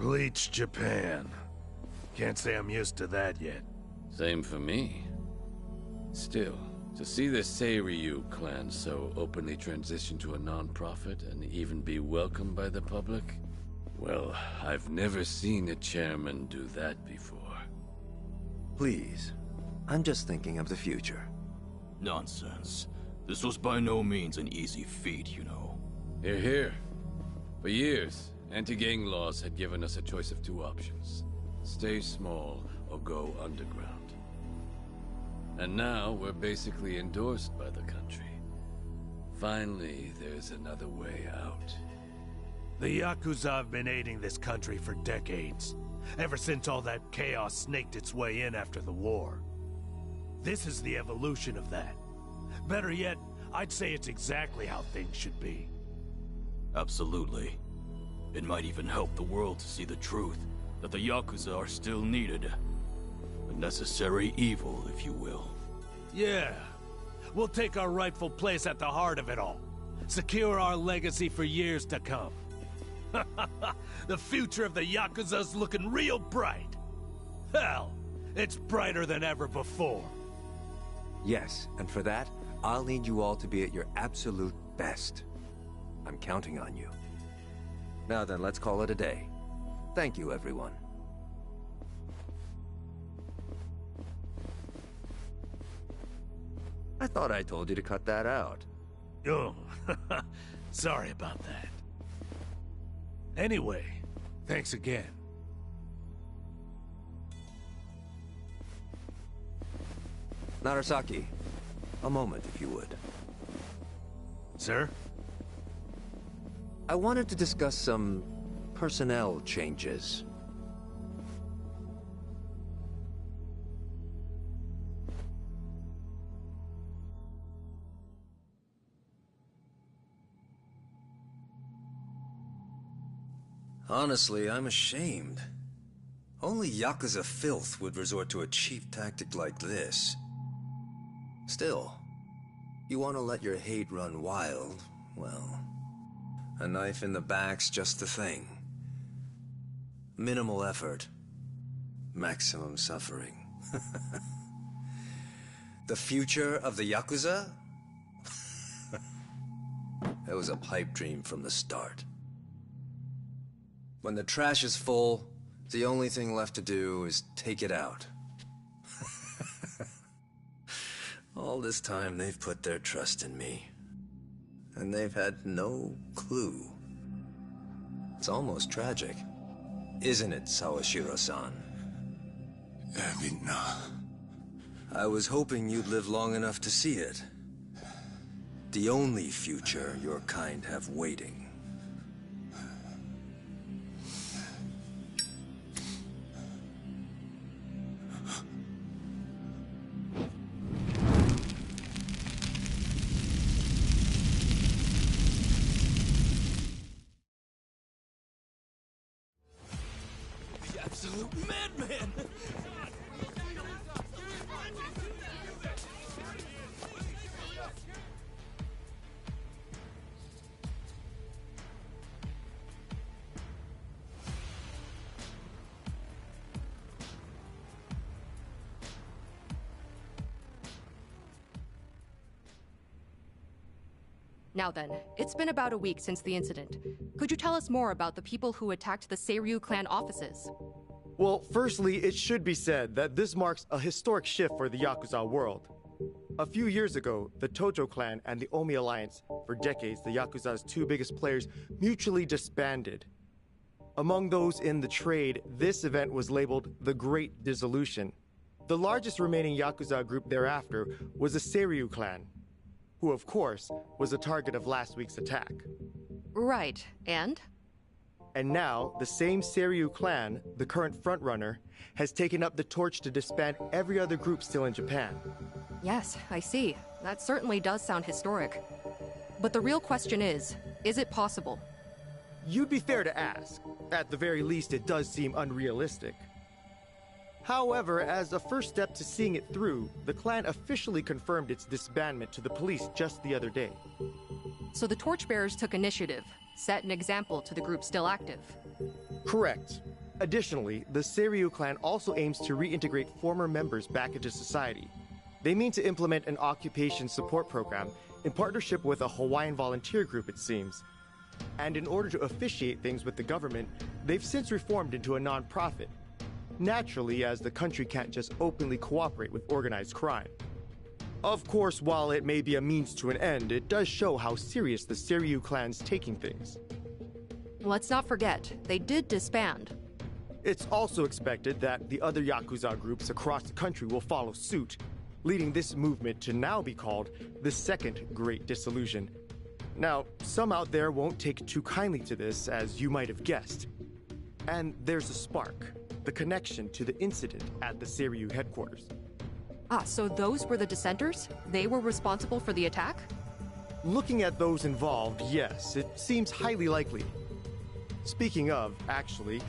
Bleach Japan. Can't say I'm used to that yet. Same for me. Still, to see the Seiryu clan so openly transition to a non-profit and even be welcomed by the public? Well, I've never seen a chairman do that before. Please, I'm just thinking of the future. Nonsense. This was by no means an easy feat, you know. Hear, hear. For years, anti-gang laws had given us a choice of two options. Stay small or go underground. And now we're basically endorsed by the country. Finally, there's another way out. The Yakuza have been aiding this country for decades. Ever since all that chaos snaked its way in after the war. This is the evolution of that. Better yet, I'd say it's exactly how things should be. Absolutely. It might even help the world to see the truth, that the Yakuza are still needed. A necessary evil, if you will. Yeah. We'll take our rightful place at the heart of it all. Secure our legacy for years to come. The future of the Yakuza's looking real bright. Hell, it's brighter than ever before. Yes, and for that, I'll need you all to be at your absolute best. I'm counting on you. Now then, let's call it a day. Thank you, everyone. I thought I told you to cut that out. Oh, sorry about that. Anyway, thanks again. Narasaki, a moment if you would. Sir? I wanted to discuss some personnel changes. Honestly, I'm ashamed. Only Yakuza filth would resort to a cheap tactic like this. Still, you want to let your hate run wild, well, a knife in the back's just the thing. Minimal effort, maximum suffering. The future of the Yakuza? It was a pipe dream from the start. When the trash is full, the only thing left to do is take it out. All this time they've put their trust in me. And they've had no clue. It's almost tragic. Isn't it, Sawashiro-san? Emina. I was hoping you'd live long enough to see it. The only future your kind have waiting. Absolute madman! Now then, it's been about a week since the incident. Could you tell us more about the people who attacked the Seiryu clan offices? Well, firstly, it should be said that this marks a historic shift for the Yakuza world. A few years ago, the Tojo clan and the Omi Alliance, for decades the Yakuza's two biggest players, mutually disbanded. Among those in the trade, this event was labeled the Great Dissolution. The largest remaining Yakuza group thereafter was the Seiryu clan, who of course was the target of last week's attack. Right, and? And now, the same Seiryu clan, the current frontrunner, has taken up the torch to disband every other group still in Japan. Yes, I see. That certainly does sound historic. But the real question is it possible? You'd be fair to ask. At the very least, it does seem unrealistic. However, as a first step to seeing it through, the clan officially confirmed its disbandment to the police just the other day. So the torchbearers took initiative, set an example to the group still active. Correct. Additionally, the Seiryu clan also aims to reintegrate former members back into society. They mean to implement an occupation support program in partnership with a Hawaiian volunteer group, it seems. And in order to officiate things with the government, they've since reformed into a non-profit. Naturally, as the country can't just openly cooperate with organized crime. Of course, while it may be a means to an end, it does show how serious the Seiryu clan's taking things. Let's not forget, they did disband. It's also expected that the other Yakuza groups across the country will follow suit, leading this movement to now be called the Second Great Dissolution. Now, some out there won't take too kindly to this, as you might have guessed. And there's a spark, the connection to the incident at the Seiryu headquarters. Ah, so those were the dissenters? They were responsible for the attack? Looking at those involved, yes, it seems highly likely. Speaking of, actually,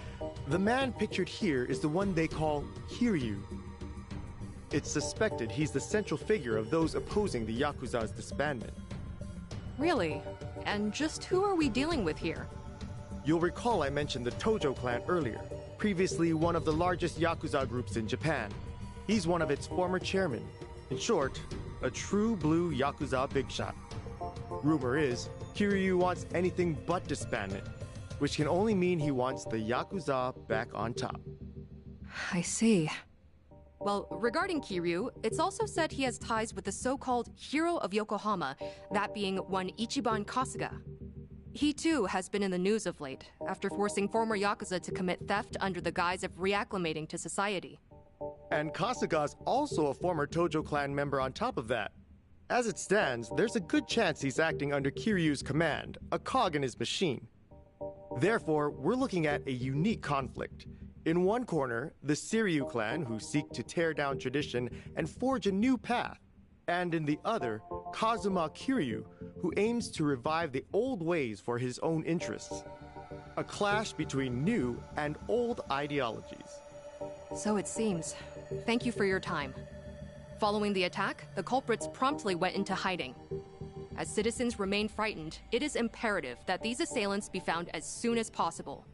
the man pictured here is the one they call Kiryu. It's suspected he's the central figure of those opposing the Yakuza's disbandment. Really? And just who are we dealing with here? You'll recall I mentioned the Tojo clan earlier, previously one of the largest Yakuza groups in Japan. He's one of its former chairmen. In short, a true blue Yakuza big shot. Rumor is, Kiryu wants anything but disbandment, which can only mean he wants the Yakuza back on top. I see. Well, regarding Kiryu, it's also said he has ties with the so-called Hero of Yokohama, that being one Ichiban Kasuga. He too has been in the news of late, after forcing former Yakuza to commit theft under the guise of reacclimating to society. And Kasuga's also a former Tojo clan member on top of that. As it stands, there's a good chance he's acting under Kiryu's command, a cog in his machine. Therefore, we're looking at a unique conflict. In one corner, the Seiryu clan, who seek to tear down tradition and forge a new path. And in the other, Kazuma Kiryu, who aims to revive the old ways for his own interests. A clash between new and old ideologies. So it seems. Thank you for your time. Following the attack, the culprits promptly went into hiding. As citizens remain frightened, it is imperative that these assailants be found as soon as possible.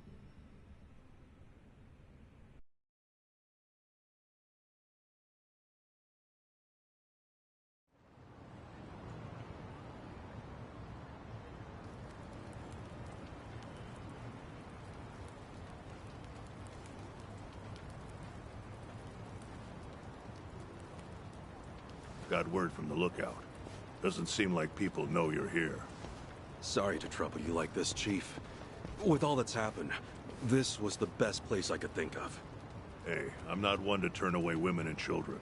Got word from the lookout. Doesn't seem like people know you're here. Sorry to trouble you like this, Chief. With all that's happened, this was the best place I could think of. Hey, I'm not one to turn away women and children.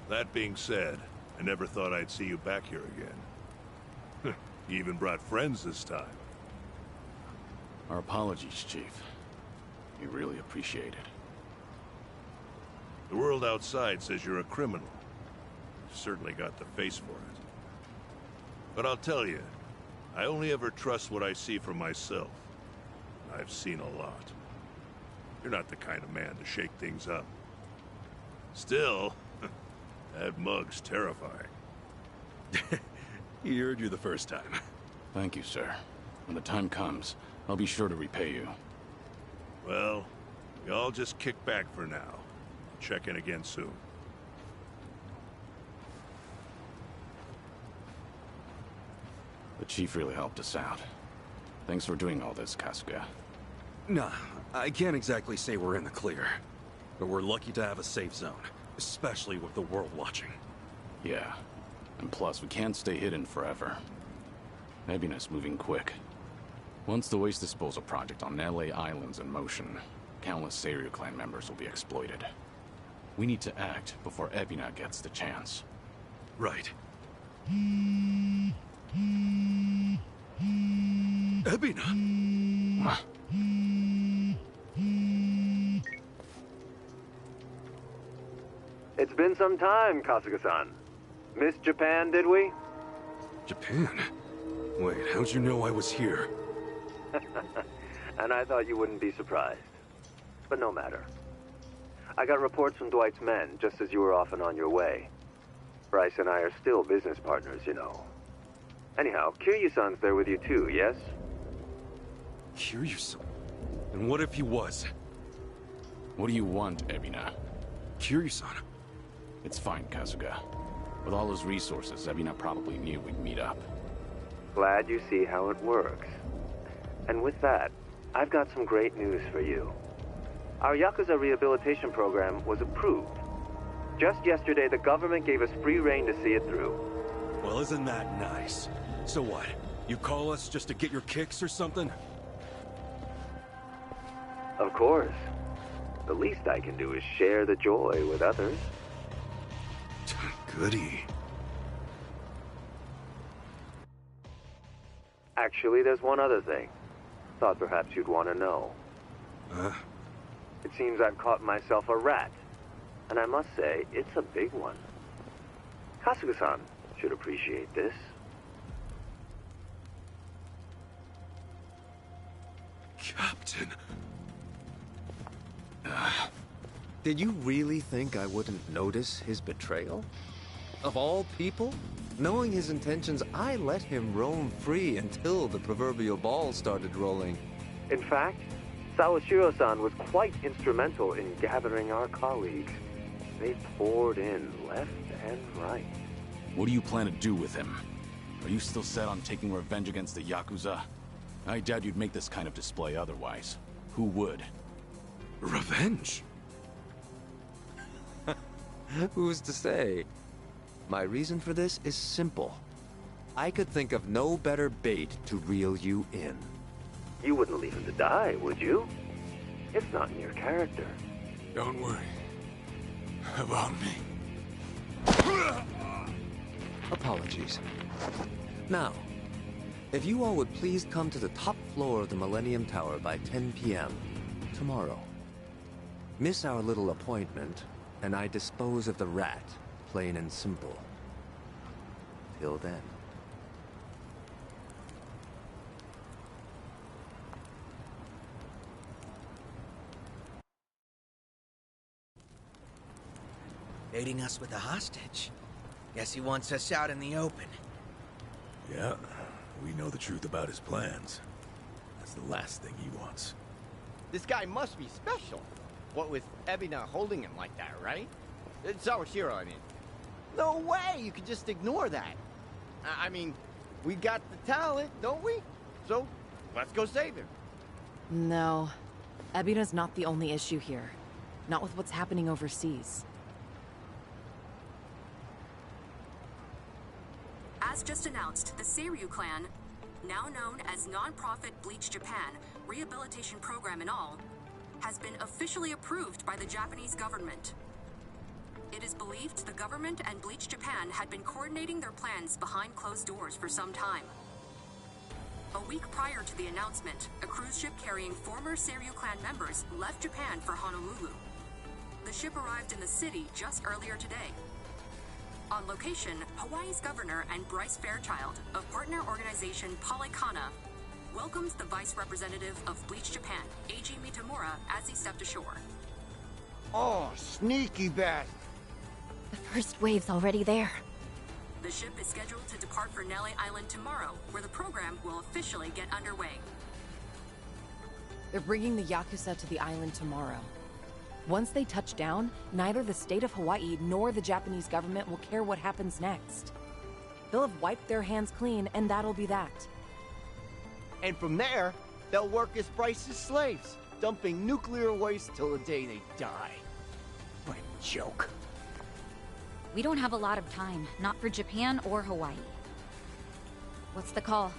That being said, I never thought I'd see you back here again. You even brought friends this time. Our apologies, Chief. We really appreciate it. The world outside says you're a criminal. You certainly got the face for it. But I'll tell you, I only ever trust what I see for myself. I've seen a lot. You're not the kind of man to shake things up. Still, that mug's terrifying. He heard you the first time. Thank you, sir. When the time comes, I'll be sure to repay you. Well, y'all just kick back for now. Check in again soon. The Chief really helped us out. Thanks for doing all this, Kasuga. Nah, I can't exactly say we're in the clear. But we're lucky to have a safe zone, especially with the world watching. Yeah. And plus, we can't stay hidden forever. Nebina's moving quick. Once the waste disposal project on LA Island's in motion, countless Seiryu clan members will be exploited. We need to act before Ebina gets the chance. Right. Ebina! It's been some time, Kasuga-san. Missed Japan, did we? Japan? Wait, how'd you know I was here? And I thought you wouldn't be surprised. But no matter. I got reports from Dwight's men, just as you were off and on your way. Bryce and I are still business partners, you know. Anyhow, Kiryu-san's there with you too, yes? Kiryu-san? And what if he was? What do you want, Ebina? Kiryu-san. It's fine, Kasuga. With all those resources, Ebina probably knew we'd meet up. Glad you see how it works. And with that, I've got some great news for you. Our Yakuza rehabilitation program was approved. Just yesterday, the government gave us free rein to see it through. Well, isn't that nice? So what? You call us just to get your kicks or something? Of course. The least I can do is share the joy with others. Goody. Actually, there's one other thing. Thought perhaps you'd want to know. Huh? It seems I've caught myself a rat. And I must say, it's a big one. Kasuga-san should appreciate this. Captain. Did you really think I wouldn't notice his betrayal? Of all people? Knowing his intentions, I let him roam free until the proverbial ball started rolling. In fact, Sawashiro-san was quite instrumental in gathering our colleagues. They poured in left and right. What do you plan to do with him? Are you still set on taking revenge against the Yakuza? I doubt you'd make this kind of display otherwise. Who would? Revenge? Who's to say? My reason for this is simple. I could think of no better bait to reel you in. You wouldn't leave him to die, would you? It's not in your character. Don't worry about me. Apologies. Now, if you all would please come to the top floor of the Millennium Tower by 10 p.m. tomorrow. Miss our little appointment, and I dispose of the rat, plain and simple. Till then. Baiting us with a hostage. Guess he wants us out in the open. Yeah, we know the truth about his plans. That's the last thing he wants. This guy must be special. What with Ebina holding him like that, right? It's Sawashiro, I mean. No way you could just ignore that. I mean, we got the talent, don't we? So, let's go save him. No. Ebina's not the only issue here. Not with what's happening overseas. As just announced, the Seiryu clan, now known as non-profit Bleach Japan, rehabilitation program and all, has been officially approved by the Japanese government. It is believed the government and Bleach Japan had been coordinating their plans behind closed doors for some time. A week prior to the announcement, a cruise ship carrying former Seiryu clan members left Japan for Honolulu. The ship arrived in the city just earlier today. On location, Hawaii's governor and Bryce Fairchild of partner organization Polycana welcomes the vice representative of Bleach Japan, Eiji Mitamura, as he stepped ashore. Oh, sneaky bastard. The first wave's already there. The ship is scheduled to depart for Nele Island tomorrow, where the program will officially get underway. They're bringing the Yakuza to the island tomorrow. Once they touch down, neither the state of Hawaii nor the Japanese government will care what happens next. They'll have wiped their hands clean, and that'll be that. And from there, they'll work as Bryce's slaves, dumping nuclear waste till the day they die. What a joke. We don't have a lot of time, not for Japan or Hawaii. What's the call?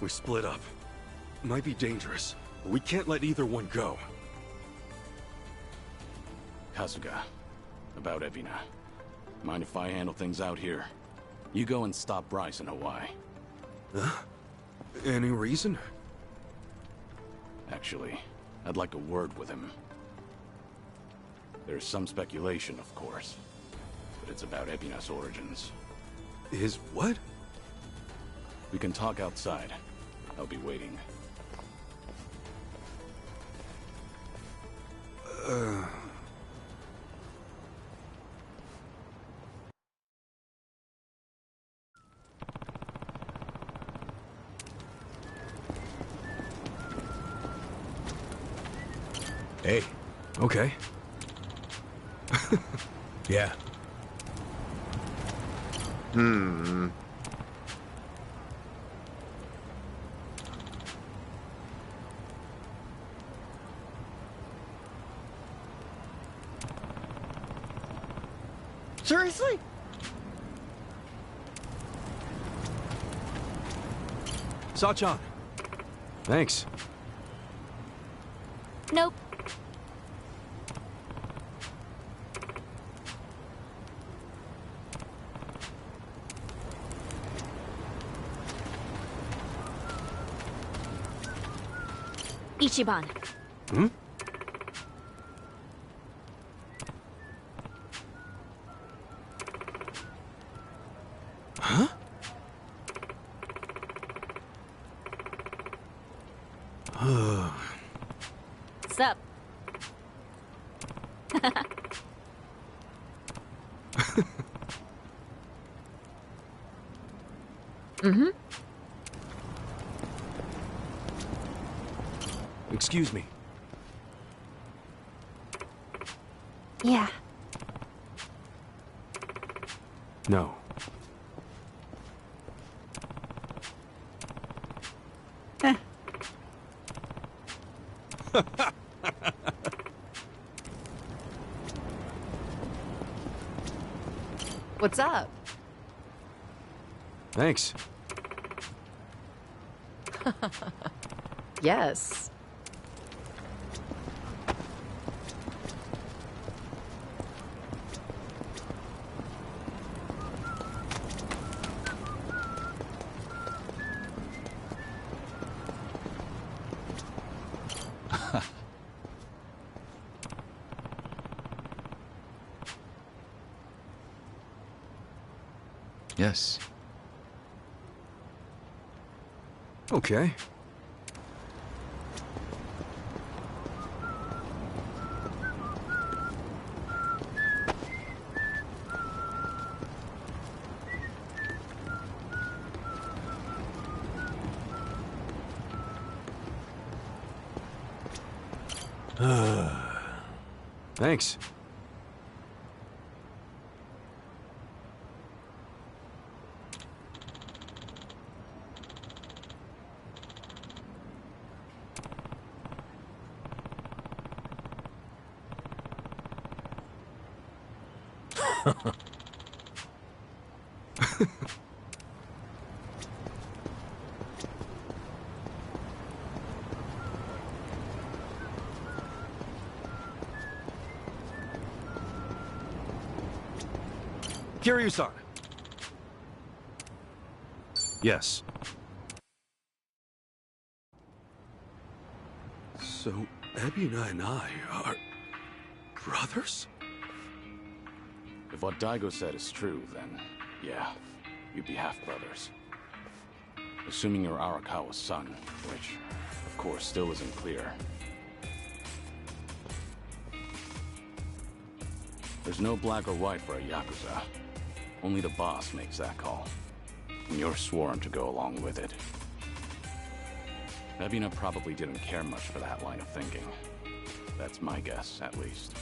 We split up. Might be dangerous. But we can't let either one go. Kasuga, about Ebina. Mind if I handle things out here? You go and stop Bryce in Hawaii. Huh? Any reason? Actually, I'd like a word with him. There's some speculation, of course, but it's about Ebina's origins. His what? We can talk outside. I'll be waiting. Hey. Okay. Yeah. Seriously? Sachan. Thanks. Nope. Ichiban. Hmm? Huh? Sup? Mm-hmm. Excuse me. Yeah. No. What's up? Thanks. Yes. Yes. Okay. Thanks. Kiryu-san. Yes. So, Ebina and I are... brothers? If what Daigo said is true, then yeah, you'd be half-brothers. Assuming you're Arakawa's son, which, of course, still isn't clear. There's no black or white for a Yakuza. Only the boss makes that call. And you're sworn to go along with it. Ebina probably didn't care much for that line of thinking. That's my guess, at least.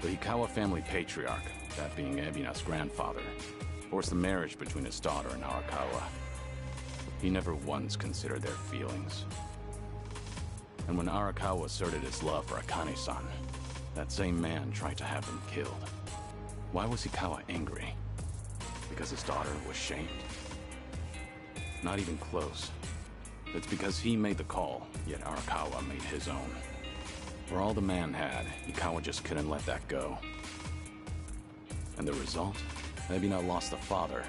The Hikawa family patriarch, that being Ebina's grandfather, forced the marriage between his daughter and Arakawa. He never once considered their feelings. And when Arakawa asserted his love for Akane-san, that same man tried to have him killed. Why was Hikawa angry? Because his daughter was shamed? Not even close. It's because he made the call, yet Arakawa made his own. For all the man had, Hikawa just couldn't let that go. And the result? Ebina lost a father,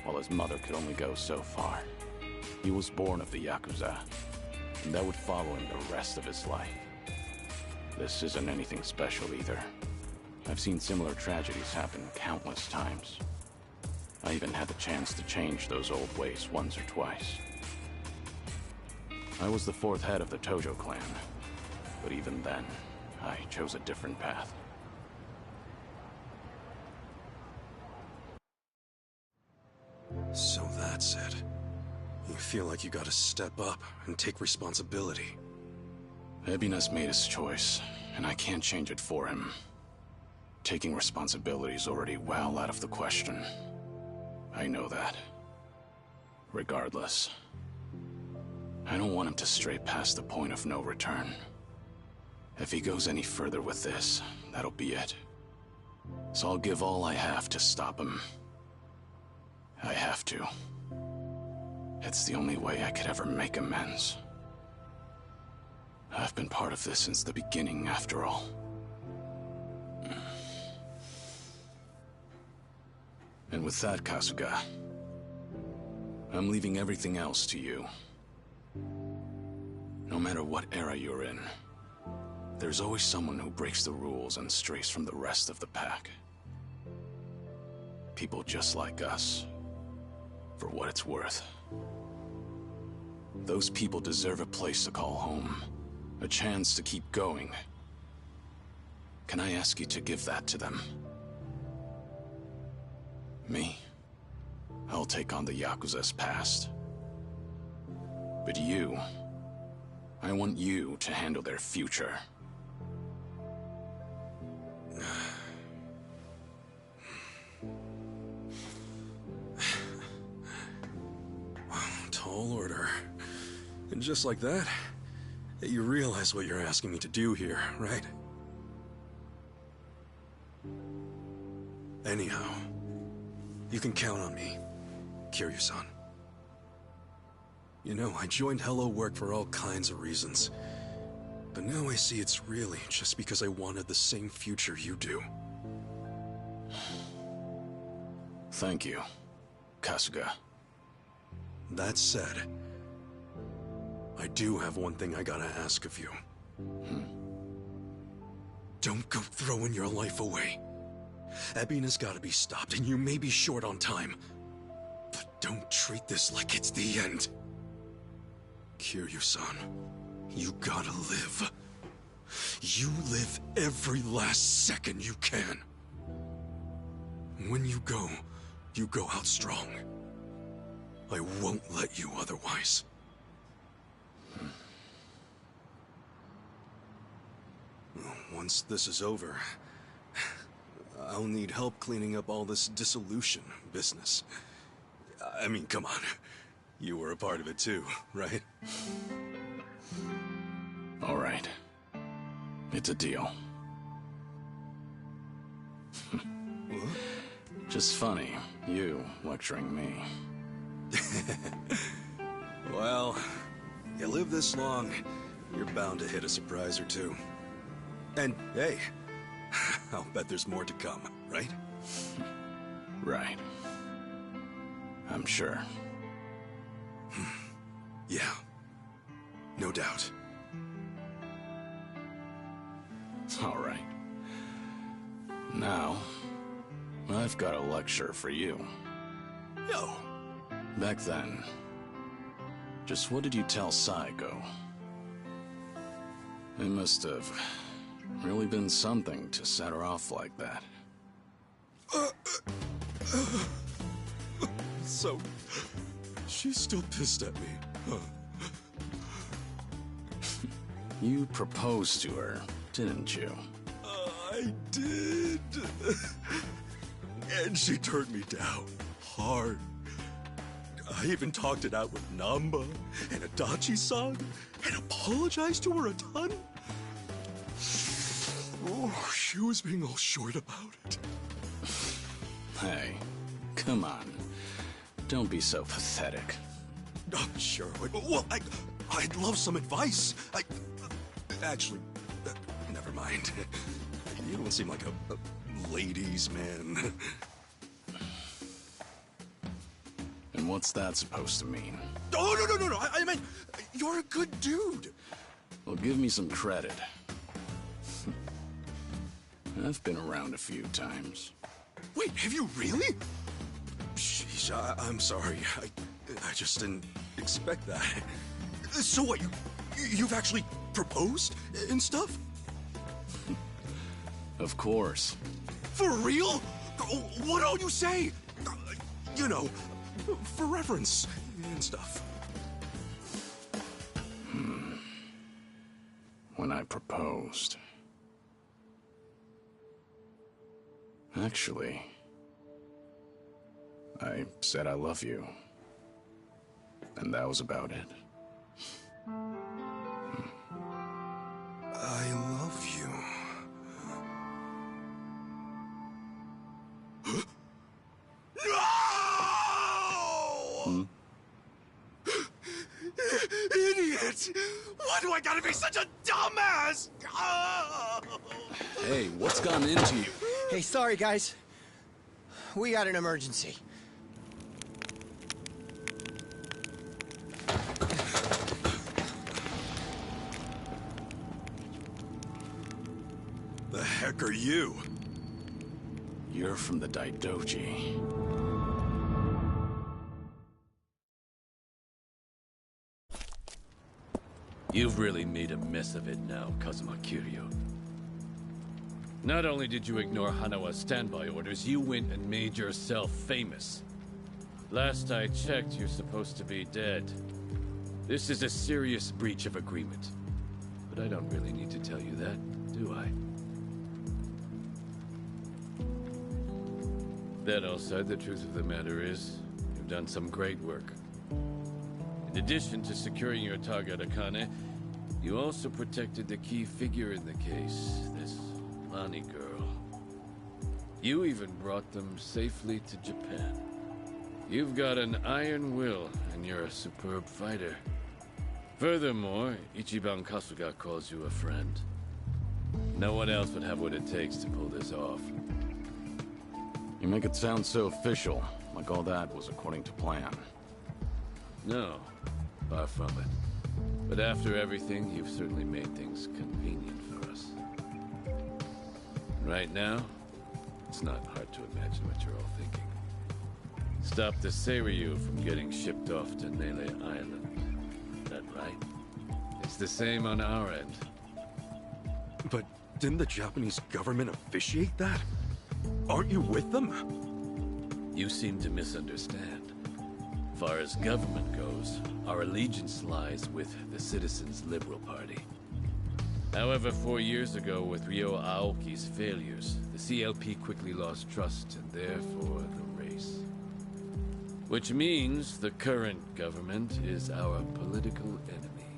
while his mother could only go so far. He was born of the Yakuza, and that would follow him the rest of his life. This isn't anything special either. I've seen similar tragedies happen countless times. I even had the chance to change those old ways once or twice. I was the fourth head of the Tojo clan, but even then, I chose a different path. So that's it. You feel like you gotta step up and take responsibility. Ebinas made his choice, and I can't change it for him. Taking responsibility is already well out of the question. I know that. Regardless, I don't want him to stray past the point of no return. If he goes any further with this, that'll be it. So I'll give all I have to stop him. I have to. It's the only way I could ever make amends. I've been part of this since the beginning, after all. And with that, Kasuga, I'm leaving everything else to you. No matter what era you're in, there's always someone who breaks the rules and strays from the rest of the pack. People just like us, for what it's worth. Those people deserve a place to call home, a chance to keep going. Can I ask you to give that to them? Me? I'll take on the Yakuza's past. But you, I want you to handle their future. Tall order. And just like that, you realize what you're asking me to do here, right? Anyhow, you can count on me, Kiryu-san. You know, I joined Hello Work for all kinds of reasons. But now I see it's really just because I wanted the same future you do. Thank you, Kasuga. That said, I do have one thing I gotta ask of you. Don't go throwing your life away. Ebina's gotta be stopped, and you may be short on time. But don't treat this like it's the end. Kiryu-san, you gotta live. You live every last second you can. When you go out strong. I won't let you otherwise. Once this is over, I'll need help cleaning up all this dissolution business. I mean, come on. You were a part of it too, right? All right. It's a deal. Just funny, you lecturing me. Well, you live this long, you're bound to hit a surprise or two. And hey, I'll bet there's more to come, right? Right. I'm sure. Yeah, no doubt. All right. Now, I've got a lecture for you. Yo! Back then, just what did you tell Saigo? It must have really been something to set her off like that. So, she's still pissed at me, huh? You proposed to her, didn't you? I did. And she turned me down hard. I even talked it out with Namba and Adachi-san and apologized to her a ton. Oh, she was being all short about it. Hey, come on. Don't be so pathetic. Oh, sure. Well, I'd love some advice. Actually, never mind. You don't seem like a ladies' man. And what's that supposed to mean? Oh, no. I meant, you're a good dude. Well, give me some credit. I've been around a few times. Wait, have you really? Sheesh, I'm sorry. I just didn't expect that. So what, you've actually proposed and stuff? Of course. For real? What all you say? You know, for reference and stuff. when I proposed. Actually, I said I love you. And that was about it. I love you. No! Idiot! Why do I gotta be such a dumbass? Oh! Hey, what's gone into you? Hey, sorry, guys. We got an emergency. The heck are you? You're from the Daidoji. You've really made a mess of it now, Kazuma Kiryu. Not only did you ignore Hanawa's standby orders, you went and made yourself famous. Last I checked, you're supposed to be dead. This is a serious breach of agreement. But I don't really need to tell you that, do I? That all said, the truth of the matter is, you've done some great work. In addition to securing your target, Akane, you also protected the key figure in the case, this Lani girl. You even brought them safely to Japan. You've got an iron will, and you're a superb fighter. Furthermore, Ichiban Kasuga calls you a friend. No one else would have what it takes to pull this off. You make it sound so official, like all that was according to plan. No, far from it. But after everything, you've certainly made things convenient for us. Right now, it's not hard to imagine what you're all thinking. Stop the Seiryu from getting shipped off to Nele Island. That right? It's the same on our end. But didn't the Japanese government officiate that? Aren't you with them? You seem to misunderstand. Far as government goes, our allegiance lies with the Citizens Liberal Party. However, 4 years ago, with Ryo Aoki's failures, the CLP quickly lost trust and therefore the race. Which means the current government is our political enemy.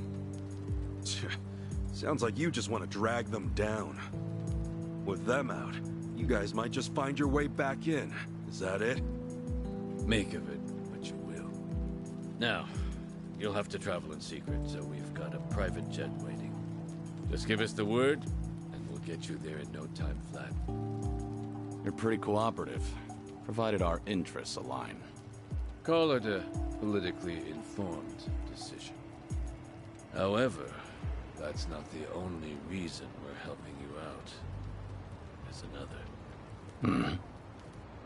Sounds like you just want to drag them down. With them out, you guys might just find your way back in. Is that it? Make of it what you will. Now, you'll have to travel in secret, so we've got a private jet waiting. Just give us the word, and we'll get you there in no time flat. You're pretty cooperative, provided our interests align. Call it a politically informed decision. However, that's not the only reason we're helping you out. There's another.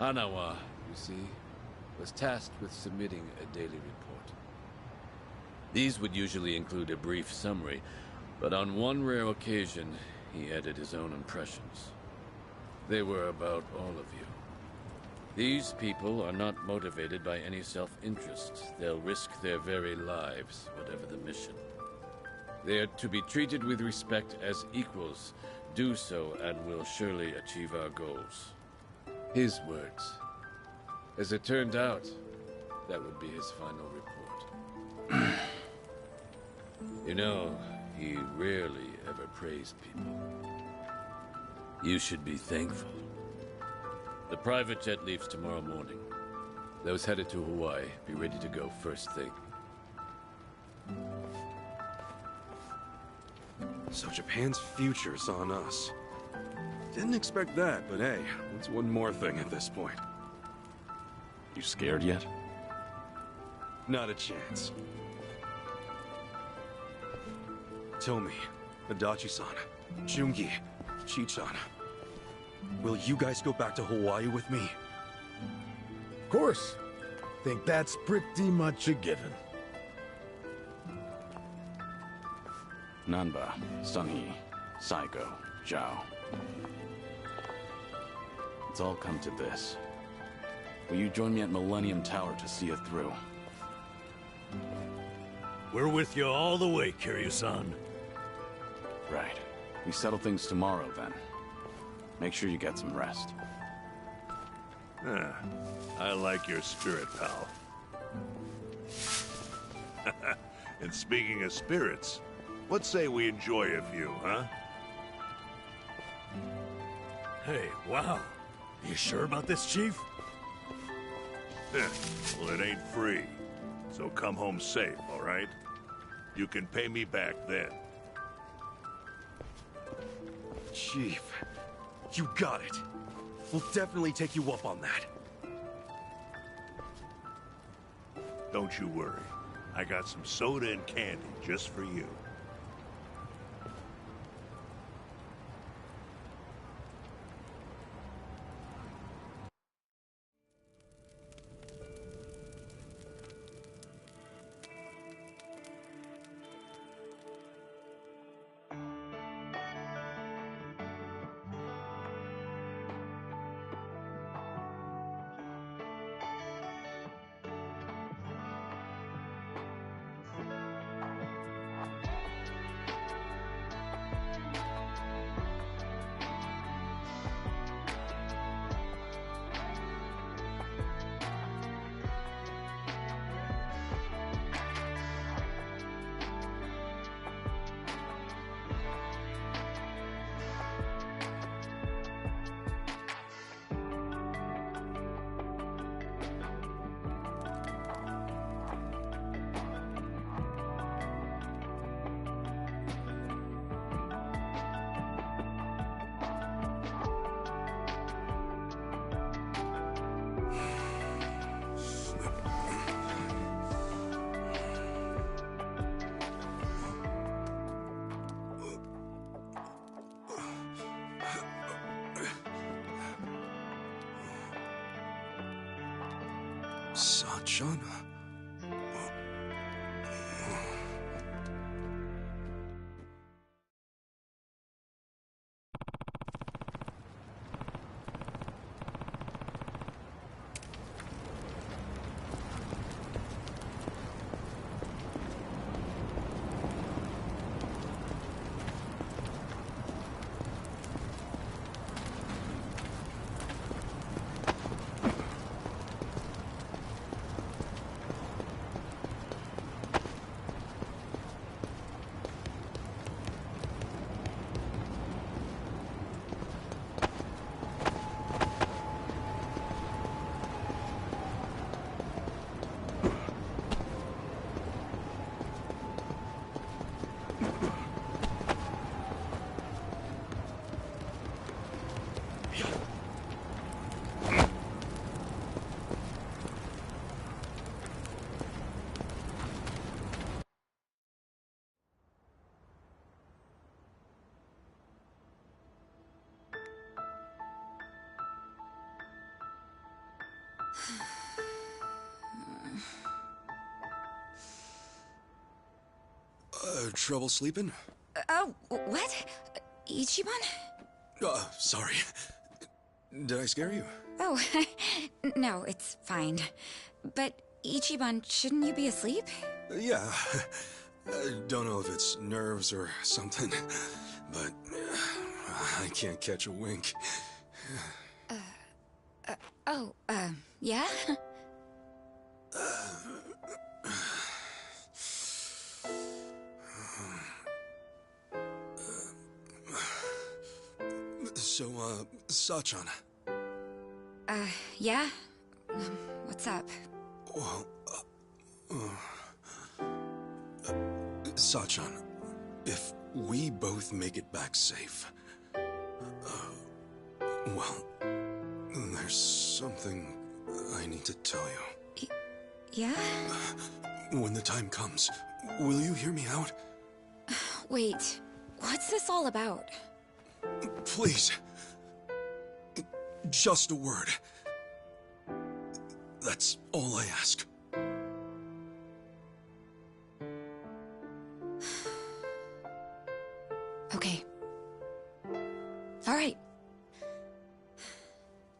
Hanawa, you see, was tasked with submitting a daily report. These would usually include a brief summary, but on one rare occasion, he added his own impressions. They were about all of you. These people are not motivated by any self-interest. They'll risk their very lives, whatever the mission. They are to be treated with respect as equals. Do so, and we'll surely achieve our goals. His words. As it turned out, that would be his final report. You know, he rarely ever praised people. You should be thankful. The private jet leaves tomorrow morning. Those headed to Hawaii, be ready to go first thing. So Japan's future's on us. Didn't expect that, but hey, what's one more thing at this point? You scared yet? Not a chance. Tomi, Adachi-san, Jungi, Chi-chan. Will you guys go back to Hawaii with me? Of course. Think that's pretty much a given. Nanba, Sunhee, Saiko, Zhao. It's all come to this. Will you join me at Millennium Tower to see it through? We're with you all the way, Kiryu-san. Right. We settle things tomorrow, then. Make sure you get some rest. I like your spirit, pal. And speaking of spirits, what say we enjoy a few, huh? Hey, wow. You sure about this, Chief? Well, it ain't free. So come home safe, all right? You can pay me back then. Chief, you got it. We'll definitely take you up on that. Don't you worry. I got some soda and candy just for you. Sachan? Trouble sleeping? Oh, what? Ichiban? Sorry. Did I scare you? Oh, no, it's fine. But Ichiban, shouldn't you be asleep? Yeah. Don't know if it's nerves or something, but I can't catch a wink. Yeah? So, Sachan. Yeah? What's up? Well, Sachan, if we both make it back safe, well, there's something I need to tell you. Yeah? When the time comes, will you hear me out? Wait, what's this all about? Please. Just a word. That's all I ask. Okay. All right.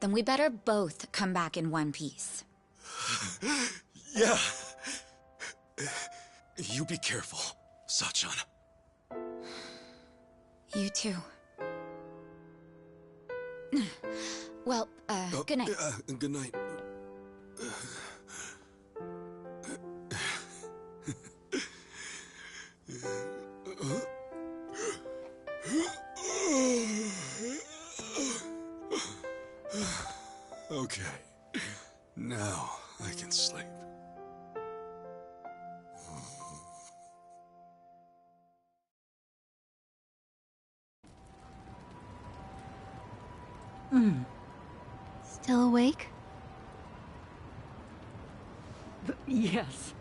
Then we better both come back in one piece. Yeah. You be careful, Sachan. You too. Well, good night. Good night. Okay. Now I can sleep. Still awake? Yes.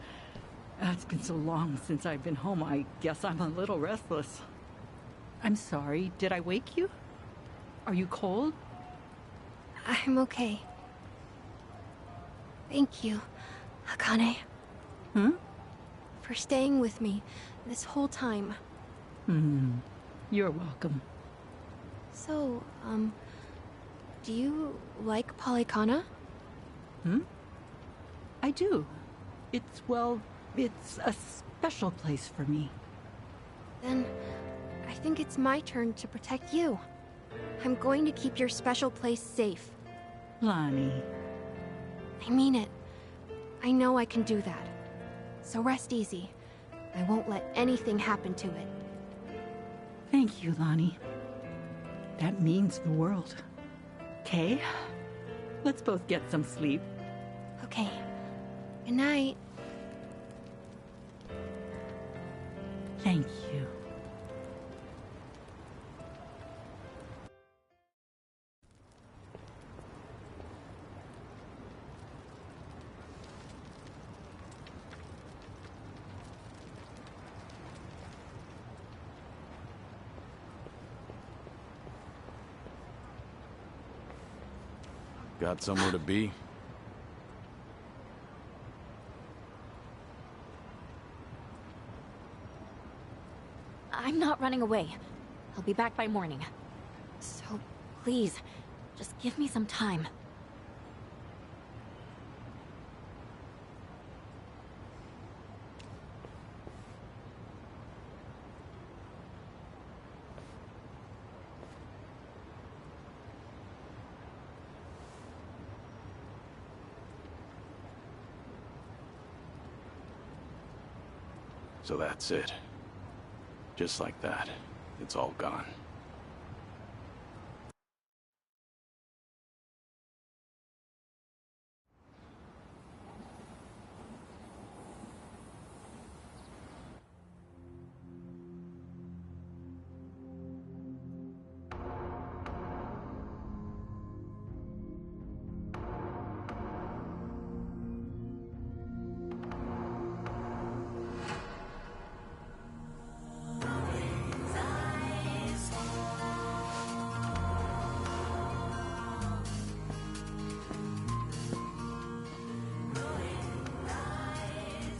It's been so long since I've been home, I guess I'm a little restless. I'm sorry, did I wake you? Are you cold? I'm okay. Thank you, Akane. For staying with me this whole time. You're welcome. So, do you like Polycana? I do. It's a special place for me. Then, I think it's my turn to protect you. I'm going to keep your special place safe. Lonnie. I mean it. I know I can do that. So rest easy. I won't let anything happen to it. Thank you, Lonnie. That means the world. Okay? Let's both get some sleep. Okay. Good night. Thank you. Got somewhere to be? I'm not running away. I'll be back by morning. So, please, just give me some time. So that's it. Just like that, it's all gone.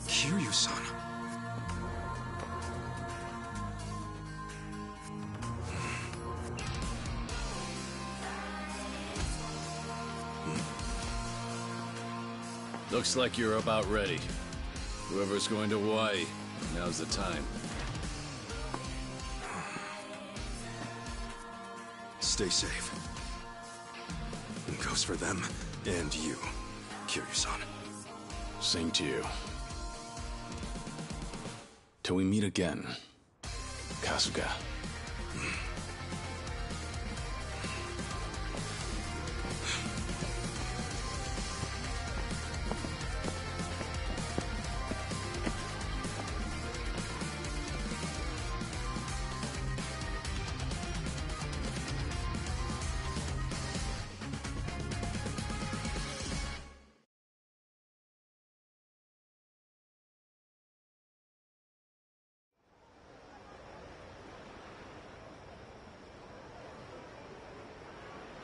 Kiryu-san. Looks like you're about ready. Whoever's going to Hawaii, now's the time. Stay safe. It goes for them and you, Kiryu-san. Same to you. Till we meet again, Kasuga.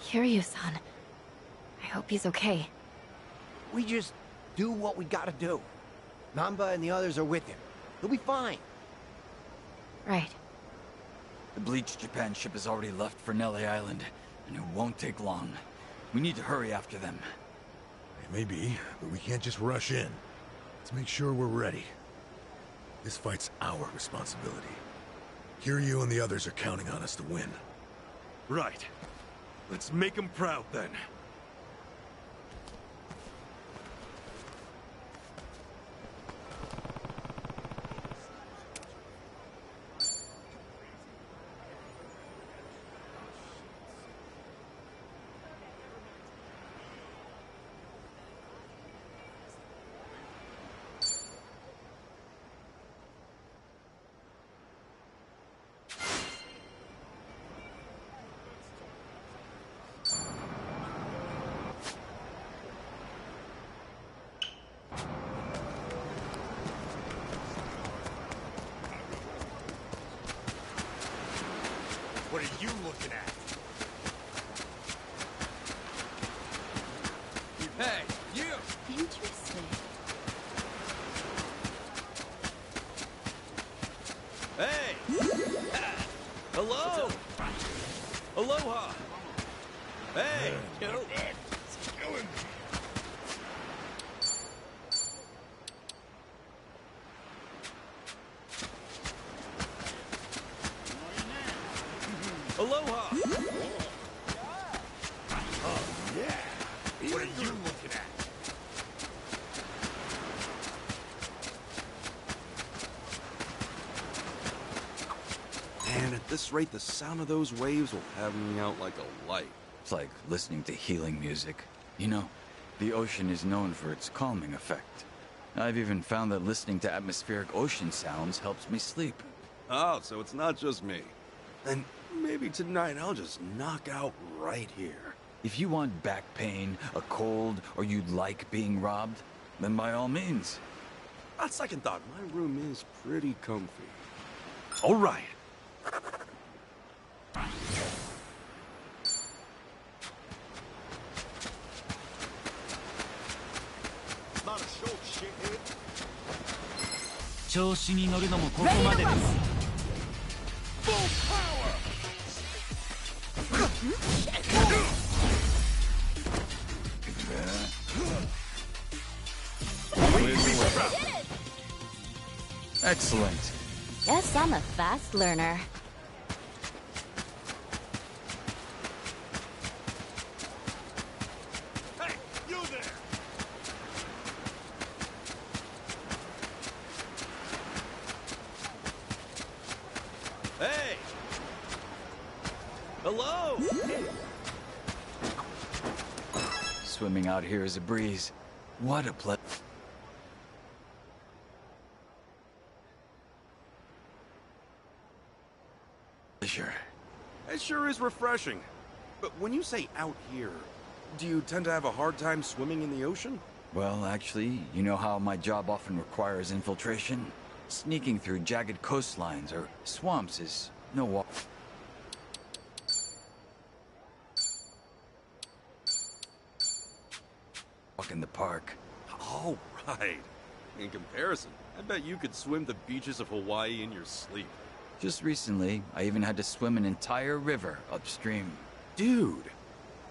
Kiryu-san. I hope he's okay. We just do what we gotta do. Namba and the others are with him. He'll be fine. Right. The Bleach Japan ship has already left for Nelly Island, and it won't take long. We need to hurry after them. Maybe, but we can't just rush in. Let's make sure we're ready. This fight's our responsibility. Kiryu and the others are counting on us to win. Right. Let's make them proud, then. What are you looking at? Hey, you! Interesting. Hey! Hello! Aloha! Hey! Yo! Aloha! Oh, yeah. What are you looking at? Man, at this rate, the sound of those waves will have me out like a light. It's like listening to healing music. You know, the ocean is known for its calming effect. I've even found that listening to atmospheric ocean sounds helps me sleep. Oh, so it's not just me. Then maybe tonight I'll just knock out right here. If you want back pain, a cold, or you like being robbed, then by all means. On second thought, my room is pretty comfy. All right. Not a show, shithead. 調子に乗るのもここまでです。Full power! Excellent. Yes, I'm a fast learner. Hey, you there! Hey! Hello! Swimming out here is a breeze. What a pleasure. It sure is refreshing. But when you say out here, do you tend to have a hard time swimming in the ocean? Well, actually, you know how my job often requires infiltration? Sneaking through jagged coastlines or swamps is no walk. Walk in the park. All right. In comparison, I bet you could swim the beaches of Hawaii in your sleep. Just recently, I even had to swim an entire river upstream. Dude,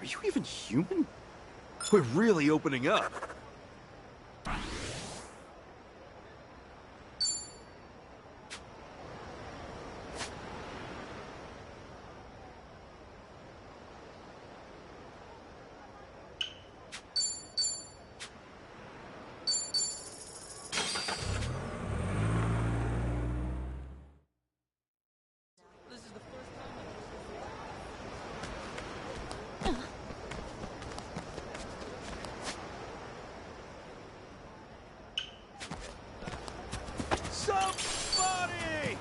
are you even human? We're really opening up. Somebody!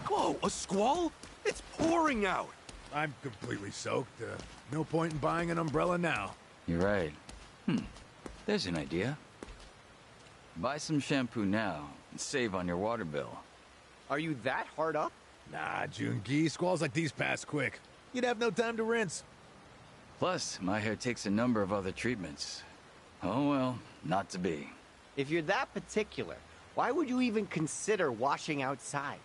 Whoa, a squall? It's pouring out! I'm completely soaked. No point in buying an umbrella now. You're right. There's an idea. Buy some shampoo now and save on your water bill. Are you that hard up? Nah, Jungi, squalls like these pass quick. You'd have no time to rinse. Plus, my hair takes a number of other treatments. Oh well, not to be. If you're that particular, why would you even consider washing outside?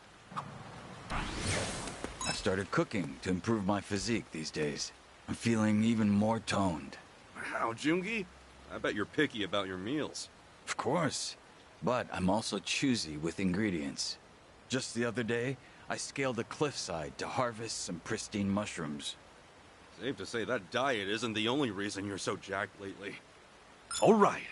I've started cooking to improve my physique these days. I'm feeling even more toned. Wow, Jungi? I bet you're picky about your meals. Of course. But I'm also choosy with ingredients. Just the other day, I scaled a cliffside to harvest some pristine mushrooms. Safe to say that diet isn't the only reason you're so jacked lately. All right.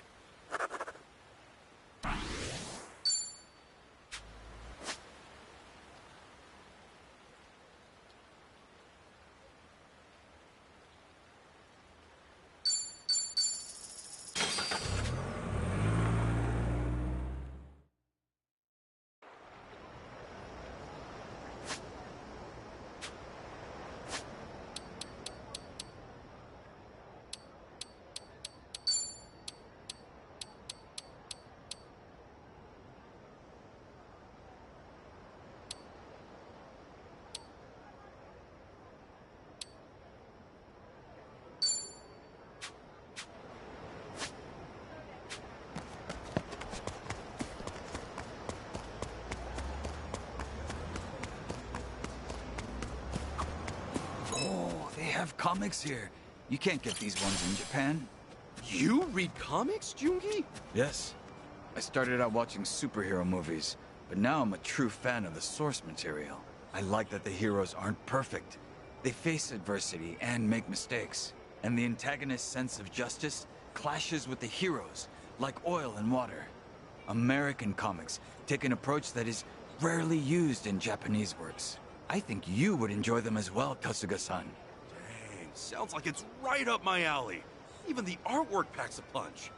Have comics here. You can't get these ones in Japan. You read comics, Jungi? Yes. I started out watching superhero movies, but now I'm a true fan of the source material. I like that the heroes aren't perfect. They face adversity and make mistakes. And the antagonist's sense of justice clashes with the heroes, like oil and water. American comics take an approach that is rarely used in Japanese works. I think you would enjoy them as well, Kasuga-san. Sounds like it's right up my alley. Even the artwork packs a punch.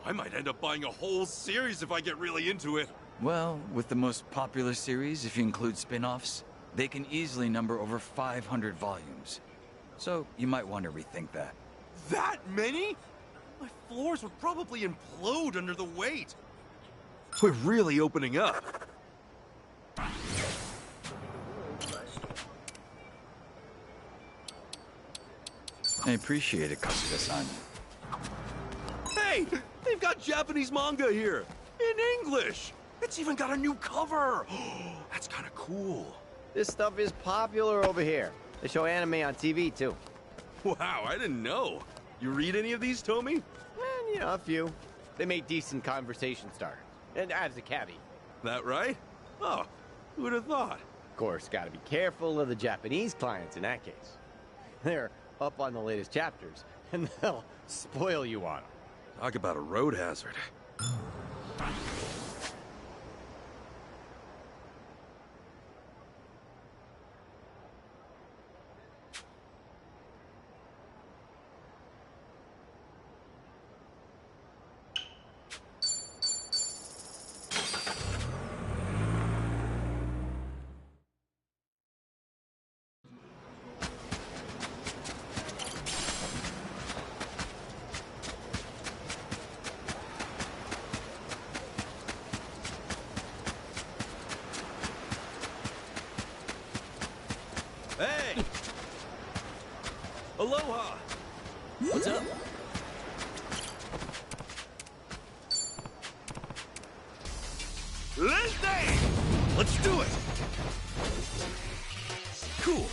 I might end up buying a whole series if I get really into it. Well, with the most popular series, if you include spin-offs, they can easily number over 500 volumes. So you might want to rethink that. That many? My floors would probably implode under the weight. We're really opening up. I appreciate it, Kasuga-san. Hey! They've got Japanese manga here! In English! It's even got a new cover! That's kinda cool. This stuff is popular over here. They show anime on TV, too. Wow, I didn't know. You read any of these, Tomy? You know, a few. They make decent conversation starters. And as a caveat. That right? Oh, who'd have thought? Of course, gotta be careful of the Japanese clients in that case. They're up on the latest chapters, and they'll spoil you on them. Talk about a road hazard. Hey! Aloha! What's up? Let's do it! Cool.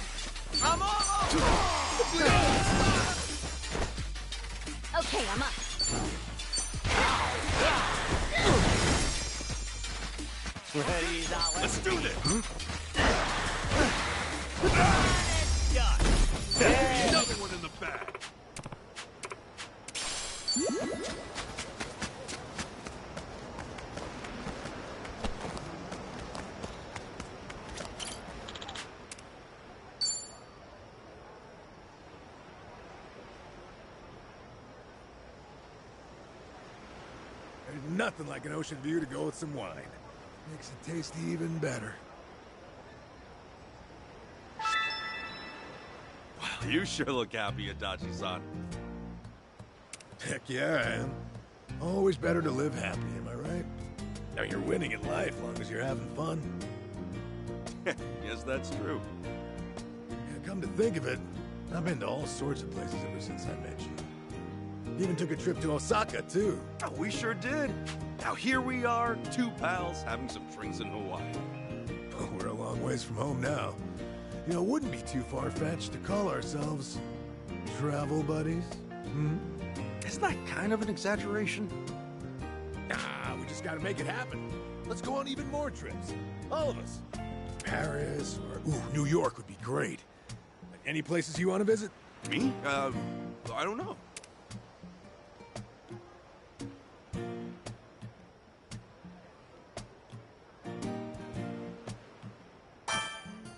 I'm on! Okay, I'm up. Let's do this! Hey. Another one in the bag. There's nothing like an ocean view to go with some wine. Makes it taste even better. Wow, you sure look happy, Adachi-san. Heck yeah, I am. Always better to live happy, am I right? Now you're winning in life, long as you're having fun. Yes, that's true. Yeah, come to think of it, I've been to all sorts of places ever since I met you. Even took a trip to Osaka, too. Oh, we sure did. Now here we are, two pals having some drinks in Hawaii. We're a long ways from home now. You know, it wouldn't be too far-fetched to call ourselves travel buddies. Hmm? Isn't that kind of an exaggeration? Nah, we just gotta make it happen. Let's go on even more trips. All of us. Paris, or New York would be great. Any places you want to visit? Me? I don't know.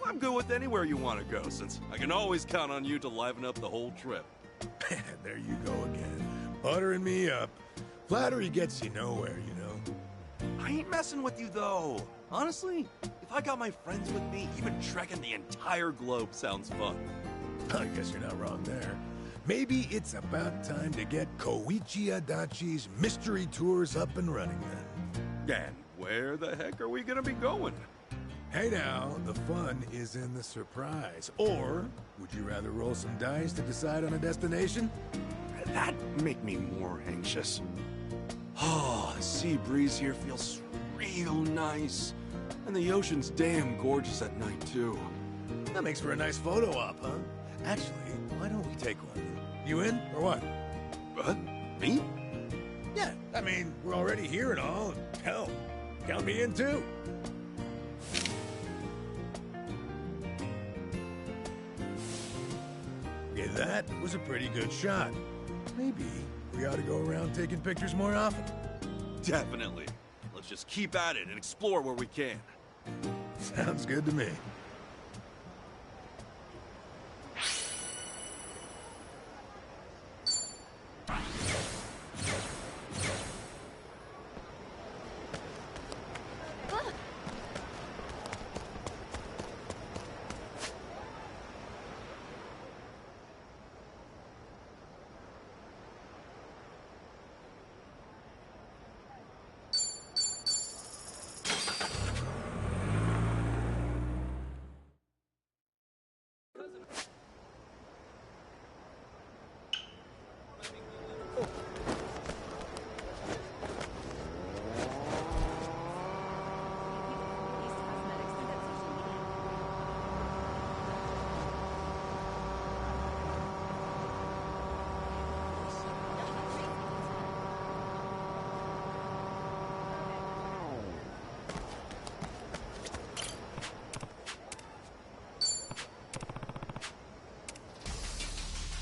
I'm good with anywhere you want to go, since I can always count on you to liven up the whole trip. There you go again. Buttering me up. Flattery gets you nowhere, you know. I ain't messing with you, though. Honestly, if I got my friends with me, even trekking the entire globe sounds fun. I guess you're not wrong there. Maybe it's about time to get Koichi Adachi's mystery tours up and running then. And where the heck are we gonna be going? Hey now, the fun is in the surprise. Or, would you rather roll some dice to decide on a destination? That'd make me more anxious. Oh, the sea breeze here feels real nice. And the ocean's damn gorgeous at night, too. That makes for a nice photo op, huh? Actually, why don't we take one? You in, or what? What? Me? Yeah, I mean, we're already here and all. Hell, count me in too. Yeah, that was a pretty good shot. Maybe we ought to go around taking pictures more often. Definitely. Let's just keep at it and explore where we can. Sounds good to me.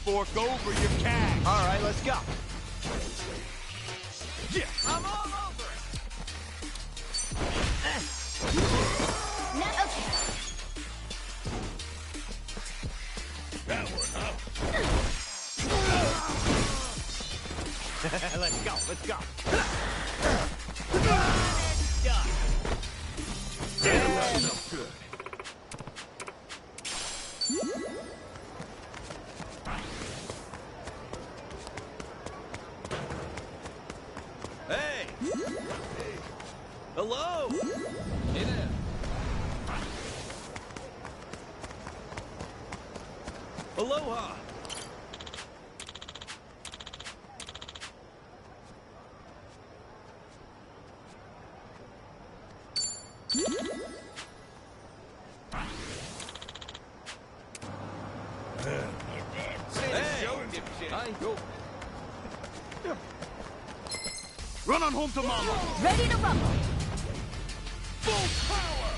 Fork over your cash. All right, let's go. Yeah, I'm all over Okay. That one, huh? Let's go, let's go. Damn, that felt good. Hey! Hello! Hey there. Aloha! Hey! Go. Run on home to mama! Ready to rumble! Full power!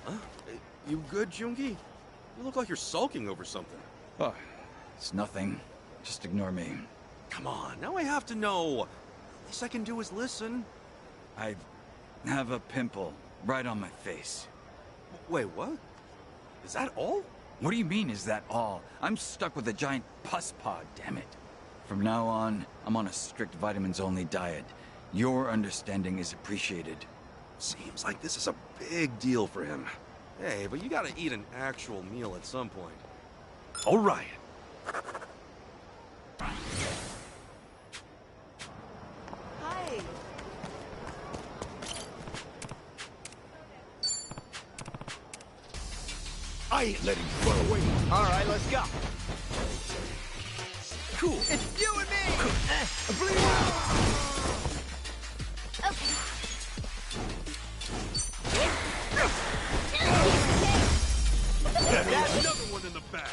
Huh? You good, Jungi? You look like you're sulking over something. Oh, it's nothing. Just ignore me. Come on, now I have to know. Least I can do is listen. I have a pimple right on my face. Wait, what? Is that all? What do you mean, is that all? I'm stuck with a giant pus pod, damn it. From now on, I'm on a strict vitamins-only diet. Your understanding is appreciated. Seems like this is a big deal for him. Hey, but you gotta eat an actual meal at some point. All right. Hi. I ain't letting you run away. All right, let's go. Cool. It's you and me! That's another one in the bag.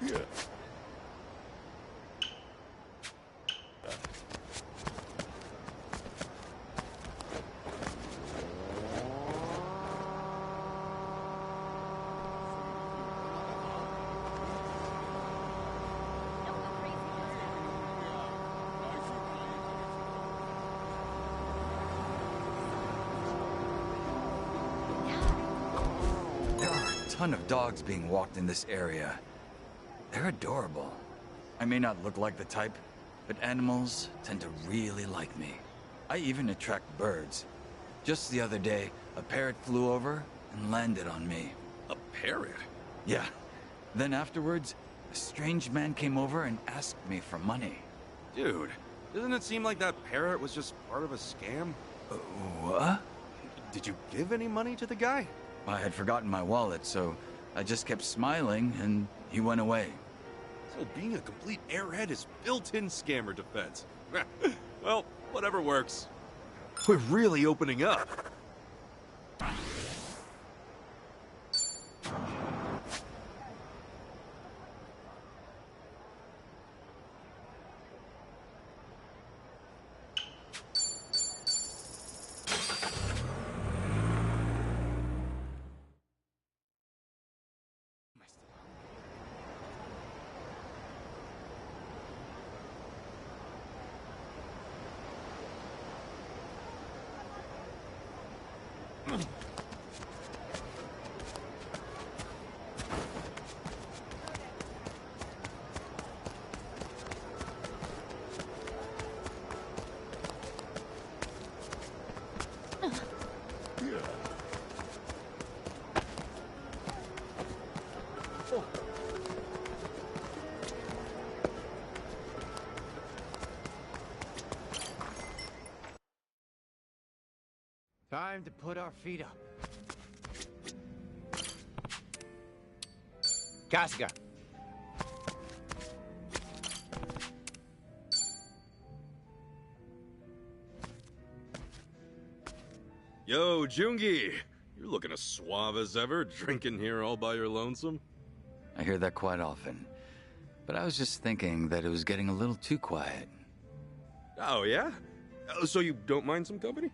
Yeah. There are a ton of dogs being walked in this area. They're adorable. I may not look like the type, but animals tend to really like me. I even attract birds. Just the other day, a parrot flew over and landed on me. A parrot? Yeah. Then afterwards, a strange man came over and asked me for money. Dude, doesn't it seem like that parrot was just part of a scam? What? Did you give any money to the guy? I had forgotten my wallet, so I just kept smiling and he went away. So being a complete airhead is built-in scammer defense. Well, whatever works. We're really opening up. Time to put our feet up. Kasuga. Yo, Jungi! You're looking as suave as ever, drinking here all by your lonesome. I hear that quite often. But I was just thinking that it was getting a little too quiet. Oh, yeah? So you don't mind some company?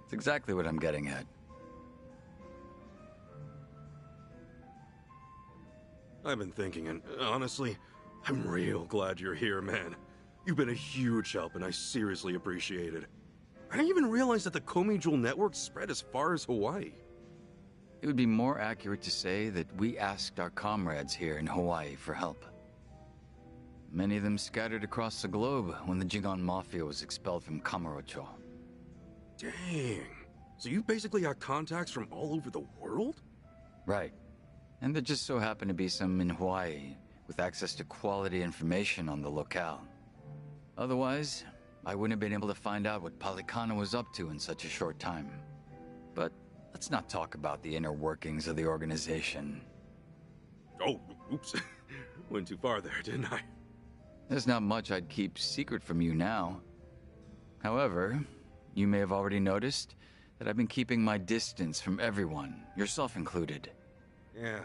It's exactly what I'm getting at. I've been thinking, and honestly, I'm real glad you're here, man. You've been a huge help, and I seriously appreciate it. I didn't even realize that the Komi Jewel network spread as far as Hawaii. It would be more accurate to say that we asked our comrades here in Hawaii for help. Many of them scattered across the globe when the Jingon Mafia was expelled from Kamurocho. Dang. So you basically got contacts from all over the world? Right. And there just so happened to be some in Hawaii with access to quality information on the locale. Otherwise, I wouldn't have been able to find out what Palikana was up to in such a short time. But let's not talk about the inner workings of the organization. Oh, oops. Went too far there, didn't I? There's not much I'd keep secret from you now. However, you may have already noticed that I've been keeping my distance from everyone, yourself included. Yeah,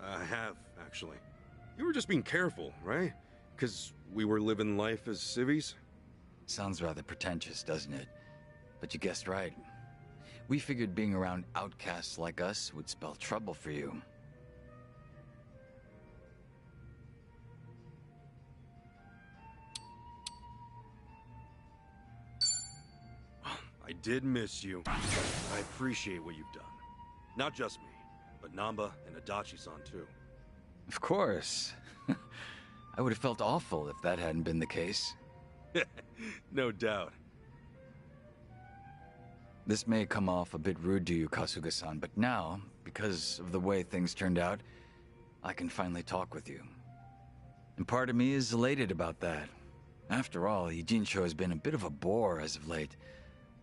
I have, actually. You were just being careful, right? Because we were living life as civvies? Sounds rather pretentious, doesn't it? But you guessed right. We figured being around outcasts like us would spell trouble for you. did miss you. I appreciate what you've done. Not just me, but Namba and Adachi-san too. Of course. I would have felt awful if that hadn't been the case. No doubt. This may come off a bit rude to you, Kasuga-san, but now, because of the way things turned out, I can finally talk with you. And part of me is elated about that. After all, Ijincho has been a bit of a bore as of late.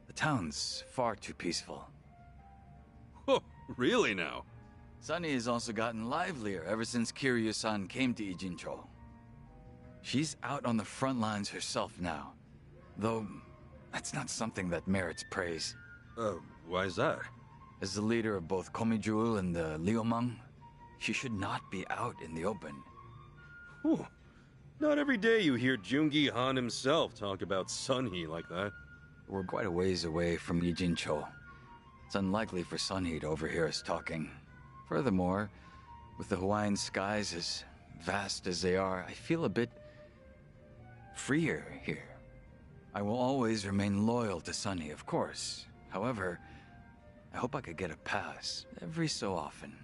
The town's far too peaceful. Oh, really now? Sunny has also gotten livelier ever since Kiryu-san came to Ijincho. She's out on the front lines herself now. Though, that's not something that merits praise. Why is that? As the leader of both Komijul and the Liumang, she should not be out in the open. Whew. Not every day you hear Jungi Han himself talk about Sunhee like that. We're quite a ways away from Ijincho. It's unlikely for Sunhee to overhear us talking. Furthermore, with the Hawaiian skies as vast as they are, I feel a bit freer here. I will always remain loyal to Sunhee, of course. However, I hope I could get a pass every so often.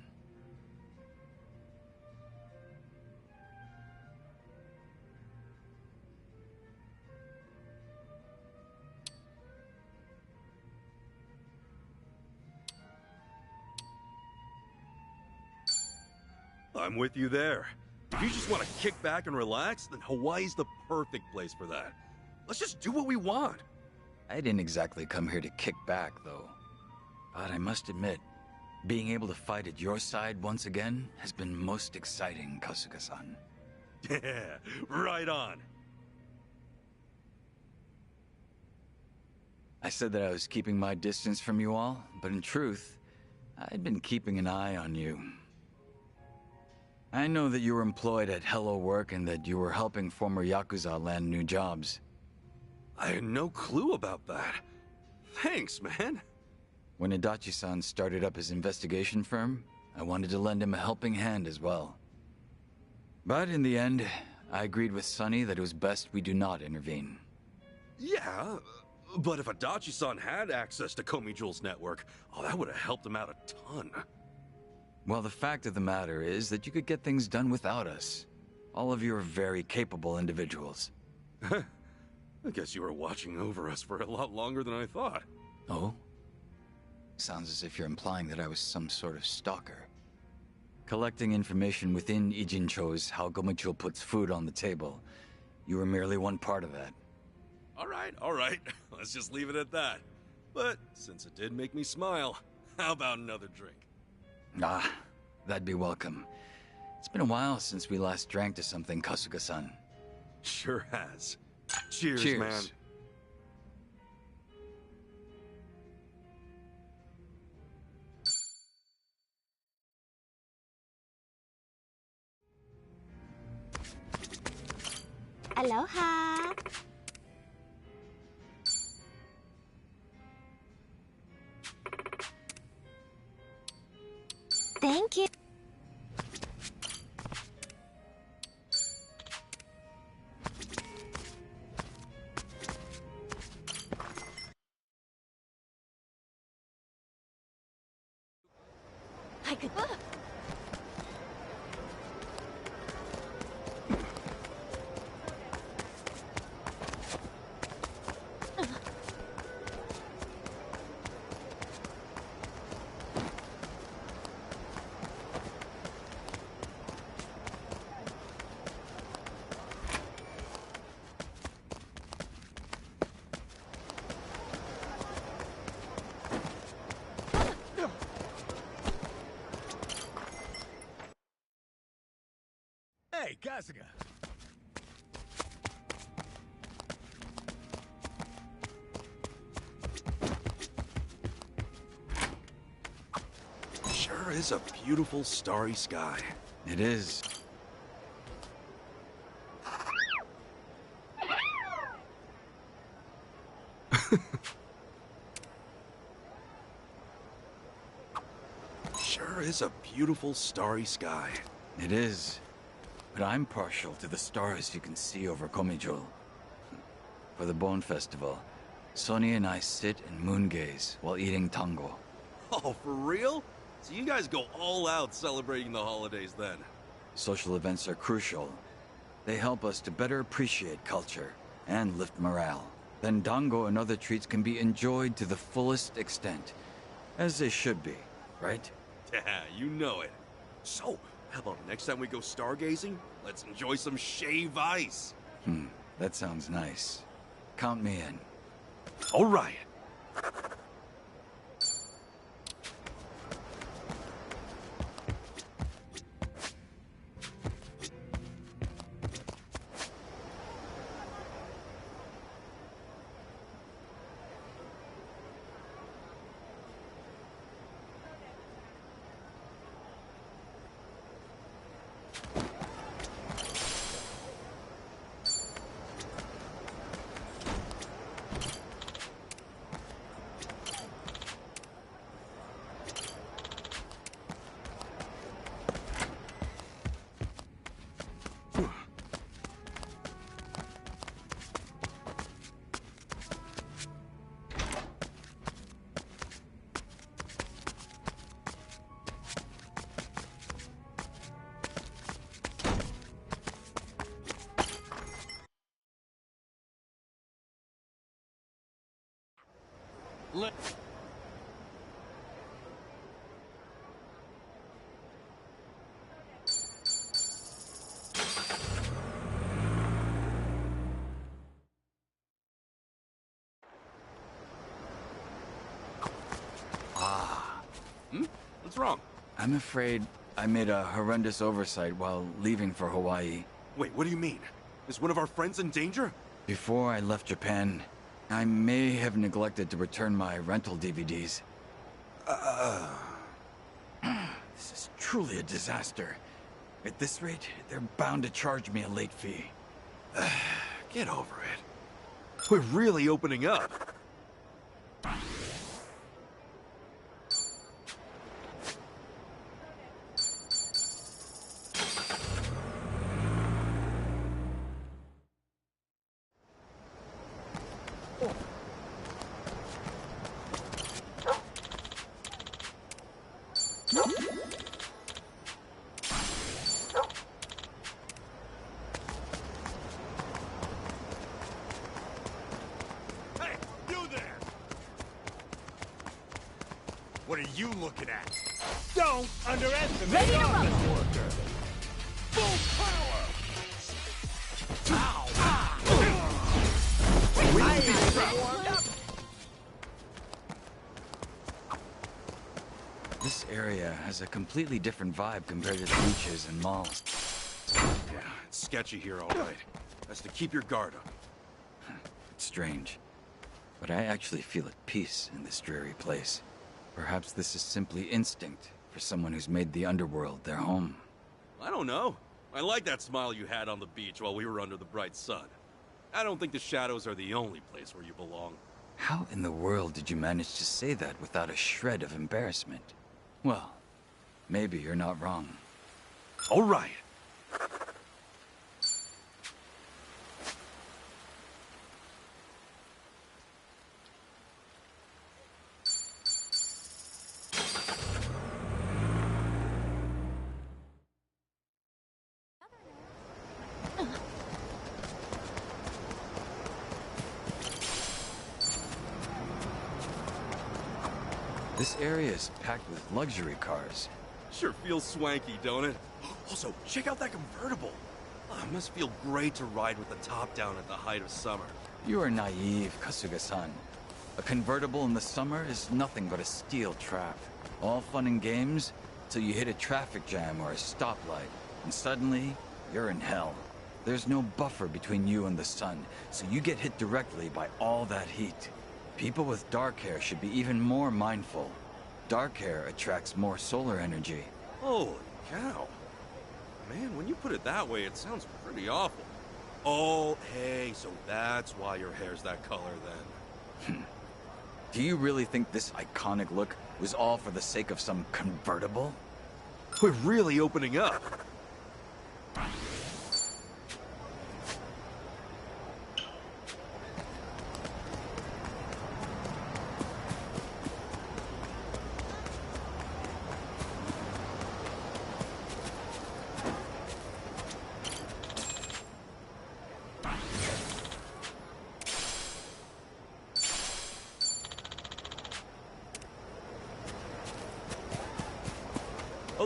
I'm with you there. If you just want to kick back and relax, then Hawaii's the perfect place for that. Let's just do what we want. I didn't exactly come here to kick back, though. But I must admit, being able to fight at your side once again has been most exciting, Kasuga-san. Yeah, right on. I said that I was keeping my distance from you all, but in truth, I'd been keeping an eye on you. I know that you were employed at Hello Work and that you were helping former Yakuza land new jobs. I had no clue about that. Thanks, man. When Adachi-san started up his investigation firm, I wanted to lend him a helping hand as well. But in the end, I agreed with Sunny that it was best we do not intervene. Yeah, but if Adachi-san had access to Komijul's network, that would have helped him out a ton. Well, the fact of the matter is that you could get things done without us. All of you are very capable individuals. I guess you were watching over us for a lot longer than I thought. Oh? Sounds as if you're implying that I was some sort of stalker. Collecting information within Ijincho's how Komijul puts food on the table. You were merely one part of that. All right. Let's just leave it at that. But since it did make me smile, how about another drink? Ah, that'd be welcome. It's been a while since we last drank to something, Kasuga-san. Sure has. Cheers, Cheers, man. Aloha! Thank you. I could. Hey, Kasuga. Sure is a beautiful starry sky. It is. Sure is a beautiful starry sky. It is. But I'm partial to the stars you can see over Komijul. For the Bone Festival, Sonny and I sit and moon gaze while eating tango. Oh, for real? So you guys go all out celebrating the holidays then? Social events are crucial. They help us to better appreciate culture and lift morale. Then dango and other treats can be enjoyed to the fullest extent. As they should be, right? Yeah, you know it. So, how about next time we go stargazing? Let's enjoy some shave ice. That sounds nice. Count me in. All right. What's wrong? I'm afraid I made a horrendous oversight while leaving for Hawaii. Wait, what do you mean? Is one of our friends in danger? Before I left Japan, I may have neglected to return my rental DVDs. This is truly a disaster. At this rate, they're bound to charge me a late fee. Get over it. We're really opening up. What are you looking at? Don't underestimate Ready to office rumble. worker. Full power! Ow! This area has a completely different vibe compared to the beaches and malls. Yeah, it's sketchy here, all right. That's to keep your guard up. It's strange, but I actually feel at peace in this dreary place. Perhaps this is simply instinct for someone who's made the underworld their home. I don't know. I like that smile you had on the beach while we were under the bright sun. I don't think the shadows are the only place where you belong. How in the world did you manage to say that without a shred of embarrassment? Well, maybe you're not wrong. All right. This area is packed with luxury cars. Sure feels swanky, don't it? Also, check out that convertible. Oh, it must feel great to ride with the top down at the height of summer. You are naive, Kasuga-san. A convertible in the summer is nothing but a steel trap. All fun and games till you hit a traffic jam or a stoplight, and suddenly, you're in hell. There's no buffer between you and the sun, so you get hit directly by all that heat. People with dark hair should be even more mindful. Dark hair attracts more solar energy. Holy cow. Man, when you put it that way, it sounds pretty awful. Oh, hey, so that's why your hair's that color then. Do you really think this iconic look was all for the sake of some convertible? We're really opening up.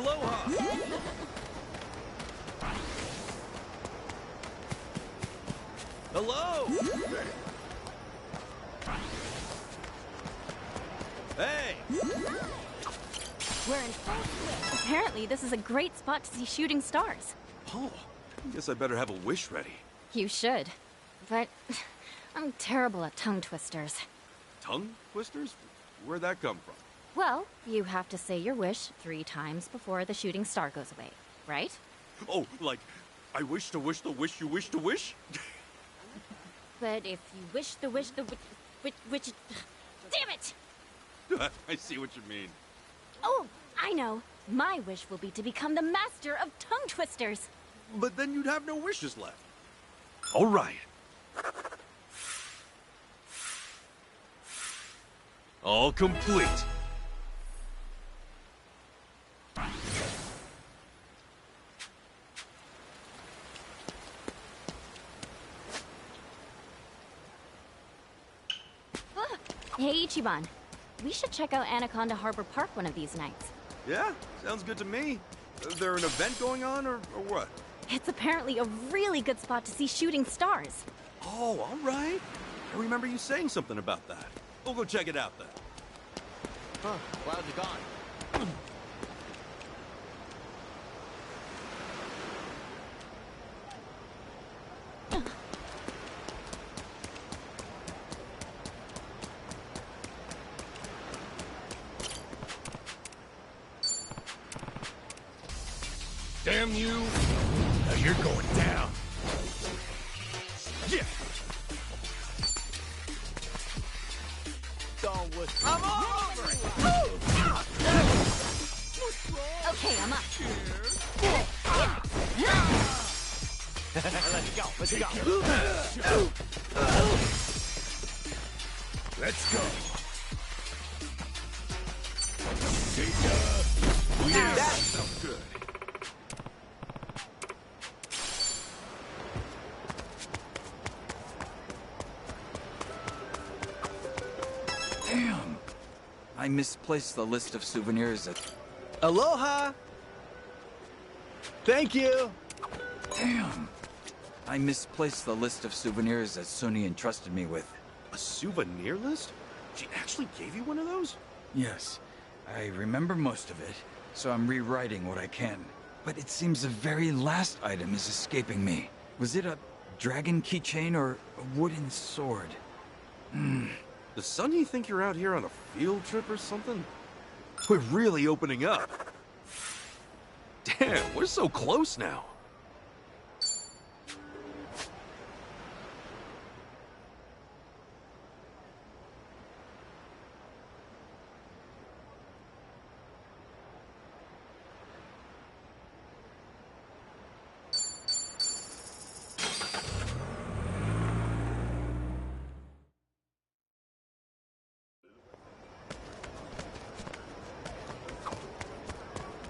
Aloha! Hello! Hey! We're in full swing. Apparently, this is a great spot to see shooting stars. Oh, I guess I better have a wish ready. You should. But I'm terrible at tongue twisters. Tongue twisters? Where'd that come from? Well, you have to say your wish 3 times before the shooting star goes away, right? Oh, like, I wish to wish the wish you wish to wish? But if you wish the wish the which damn it! I see what you mean. Oh, I know. My wish will be to become the master of tongue twisters. But then you'd have no wishes left. All right. All complete. Hey, Ichiban. We should check out Anaconda Harbor Park one of these nights. Yeah, sounds good to me. Is there an event going on, or what? It's apparently a really good spot to see shooting stars. Oh, all right. I remember you saying something about that. We'll go check it out then. Huh, clouds are gone. Damn you! Now you're going down. Yeah. Don't wish. I'm all over it! Okay, I'm up. Let's go, let's go. Let's go. That felt good. Damn. I misplaced the list of souvenirs at... Aloha! Thank you! Damn. I misplaced the list of souvenirs that Sunny entrusted me with. A souvenir list? She actually gave you one of those? Yes. I remember most of it, so I'm rewriting what I can. But it seems the very last item is escaping me. Was it a dragon keychain or a wooden sword? Does Sunny think you're out here on a field trip or something? We're really opening up. Damn, we're so close now.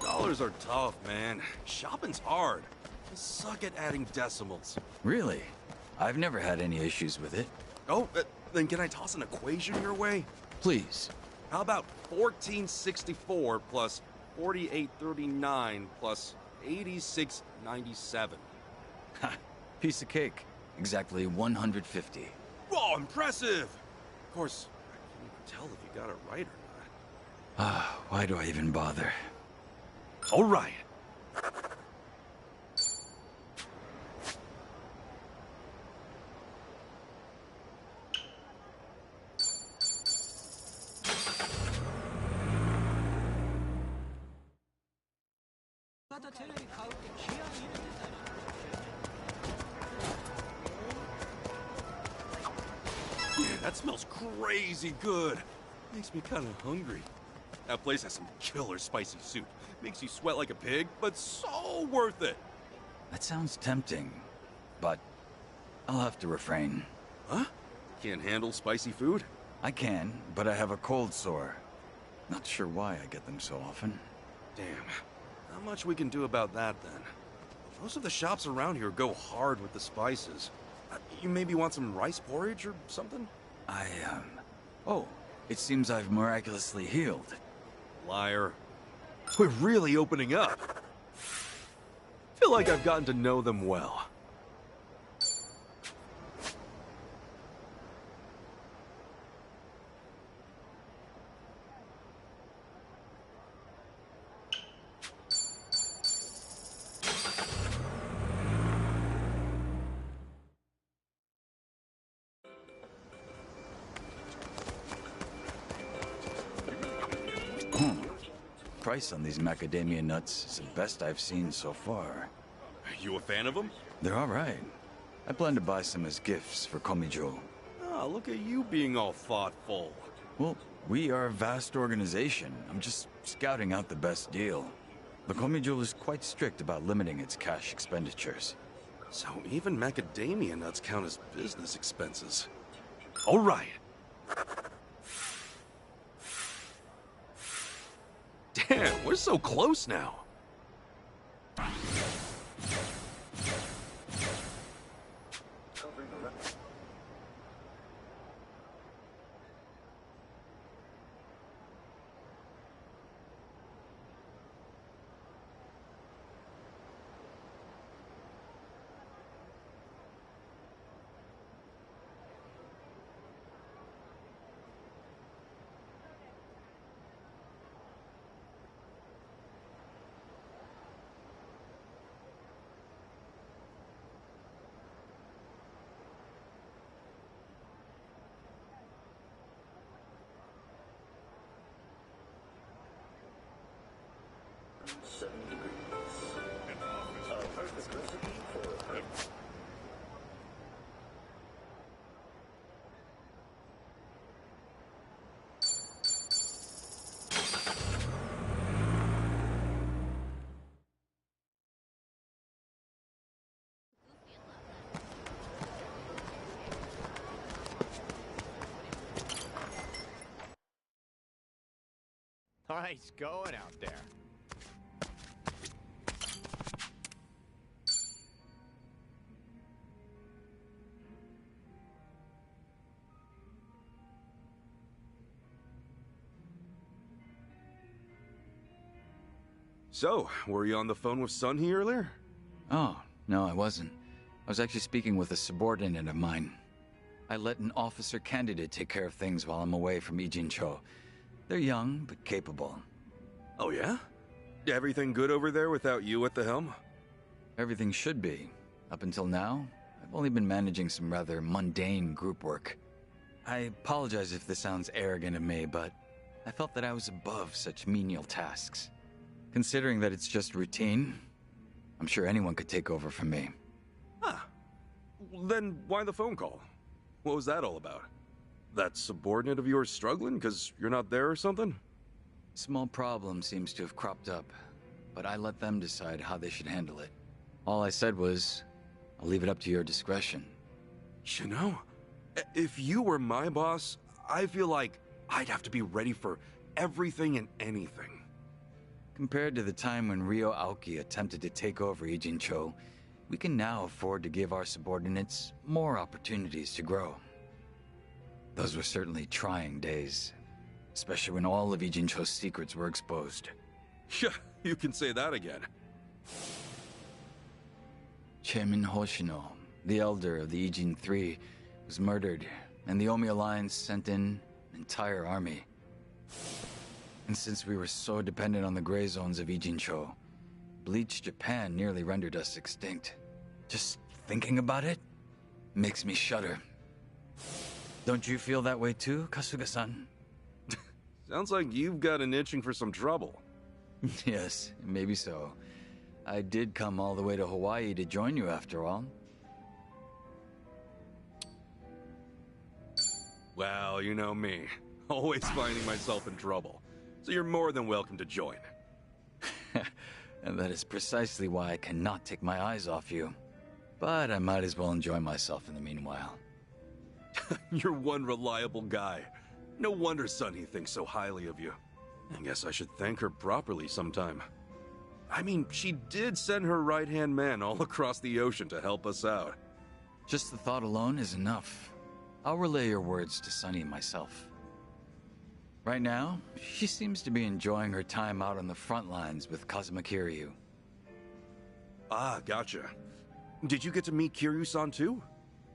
Dollars are tough, man. Shopping's hard. I suck at adding decimals. Really? I've never had any issues with it. Oh, then can I toss an equation your way? Please. How about 1464 plus 4839 plus 8697? Ha! Piece of cake. Exactly 150. Whoa, impressive! Of course, I can't even tell if you got it right or not. Why do I even bother? All right. Man, that smells crazy good. Makes me kind of hungry. That place has some killer spicy soup. Makes you sweat like a pig, but so worth it. That sounds tempting, but I'll have to refrain. Huh? Can't handle spicy food? I can, but I have a cold sore. Not sure why I get them so often. Damn. Not much we can do about that, then. Most of the shops around here go hard with the spices. You maybe want some rice porridge or something? Oh, it seems I've miraculously healed. Liar. We're really opening up. Feel like I've gotten to know them well. Price on these macadamia nuts is the best I've seen so far. You a fan of them? They're all right. I plan to buy some as gifts for Komijo. Oh, look at you being all thoughtful. Well, we are a vast organization. I'm just scouting out the best deal. The Komijo is quite strict about limiting its cash expenditures. So even macadamia nuts count as business expenses. All right. Damn, we're so close now. Nice going out there. So, were you on the phone with Sunhee earlier? Oh, no, I wasn't. I was actually speaking with a subordinate of mine. I let an officer candidate take care of things while I'm away from Ijincho. They're young, but capable. Oh yeah? Everything good over there without you at the helm? Everything should be. Up until now, I've only been managing some rather mundane group work. I apologize if this sounds arrogant of me, but I felt that I was above such menial tasks. Considering that it's just routine, I'm sure anyone could take over from me. Ah. Then why the phone call? What was that all about? That subordinate of yours struggling because you're not there or something? Small problem seems to have cropped up, but I let them decide how they should handle it. All I said was, I'll leave it up to your discretion. You know, if you were my boss, I feel like I'd have to be ready for everything and anything. Compared to the time when Ryo Aoki attempted to take over Ijincho, we can now afford to give our subordinates more opportunities to grow. Those were certainly trying days, especially when all of Ijincho's secrets were exposed. Yeah, you can say that again. Chairman Hoshino, the elder of the Ijin III, was murdered, and the Omi Alliance sent in an entire army. And since we were so dependent on the gray zones of Ijincho, Bleach Japan nearly rendered us extinct. Just thinking about it makes me shudder. Don't you feel that way too, Kasuga-san? Sounds like you've got an itching for some trouble. Yes, maybe so. I did come all the way to Hawaii to join you after all. Well, you know me. Always finding myself in trouble. So you're more than welcome to join. And that is precisely why I cannot take my eyes off you. But I might as well enjoy myself in the meanwhile. You're one reliable guy. No wonder Sunhee thinks so highly of you. I guess I should thank her properly sometime. I mean, she did send her right-hand man all across the ocean to help us out. Just the thought alone is enough. I'll relay your words to Sunny myself. Right now, she seems to be enjoying her time out on the front lines with Kazuma Kiryu. Ah, gotcha. Did you get to meet Kiryu-san too?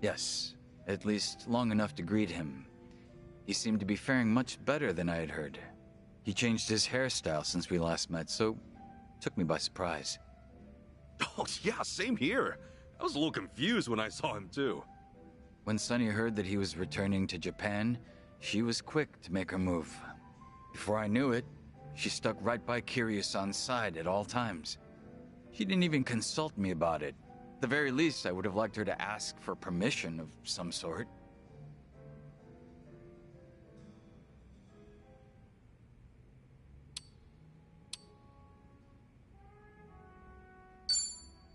Yes, at least long enough to greet him. He seemed to be faring much better than I had heard. He changed his hairstyle since we last met, so took me by surprise. Oh, yeah, same here. I was a little confused when I saw him too. When Sunny heard that he was returning to Japan, she was quick to make her move. Before I knew it, she stuck right by Kiryu-san's side at all times. She didn't even consult me about it. At the very least, I would have liked her to ask for permission of some sort.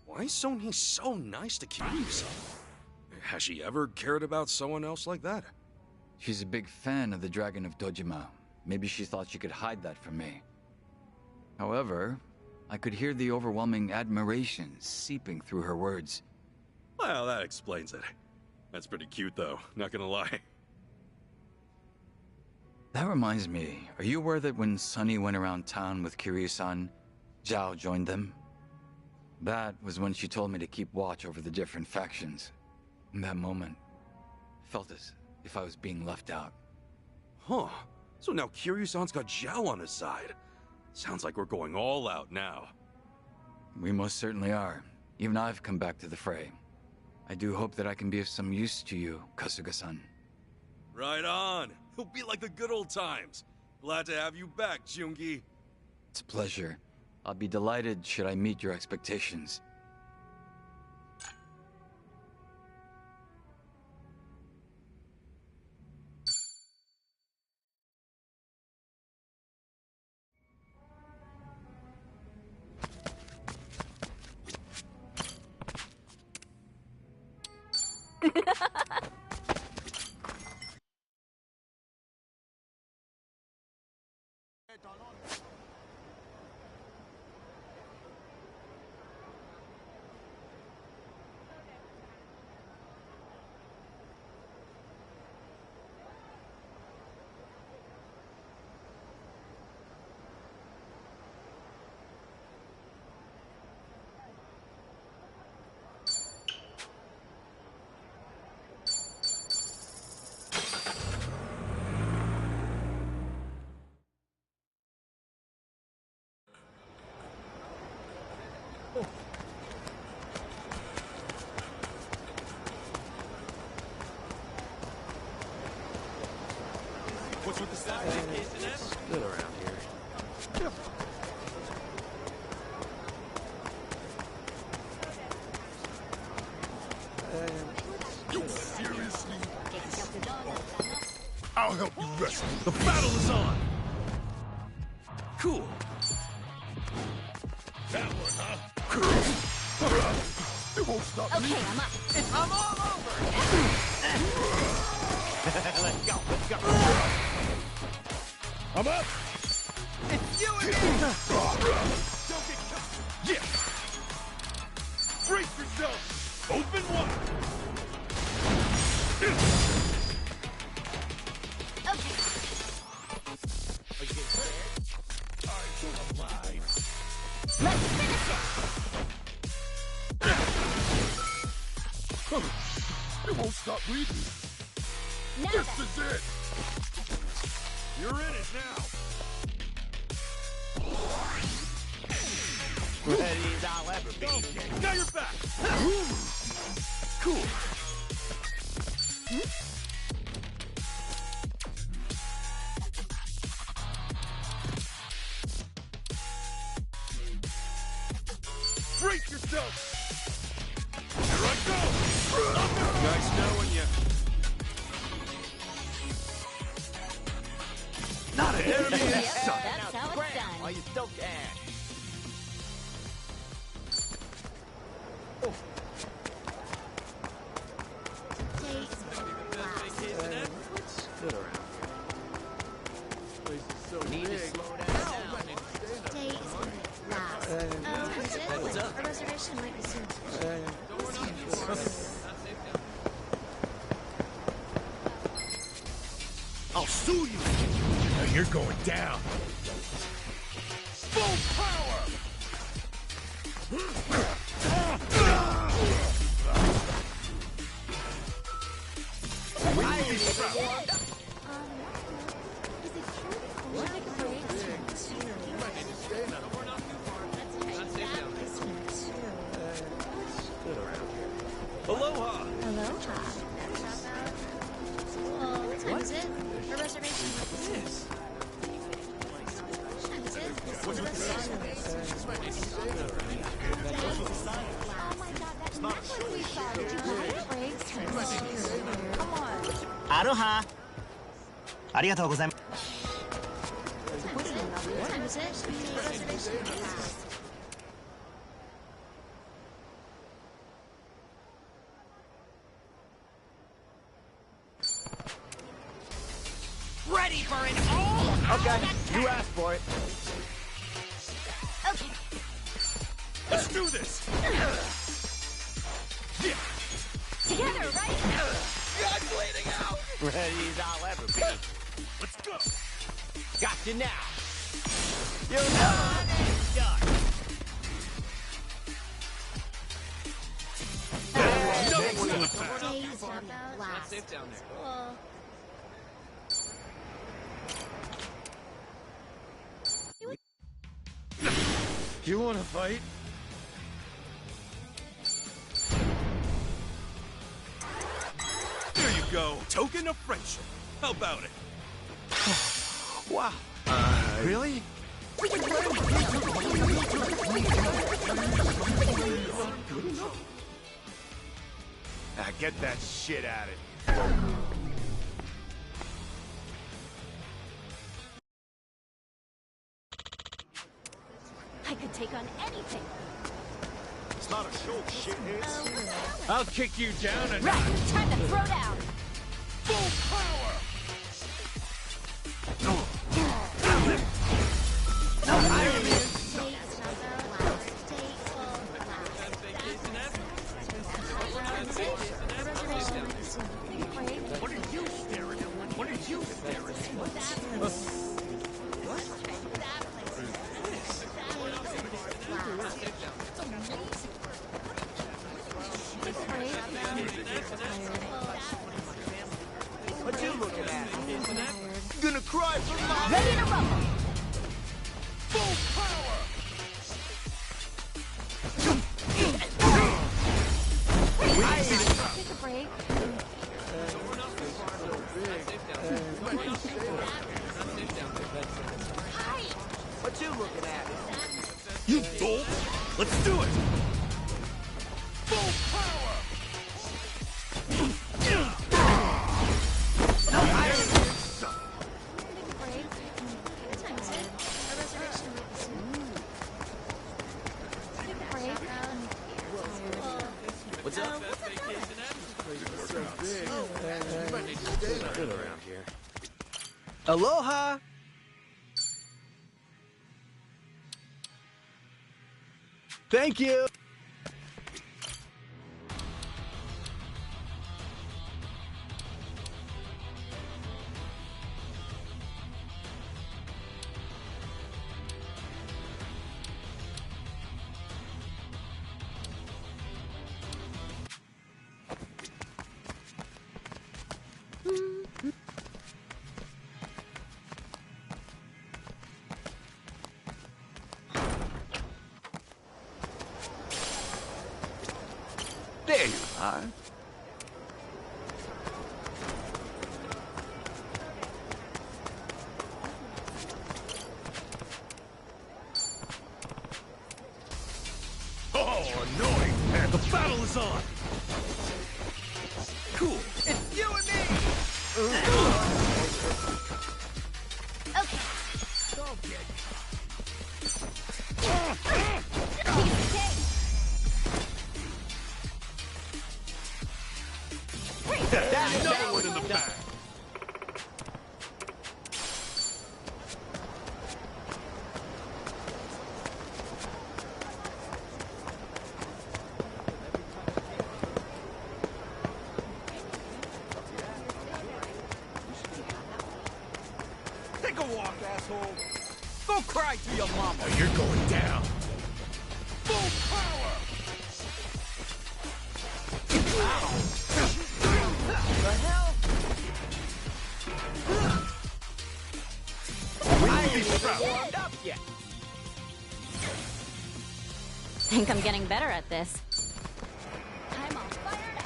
Why is Sony so nice to Kiryu-san? Has she ever cared about someone else like that? She's a big fan of the Dragon of Dojima. Maybe she thought she could hide that from me. However, I could hear the overwhelming admiration seeping through her words. Well, that explains it. That's pretty cute, though, not gonna lie. That reminds me, are you aware that when Sunny went around town with Kiryu-san, Zhao joined them? That was when she told me to keep watch over the different factions. In that moment, I felt as if I was being left out. Huh. So now Kiryu-san's got Zhao on his side. Sounds like we're going all out now. We most certainly are. Even I've come back to the fray. I do hope that I can be of some use to you, Kasuga-san. Right on. It'll be like the good old times. Glad to have you back, Jungi. It's a pleasure. I'll be delighted should I meet your expectations. What's with the side it's good around here. You seriously? I'll help you wrestle. The battle is on! Cool. That one, huh? You won't stop me. Okay, I'm up. I'm all over! Let's go, let's go. I'm up! It's you and me! Don't get killed! Yeah! Brace yourself! Open wide! Okay. Are you getting scared? Are you alive? Let's finish it! You won't stop breathing. Now This is it! You're in it now! Ready as I'll ever be. Now you're back! Cool. Brace yourself! Here I go! Nice knowing you. Not an enemy in Yep, sight! that's how it's done. While you still can. What's good around here? Place is so Need to big. slow down. What's up? A reservation might be soon. I'll sue you! You're going down. Full power! Aloha! Aloha. Well, what time is it? For reservation purposes. What time is it? Aloha. ありがとうございます。What time is it? For reservation purposes. Ready for it all? Okay, you asked for it. Okay. Let's do this! Together, right? I'm bleeding out! Ready as I'll ever be. Let's go! Got you now. You know it's done. Nothing's gonna pass. Days about last. Safe down there. Well, You wanna fight? There you go. Token of friendship. How about it? Wow. Really? Get that shit out of here. I could take on anything. It's not a show, shitheads. I'll kick you down and... Right, time to throw down. Full power! What are you staring at? What are you staring at? What you looking at? Gonna cry for my... Ready to rumble. Full power! Take a break. What you looking at? You dolt! Let's do it! Full power! What's up? Good around here. Aloha! Thank you! There you are. Oh, annoying! And the battle is on! Cool! It's you and me! Okay. That's another one in the bag! Take a walk, asshole! Go cry to your mama! Oh, you're going down! Full power! The hell? I ain't even warmed up yet. Think I'm getting better at this. I'm all fired up.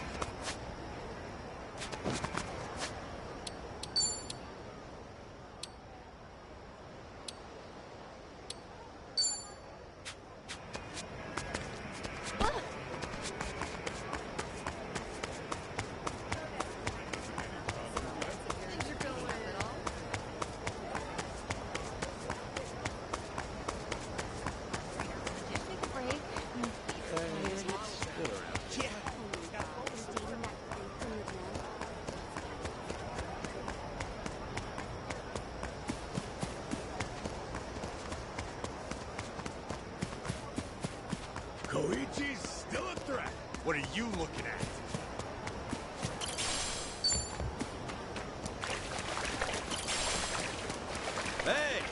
Koichi's still a threat. What are you looking at? Hey!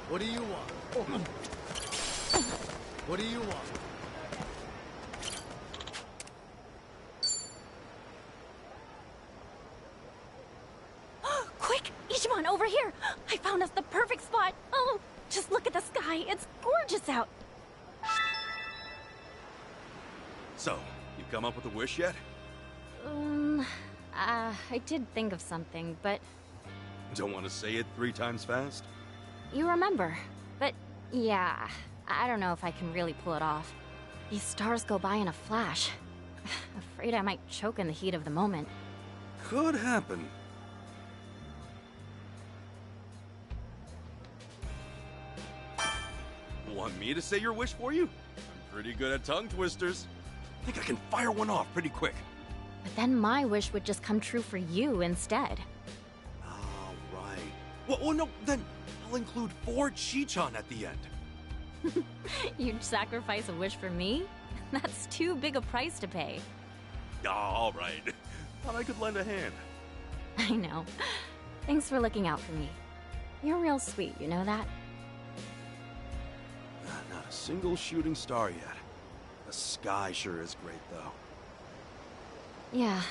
What do you want? What do you want? Quick! Ichiban, over here! I found us the perfect spot! Oh, just look at the sky. It's gorgeous out. So, you come up with a wish yet? I did think of something, but Don't want to say it 3 times fast? you remember. But yeah, I don't know if I can really pull it off. These stars go by in a flash. Afraid I might choke in the heat of the moment. Could happen. Want me to say your wish for you? I'm pretty good at tongue twisters. Think I can fire one off pretty quick. But then my wish would just come true for you instead. All right. Well, no, then I'll include 4 Chi-chan at the end. You'd sacrifice a wish for me? That's too big a price to pay. All right. Thought I could lend a hand. I know. Thanks for looking out for me. You're real sweet, you know that? Not a single shooting star yet. The sky sure is great, though. Yeah,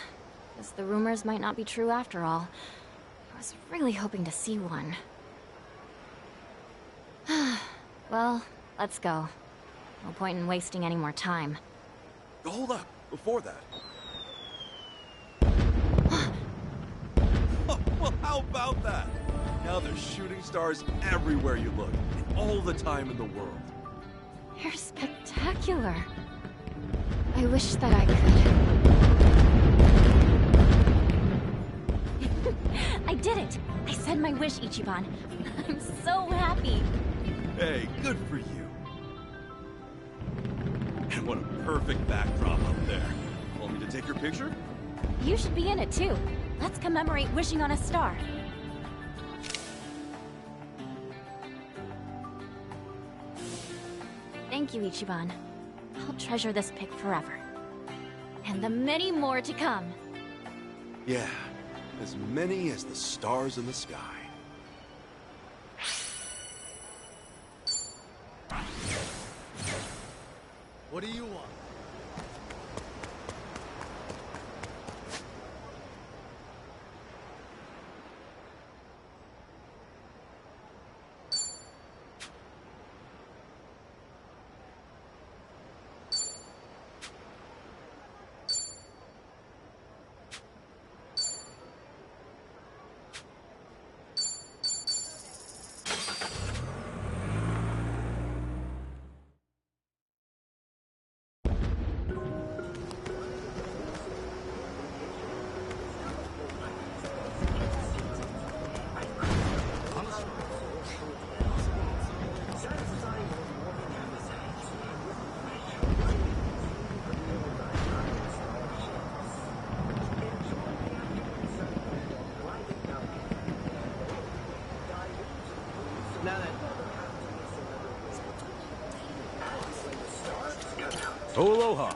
guess the rumors might not be true after all. I was really hoping to see one. Well, let's go. No point in wasting any more time. Hold up, before that. Oh, well, how about that? Now there's shooting stars everywhere you look, and all the time in the world. They're spectacular. I wish that I could. I did it! I said my wish, Ichiban. I'm so happy. Hey, good for you. And what a perfect backdrop up there. Want me to take your picture? You should be in it too. Let's commemorate wishing on a star. Thank you, Ichiban. I'll treasure this pic forever. And the many more to come. Yeah, as many as the stars in the sky. What do you want? Oh, aloha.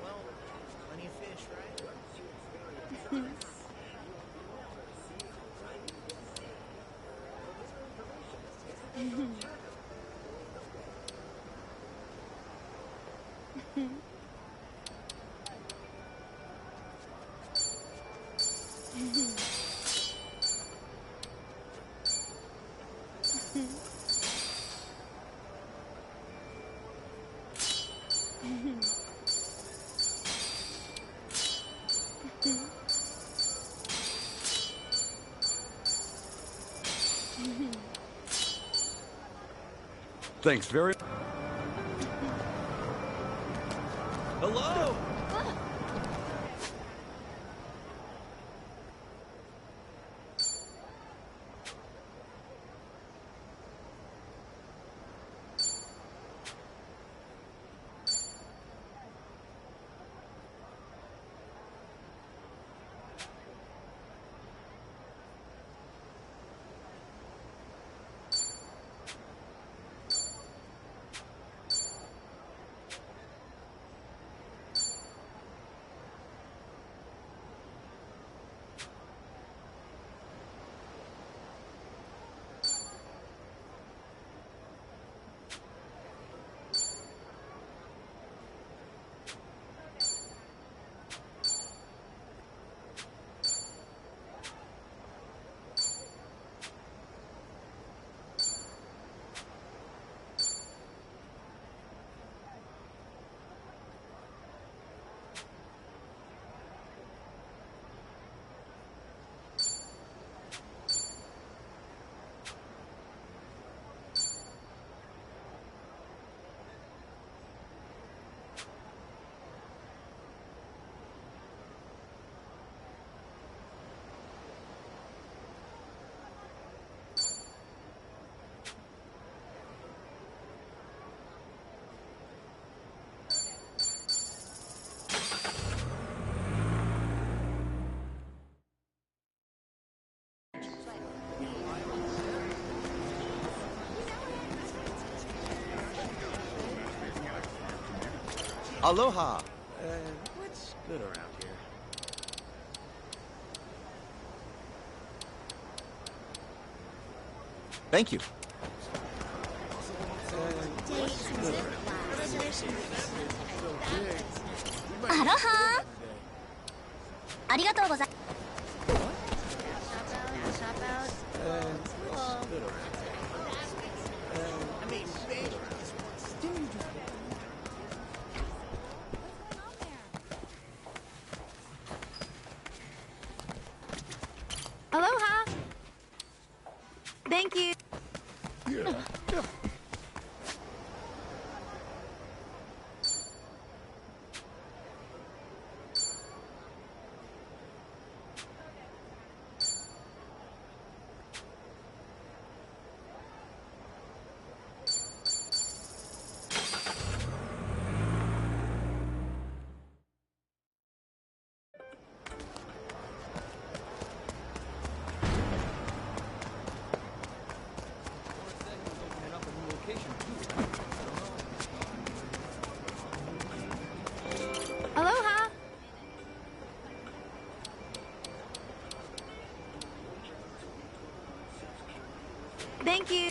Well, plenty of fish, Thanks very. Hello! Aloha. What's good around here? Thank you. Aloha. ありがとうございます。Aloha! Thank you. Aloha! Thank you.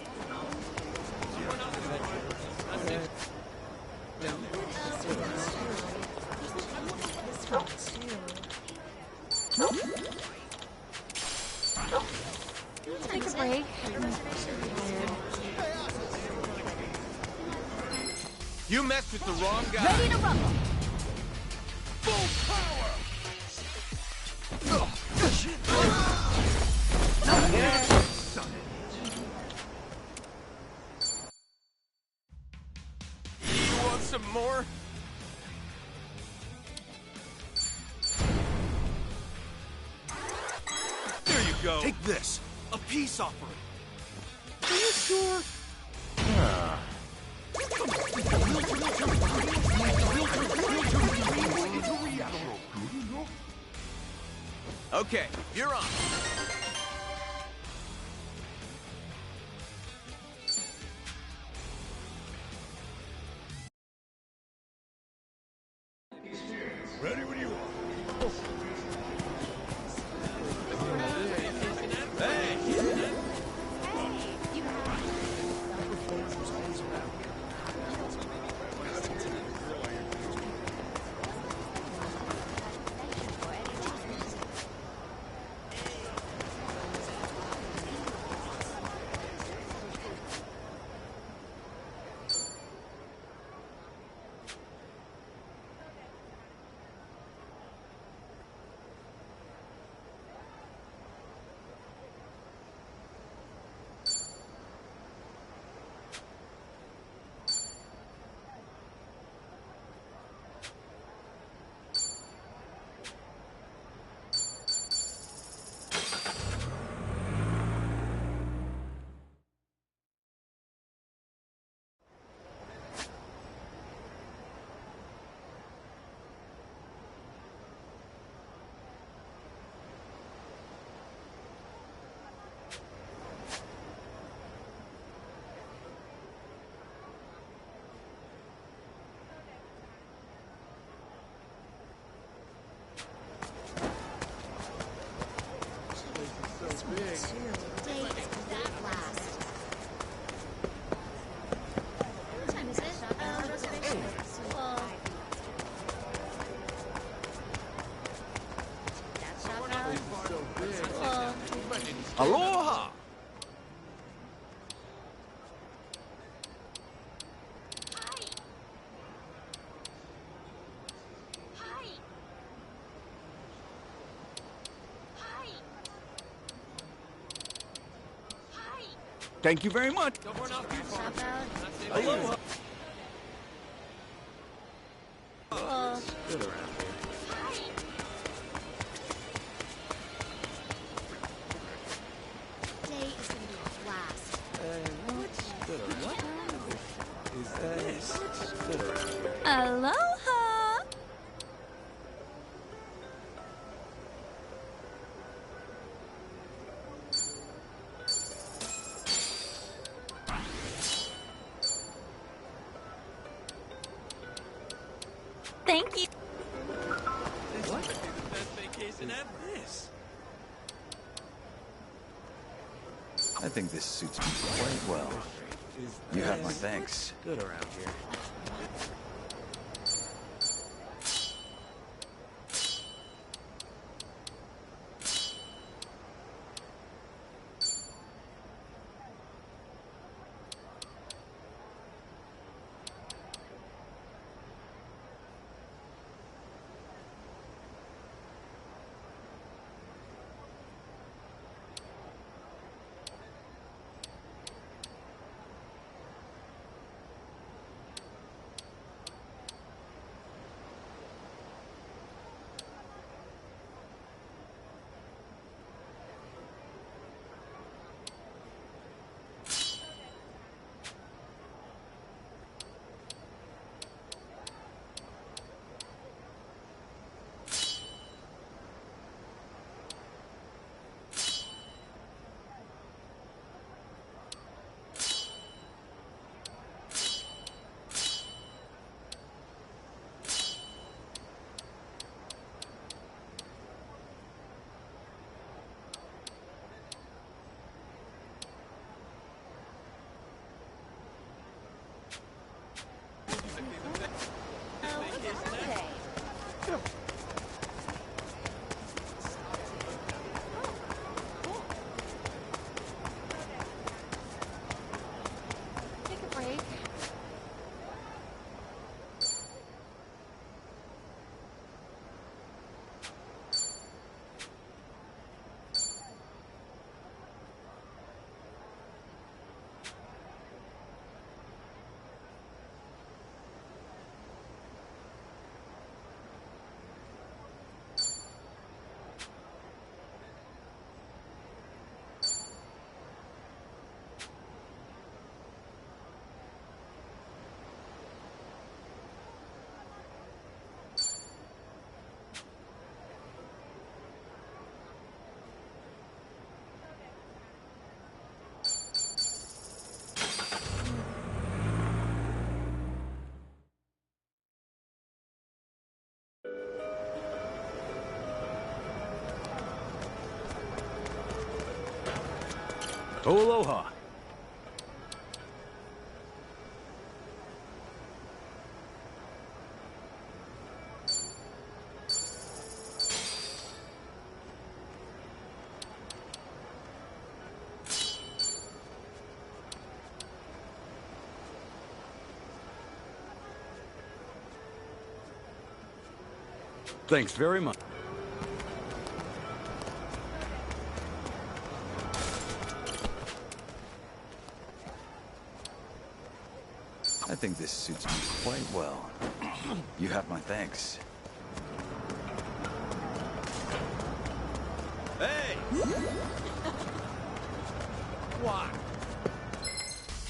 Take a break. You messed with the wrong guy. Ready to rumble. Full power. You want some more? There you go. Take this. A peace offering. Are you sure? Okay, you're on. Ready when you are. Aloha! Thank you very much. Aloha. Good around here. Today is gonna be a blast. What's good around here? Is what's good around here? Aloha! Thank you. What? The best vacation ever. This. I think this suits me quite well. You have my thanks. Good around here. Take a break. Aloha. Thanks very much. I think this suits me quite well. You have my thanks. Hey! What?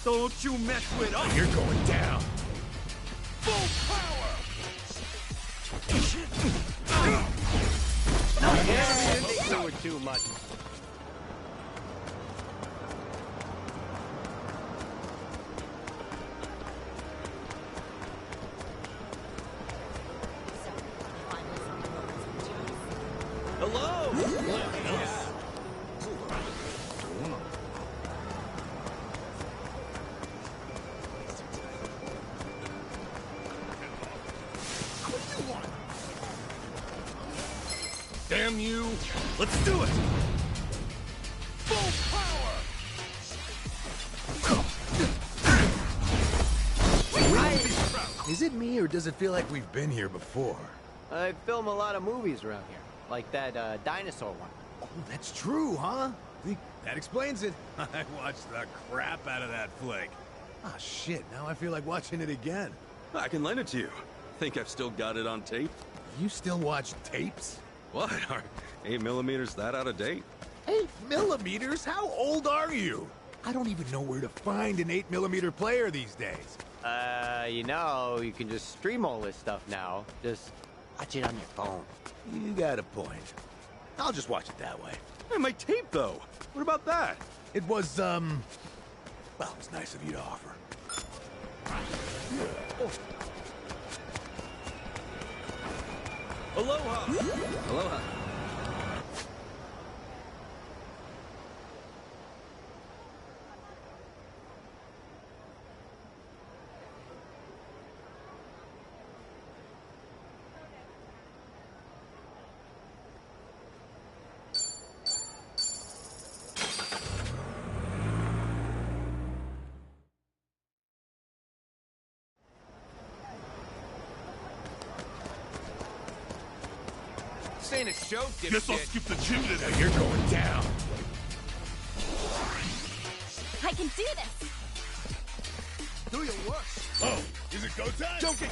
Don't you mess with us! You're going down! Full power! Yeah, they do it too much. Hello! Damn you! Let's do it! Full me, or does it feel like we've been here before? I film a lot of movies around here, like that dinosaur one. Oh, that's true, huh? See, that explains it. I watched the crap out of that flick. Ah, shit, now I feel like watching it again. I can lend it to you. Think I've still got it on tape? You still watch tapes? What? Are 8mm that out of date? 8mm? How old are you? I don't even know where to find an 8mm player these days. You know, you can just stream all this stuff now. Just watch it on your phone. You got a point. I'll just watch it that way. Hey, my tape, though. What about that? It was, well, it was nice of you to offer. Oh. Aloha! Aloha. This ain't a show, dipshit. Guess I'll skip the gym today. You're going down. I can do this! Do your work. Oh, is it go time? Don't get...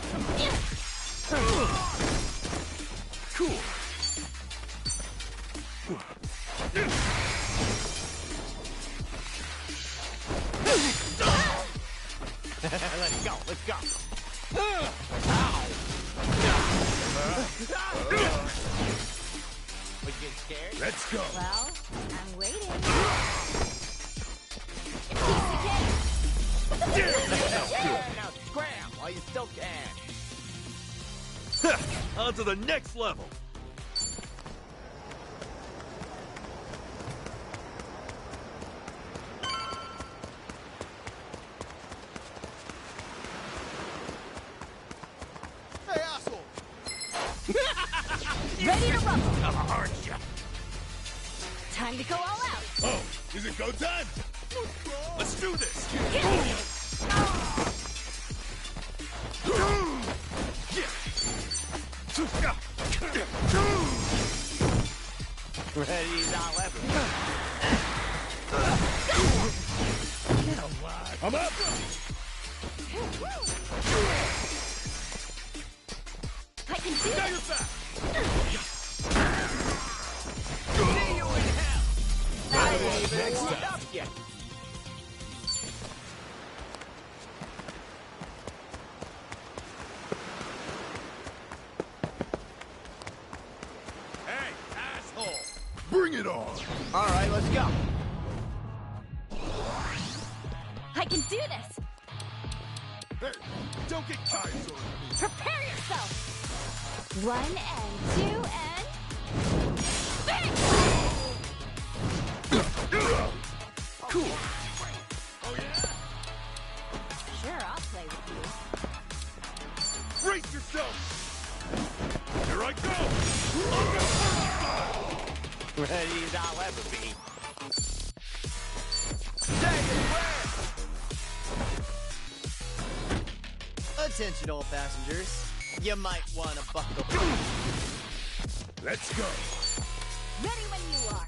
Cool. Let's go, let's go. Are you getting scared? Let's go. Well, I'm waiting. Now scram while you still can. On to the next level. Hey, asshole! Ready to rumble! I'll hurt ya. Time to go all out! Oh, is it go time? Let's do this! Ready, I'll ever. I'm up! I can do Now it! you're back! See you in hell! I ain't even Next warmed time. up yet. Hey, asshole! Bring it on! All right, let's go. I can do this! Hey, don't get tired so Prepare yourself! 1 and 2 and... Bang! Cool. Sure, I'll play with you. Brace yourself! Here I go! Ready as I'll ever be. Say your prayer! Attention, all passengers. You might want to buckle. Let's go! Ready when you are.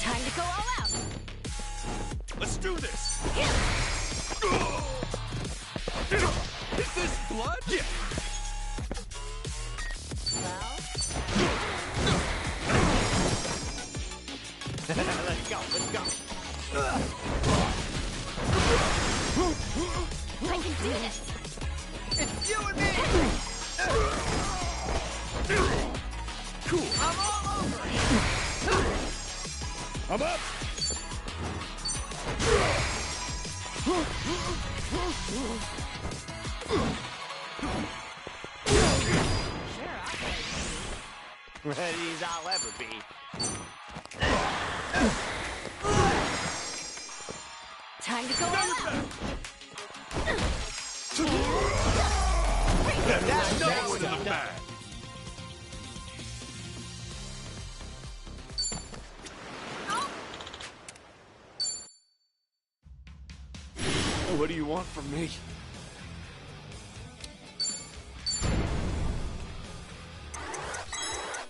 Time to go all out. Let's do this! Is this blood? Yeah! Let's go, let's go. I can do this. It's you and me! Cool. I'm all over it! I'm up! Ready as I'll ever be. Time to go all out. That's no one in the bag. What do you want from me?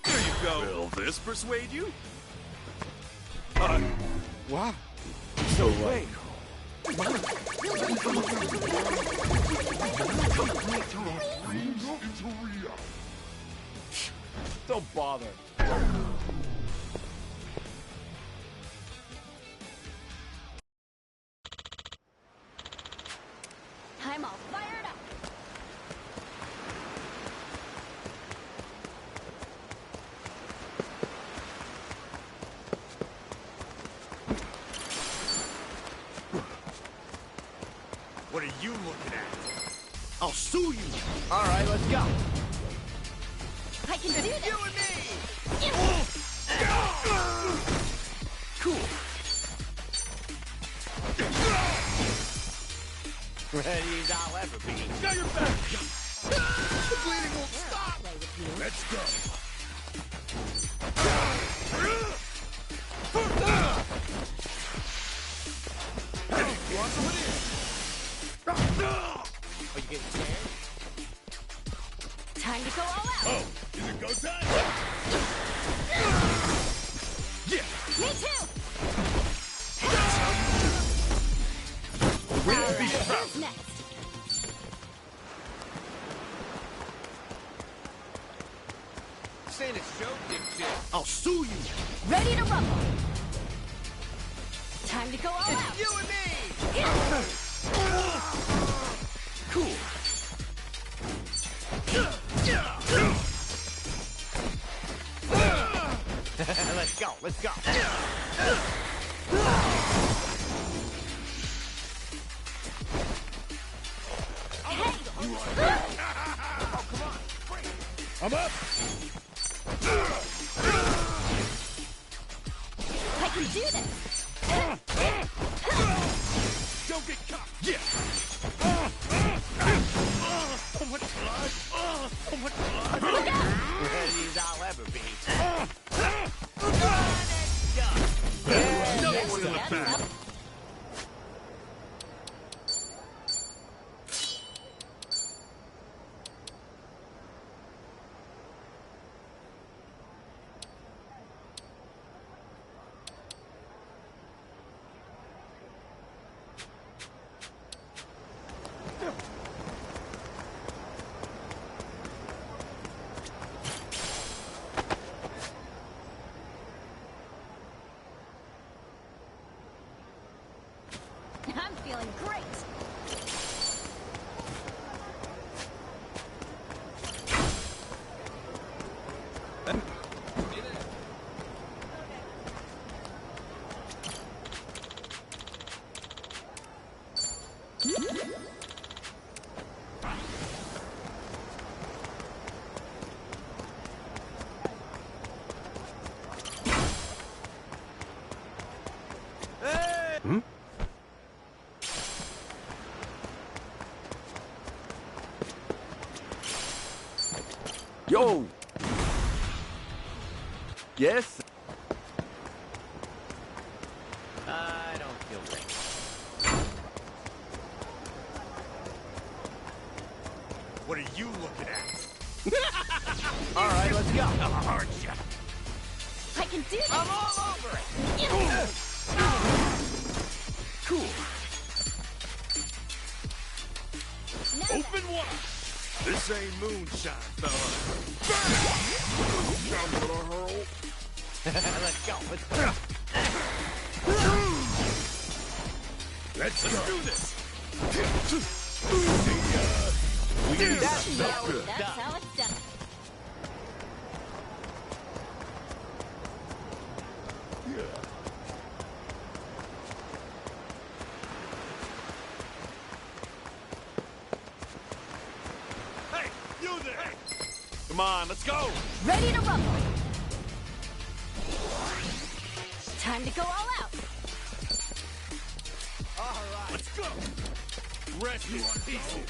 There you go. Will this persuade you? Wow. No way. Don't bother. I'm all fired up. What are you looking at? I'll sue you. All right, let's go. I can do this. You and me. Cool. Ready as I'll ever be. Got your back. The bleeding won't stop. Let's go. Hey, you want some of this? Are you getting scared? Time to go all out. Oh, is it go time? Yeah. Me too. Who's next? This ain't a show, dipshit. I'll sue you. Ready to rumble. Time to go all out. You and me. Cool. Let's go. Let's go. I'm up. I can do this. Don't get caught. Yeah. So much blood. So much blood. Ready as I'll ever be. No one in the back. I'm feeling great. Hmm? Yo! Yes? I don't feel great. What are you looking at? All right, let's go. I'll hurt you. I can do this. I'm all over it. Cool. Open wide. This ain't moonshine, fella. I'm gonna hurl. Let's go. Let's go. Let's do this. We need That's some how good. it's That's done. how it's done. Hey, you there! Come on, let's go! Ready to rumble. Time to go all out. All right. Let's go! Rest in pieces.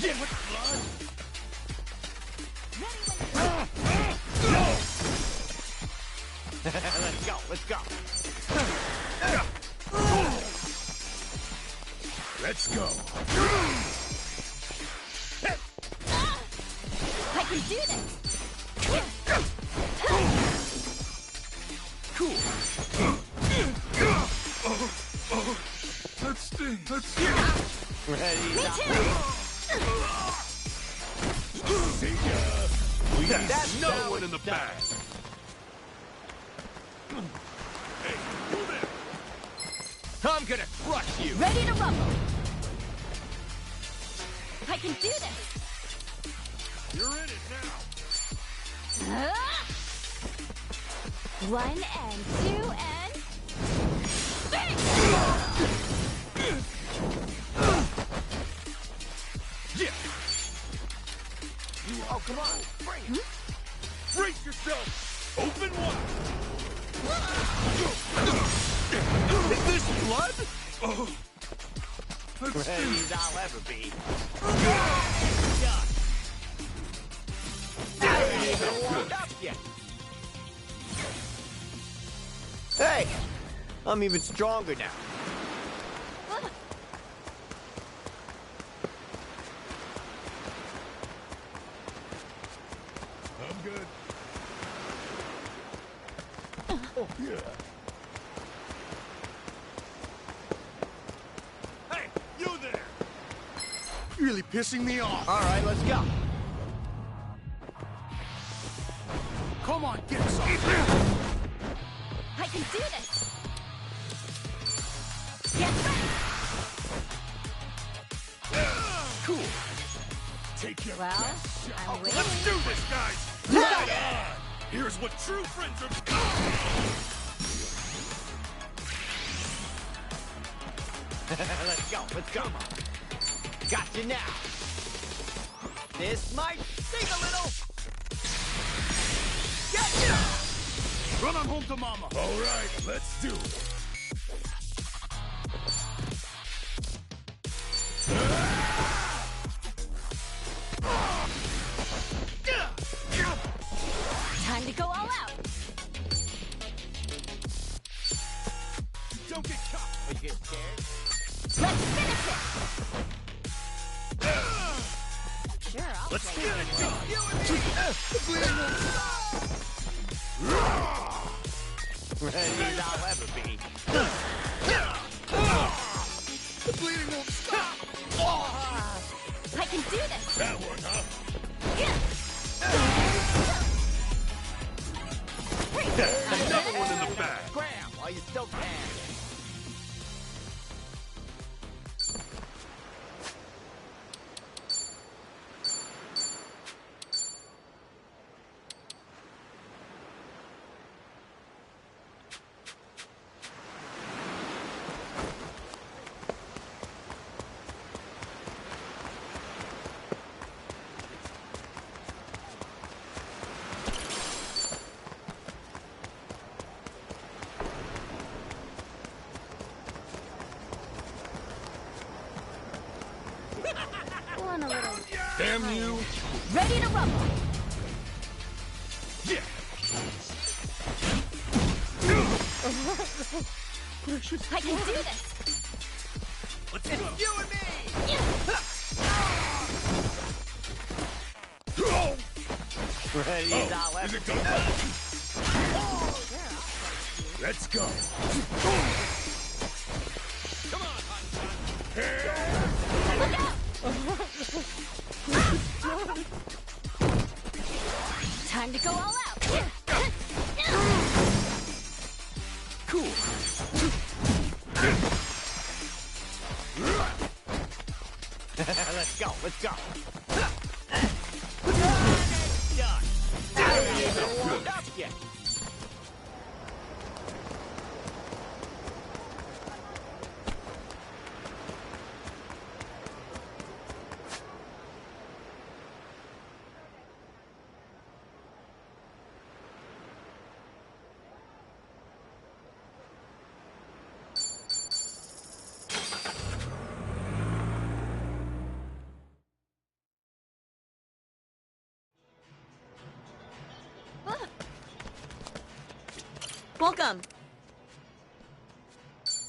Get with blood! Let's go, let's go. Let's go. I can do this. Cool. Let's sting. Let's Ready? Me too. see ya. We got That's no how one in the it's back. Hey, move it. I'm gonna crush you. Ready to rumble. I can do this. You're in it now. One and two and three. Yeah. Oh, come on. Bring it. Brace yourself. Open wide. Is this blood? Oh. Ready as I'll ever be. I haven't even warmed up yet. Hey, I'm even stronger now. I'm good. Oh, yeah. Hey, you there! You're really pissing me off. All right, let's go. Come on, get some. I can do this. Get ready. Cool. Take your Well, best shot. I'm waiting. Let's do this, guys. Yeah. Here's what true friends are. Let's go, let's go. Got you now. This might sting a little. Gotcha! Run on home to mama. All right, let's do it. Time to go all out. Don't get caught. Are you getting scared? Let's finish it. Sure, I'll Let's take get it. it done. You and me. The bleeding won't stop. Ready as I'll ever be. The bleeding won't stop. I can do this. That one, huh? Another one in the back. Graham, while you still can. One a little. Damn you. Ready to rumble. Yeah. I can do this. Let's It's go. you and me. Ready as I'll Is ever it be. done? Let's go. Come on, hot Look out! Time to go all out. Cool. Let's go, let's go. Done. I haven't even warmed up yet. Welcome.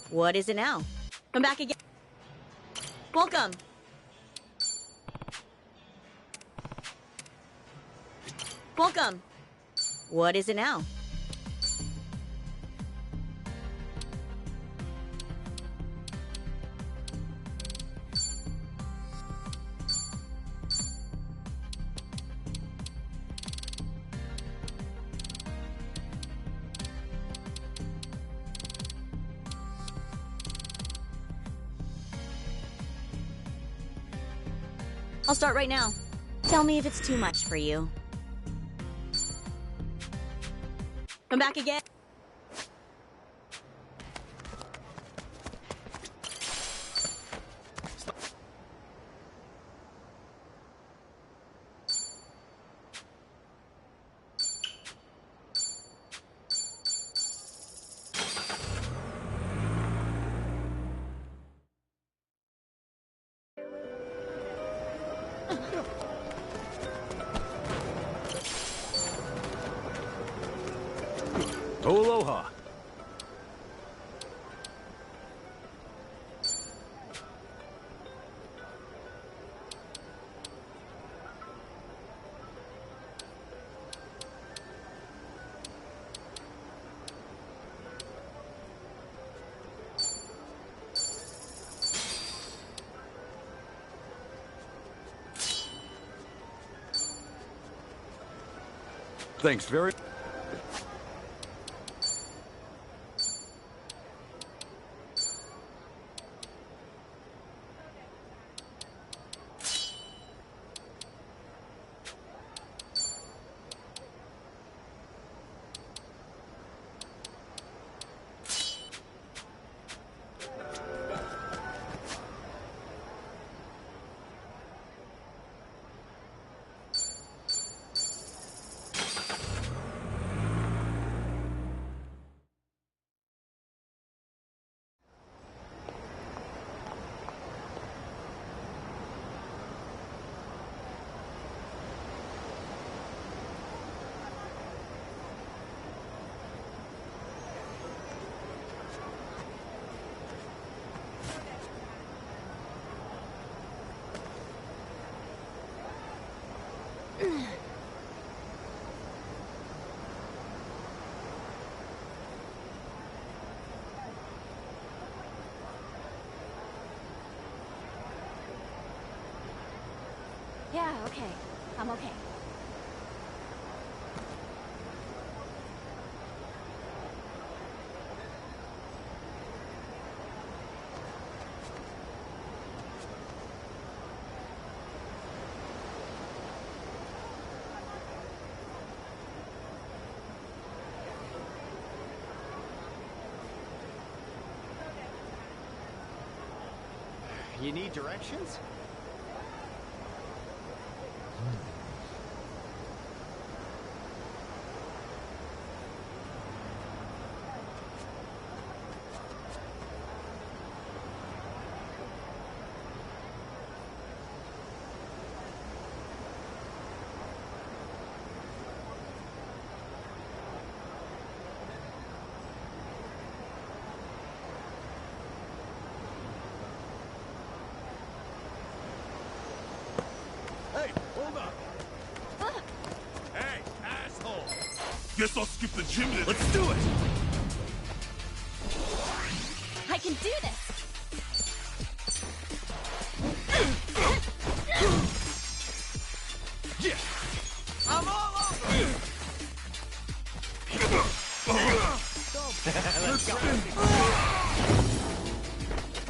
What is it now? Come back again. Welcome. Welcome. What is it now? I'll start right now. Tell me if it's too much for you. Come back again. Aloha. Thanks very. Yeah, okay. I'm okay. You need directions? Hey, hold up! Hey, asshole! Guess I'll skip the gym then. Let's do it! I can do this! Yeah! I'm all over! Let's go.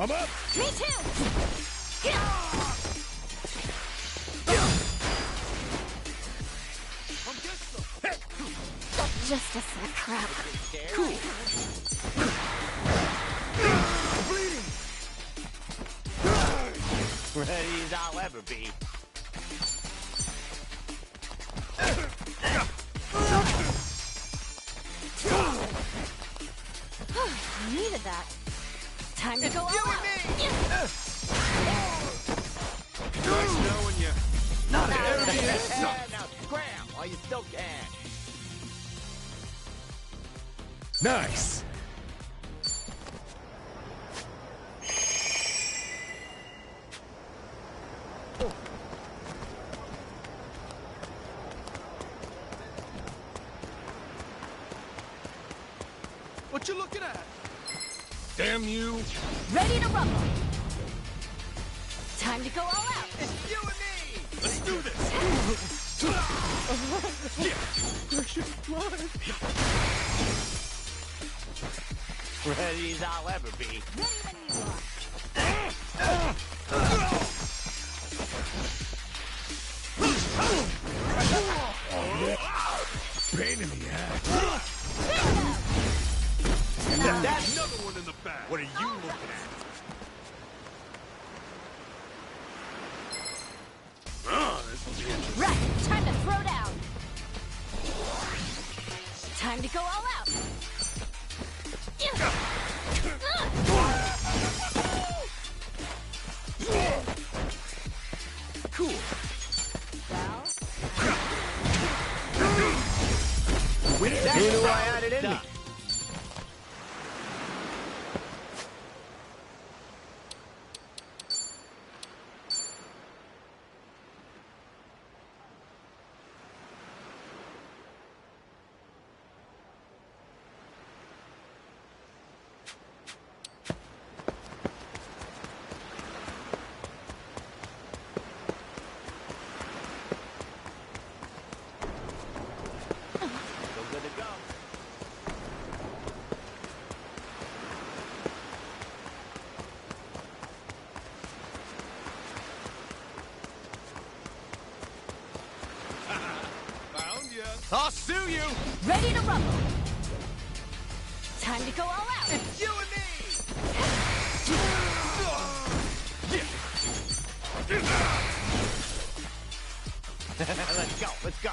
I'm up! Me too! Just a sec, crap. Cool. Ready as I'll ever be. I needed that. Time to go all out. Nice knowing you. Not now scram while you still can. Nice! What you looking at? Damn you! Ready to rumble. Time to go all out. It's you and me! Let's do this! Ready as I'll ever be. Ready when you are. Pain in the ass. That's another one in the back. What are you looking at? This will be interesting. Right, time to throw down. Time to go all out. Cool. Who knew I had it in me? I'll sue you! Ready to rumble. Time to go all out. It's you and me! Let's go, let's go.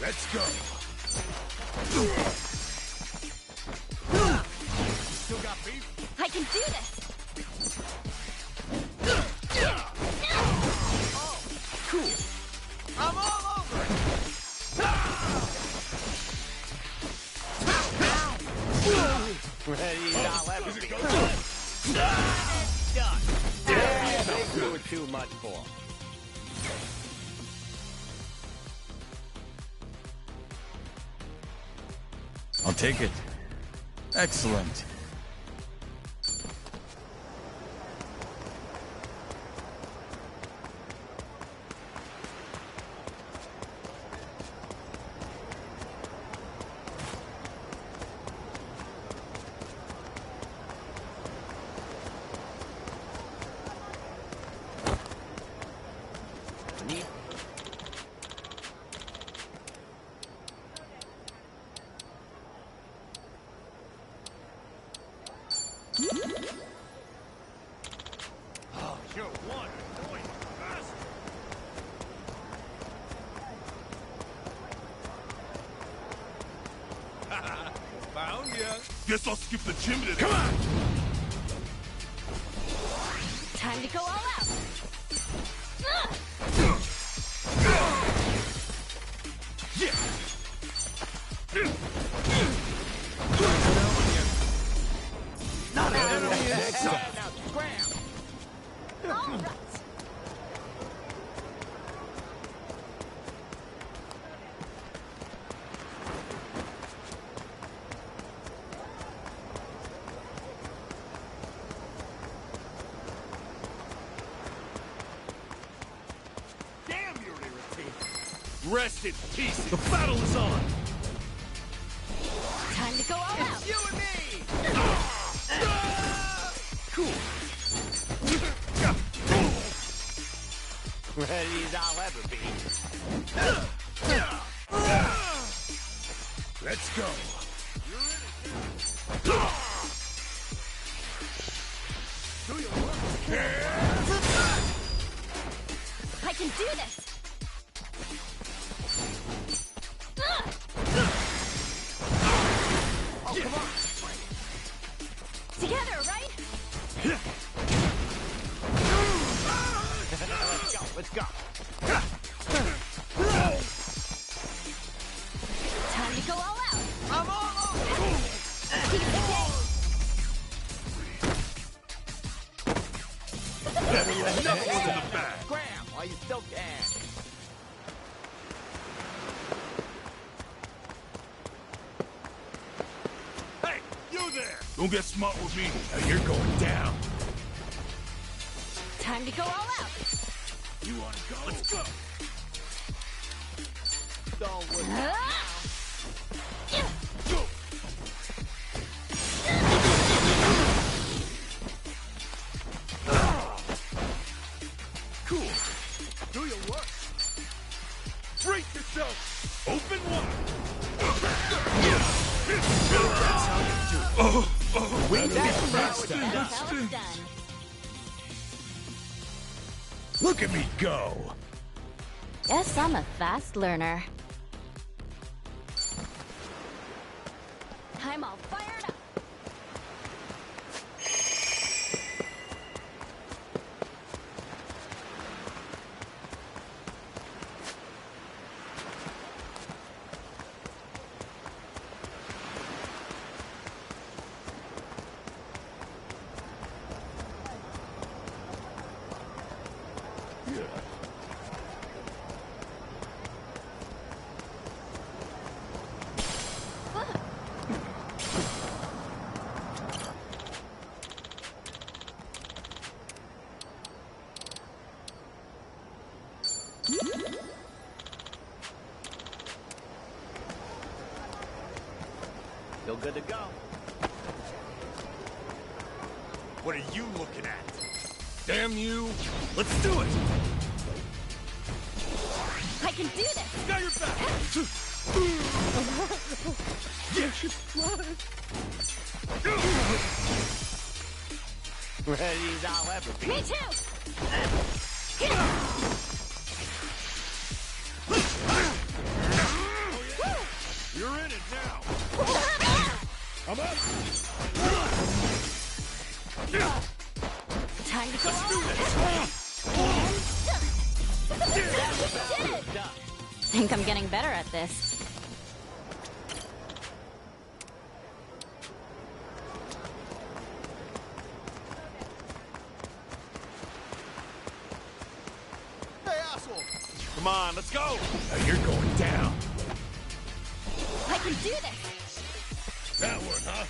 Let's go. Still got beef? I can do this. Oh, cool. I'm all over it. Ready as I'll ever be. It's done. Yeah, they do it too much for. I'll take it. Excellent. Oh, you're one annoying bastard. Found ya. Guess I'll skip the gym today. Come on! Time to go all out. Yeah! Not an enemy in sight. Now scram! All right. Damn, you're irritating. Rest in peace. The battle is on. Time to go all out. It's you and me. Cool. Ready as I'll ever be. Let's go. Do your work. I can do this. Oh, come on. Together, right? Don't get smart with me. Now you're going down. Time to go all out. You wanna go? Let's go. Cool. Do your work. Brace yourself. Open wide. That's how you do it. We That's that's how done. it's done. Look at me go. Guess I'm a fast learner. I'm all fired up. Still good to go. What are you looking at? Damn you. Let's do it. I can do this. Got your back. Ready as I'll ever be. Me too. You're in it now. I'm up. Time to go Let's do all this. out. Think I'm getting better at this. Hey, asshole. Come on, let's go. Now you're going down. I can do this. That one, huh?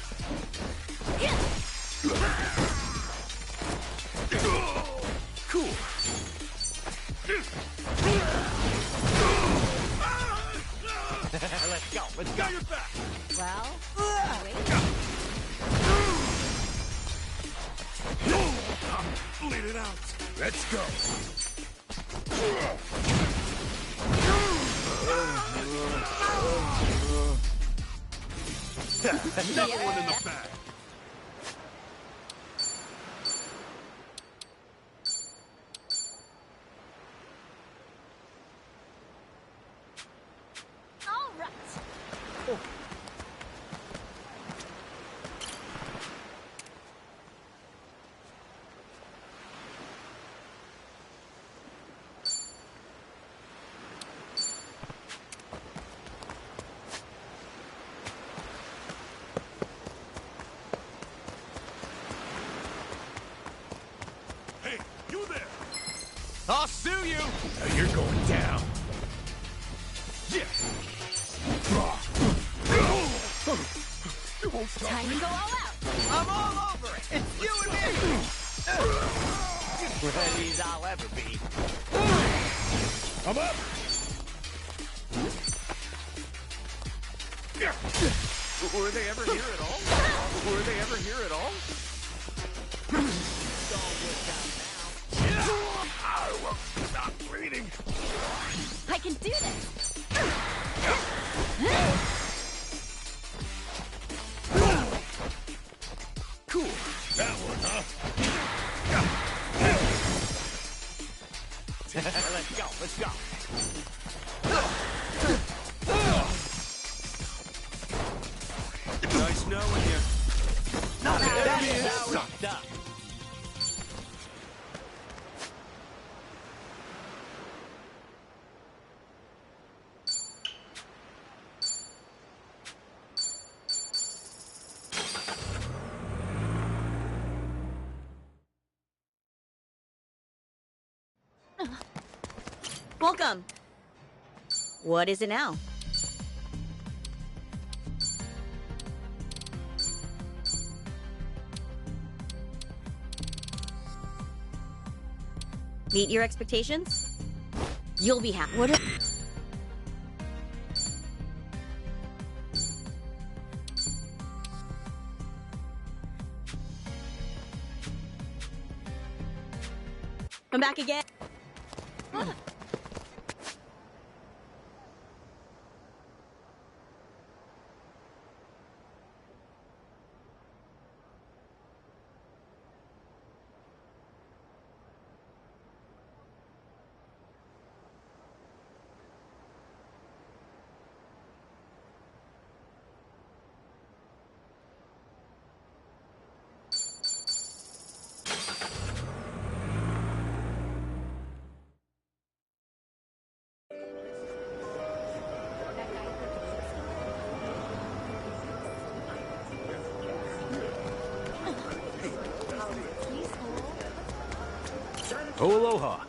Cool. Let's go. Let's go. Got your back. Well, Bleed it out. Let's go. Another one in the back. all right. Hey, you there. I'll sue you. Now you're going down. Yeah. You won't stop Time me. to go all out. I'm all over it. It's you and me. Ready as I'll ever be. I'm up. Were they ever here at all? Were they ever here at all? I won't stop bleeding. I can do this. Cool. That one, huh? Let's go. Let's go. Nice knowing you. That is how it's done. Welcome. What is it now? Meet your expectations? You'll be happy. What? Come back again. Oh, aloha.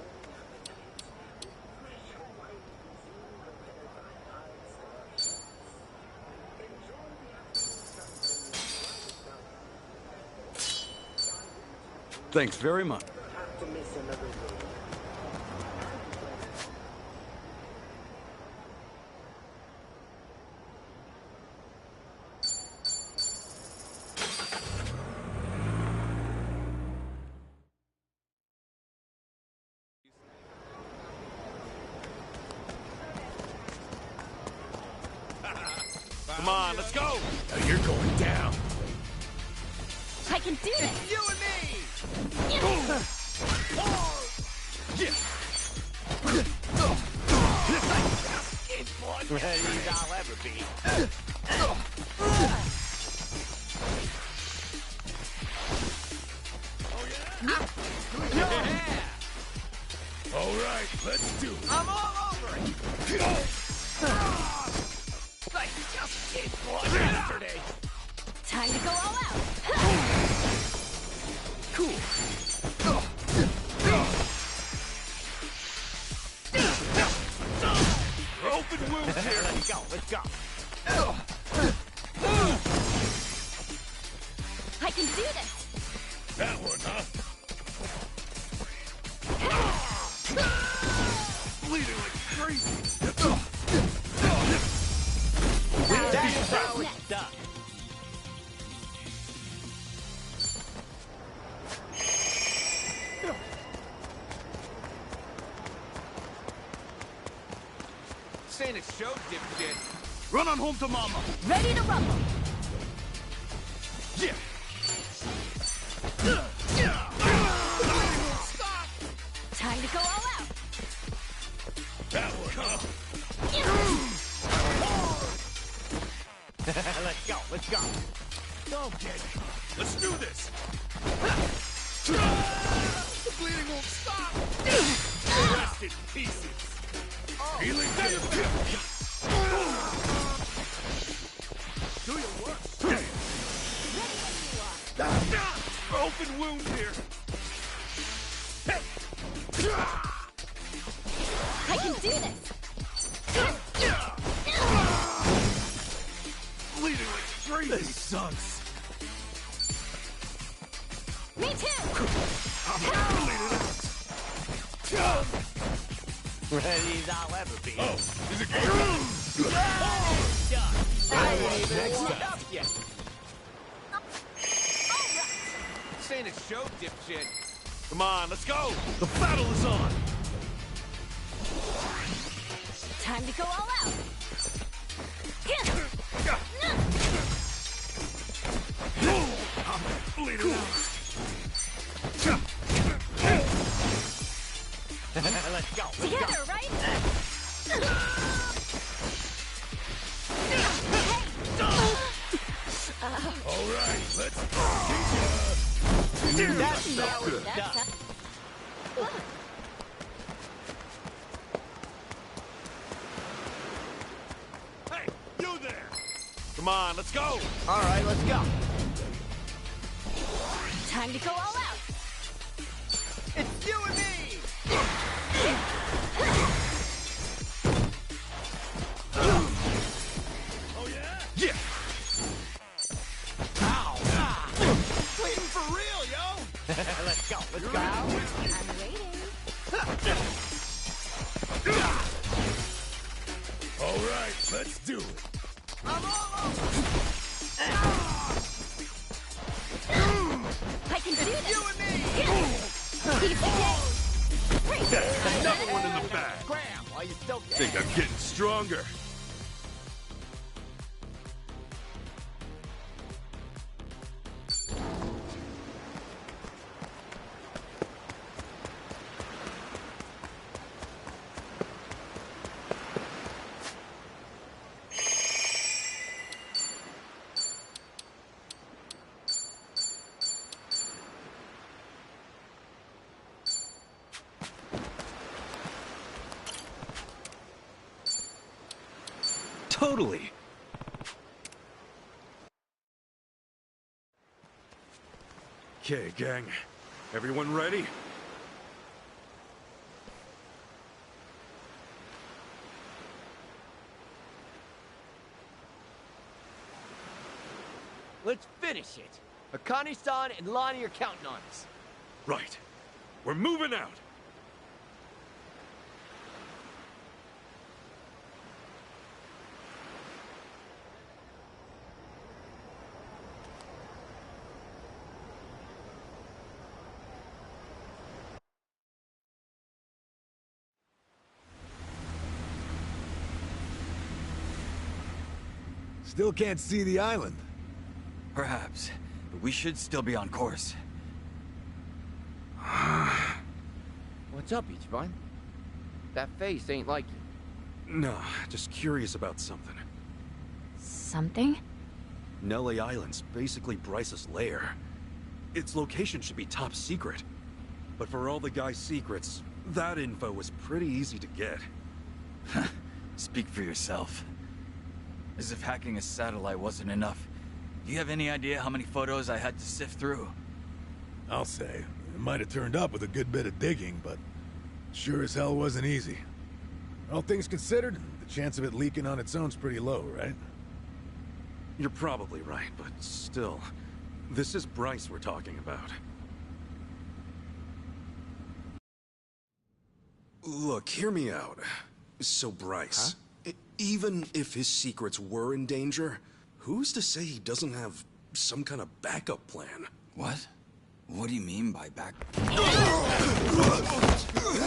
Thanks very much. Come on, let's go! Now you're going down. I can do this! You and me! Ready as I'll ever be. All right, let's do it. I'm all over it! Like just kid blood yesterday! Time to go all out! Cool. Open wounds here! Let's go, let's go! I can do this! That one, huh? Bleeding like crazy! That's how it's done. This ain't a show, dipshit. Run on home to mama. Ready to rumble! Yeah. Time to go all out! That one, huh? Let's go, let's go. Okay, let's do this. The bleeding won't stop. Rest in pieces. Healing to the Do your work. Open wound here. I can do this! Bleeding like crazy. This sucks. Me too! Ready as I'll ever be. Oh, is it game? I ain't even warmed up yet. This ain't a show, dipshit. Come on, let's go. The battle is on. Time to go all out! Bleeding out. Let's go, let's Together, go. right? All right, let's That's how it's done. Hey, you there. Come on, let's go. All right, let's go. Time to go all out! It's you and me. Oh, yeah? Yeah. Ow. Bleeding for real, yo. Let's go, let's go. I'm waiting. All right, let's do it. I can do this. You and me. Another one in the bag. Graham, while you still can. Think I'm getting stronger. Totally. Okay, gang. Everyone ready? Let's finish it. Akane-san and Lonnie are counting on us. Right. We're moving out. Still can't see the island. Perhaps, but we should still be on course. What's up, Ichiban? That face ain't like you. No, just curious about something. Something? Nele Island's basically Bryce's lair. Its location should be top secret. But for all the guy's secrets, that info was pretty easy to get. Speak for yourself. As if hacking a satellite wasn't enough. Do you have any idea how many photos I had to sift through? I'll say. It might have turned up with a good bit of digging, but sure as hell wasn't easy. All things considered, the chance of it leaking on its own's pretty low, right? You're probably right, but still, this is Bryce we're talking about. Look, hear me out. So Bryce, even if his secrets were in danger, who's to say he doesn't have some kind of backup plan? What? What do you mean by back? Who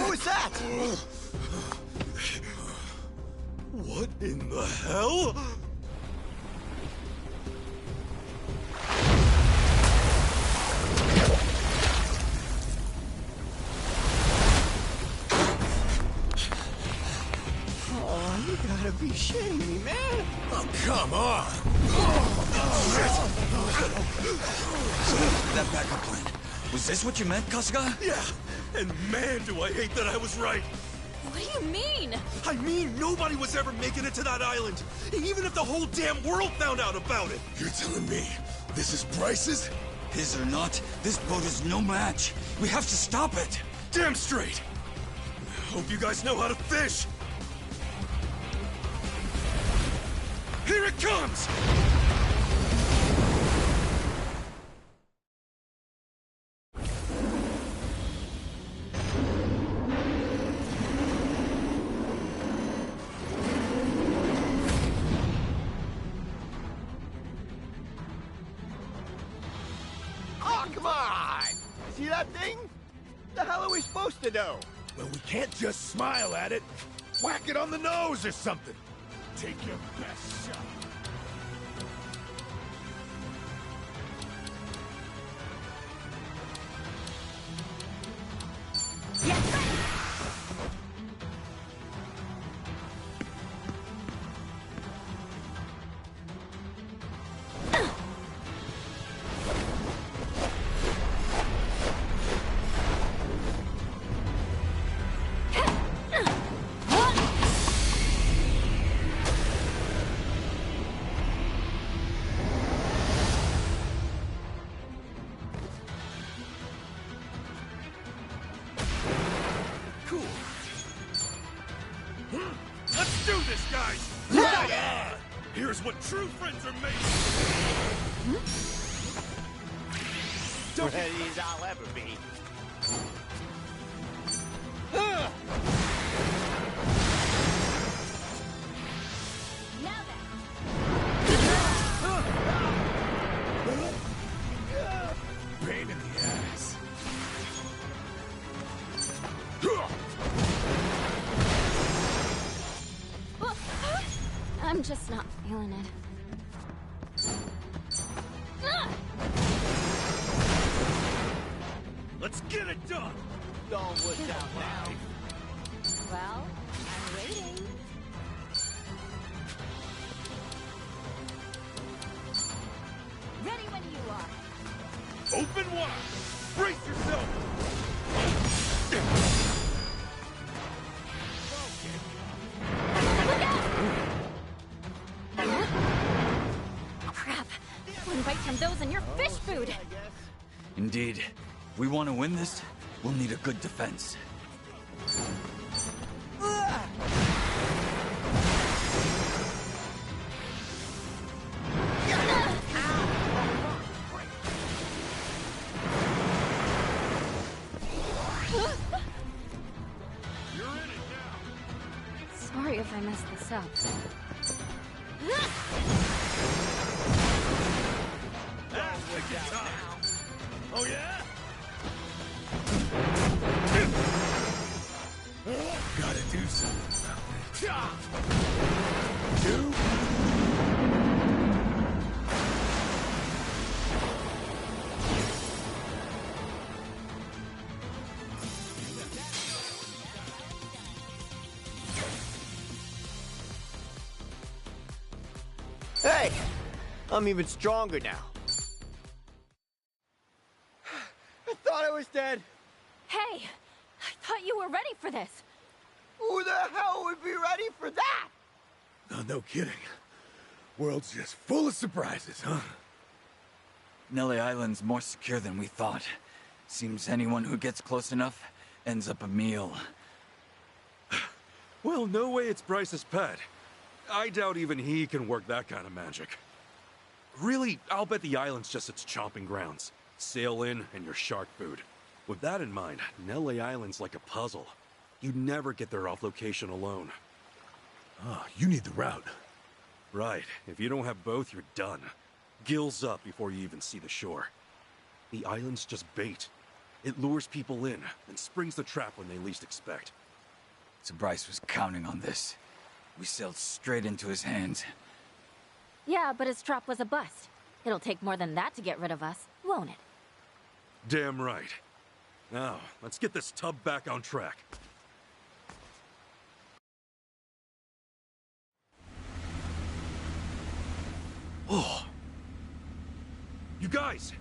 was that? What in the hell? Oh, you gotta be shitting me, man. Oh, come on. That backup plan. Was this what you meant, Kasuga? Yeah, and man, do I hate that I was right. What do you mean? I mean, nobody was ever making it to that island, even if the whole damn world found out about it. You're telling me this is Bryce's? His or not, this boat is no match. We have to stop it. Damn straight. Hope you guys know how to fish. Here it comes! Oh, come on! See that thing? The hell are we supposed to do? Well, we can't just smile at it. Whack it on the nose or something. Take your best shot. Cool. Let's do this, guys! Right on! Here's what true friends are made of. Ready as I'll ever be. Pain in the ass. I'm just not feeling it. Let's get it done! Don't look out now. Well, I'm waiting. Ready when you are. Open wide! Brace yourself! Crap! Wouldn't bite from those in your fish food! Indeed. If we want to win this, we'll need a good defense. Sorry if I messed this up. Oh yeah? Gotta do something. Hey! I'm even stronger now. I thought I was dead. Hey! I thought you were ready for this! Who the hell would be ready for that? No kidding. World's just full of surprises, huh? Nelly Island's more secure than we thought. Seems anyone who gets close enough ends up a meal. Well, no way it's Bryce's pet. I doubt even he can work that kind of magic. Really, I'll bet the island's just its chomping grounds. Sail in and your shark food. With that in mind, Nelly Island's like a puzzle. You'd never get there off location alone. Oh, you need the route. Right. If you don't have both, you're done. Gills up before you even see the shore. The island's just bait. It lures people in, and springs the trap when they least expect. So Bryce was counting on this. We sailed straight into his hands. Yeah, but his trap was a bust. It'll take more than that to get rid of us, won't it? Damn right. Now, let's get this tub back on track. Oh! You guys!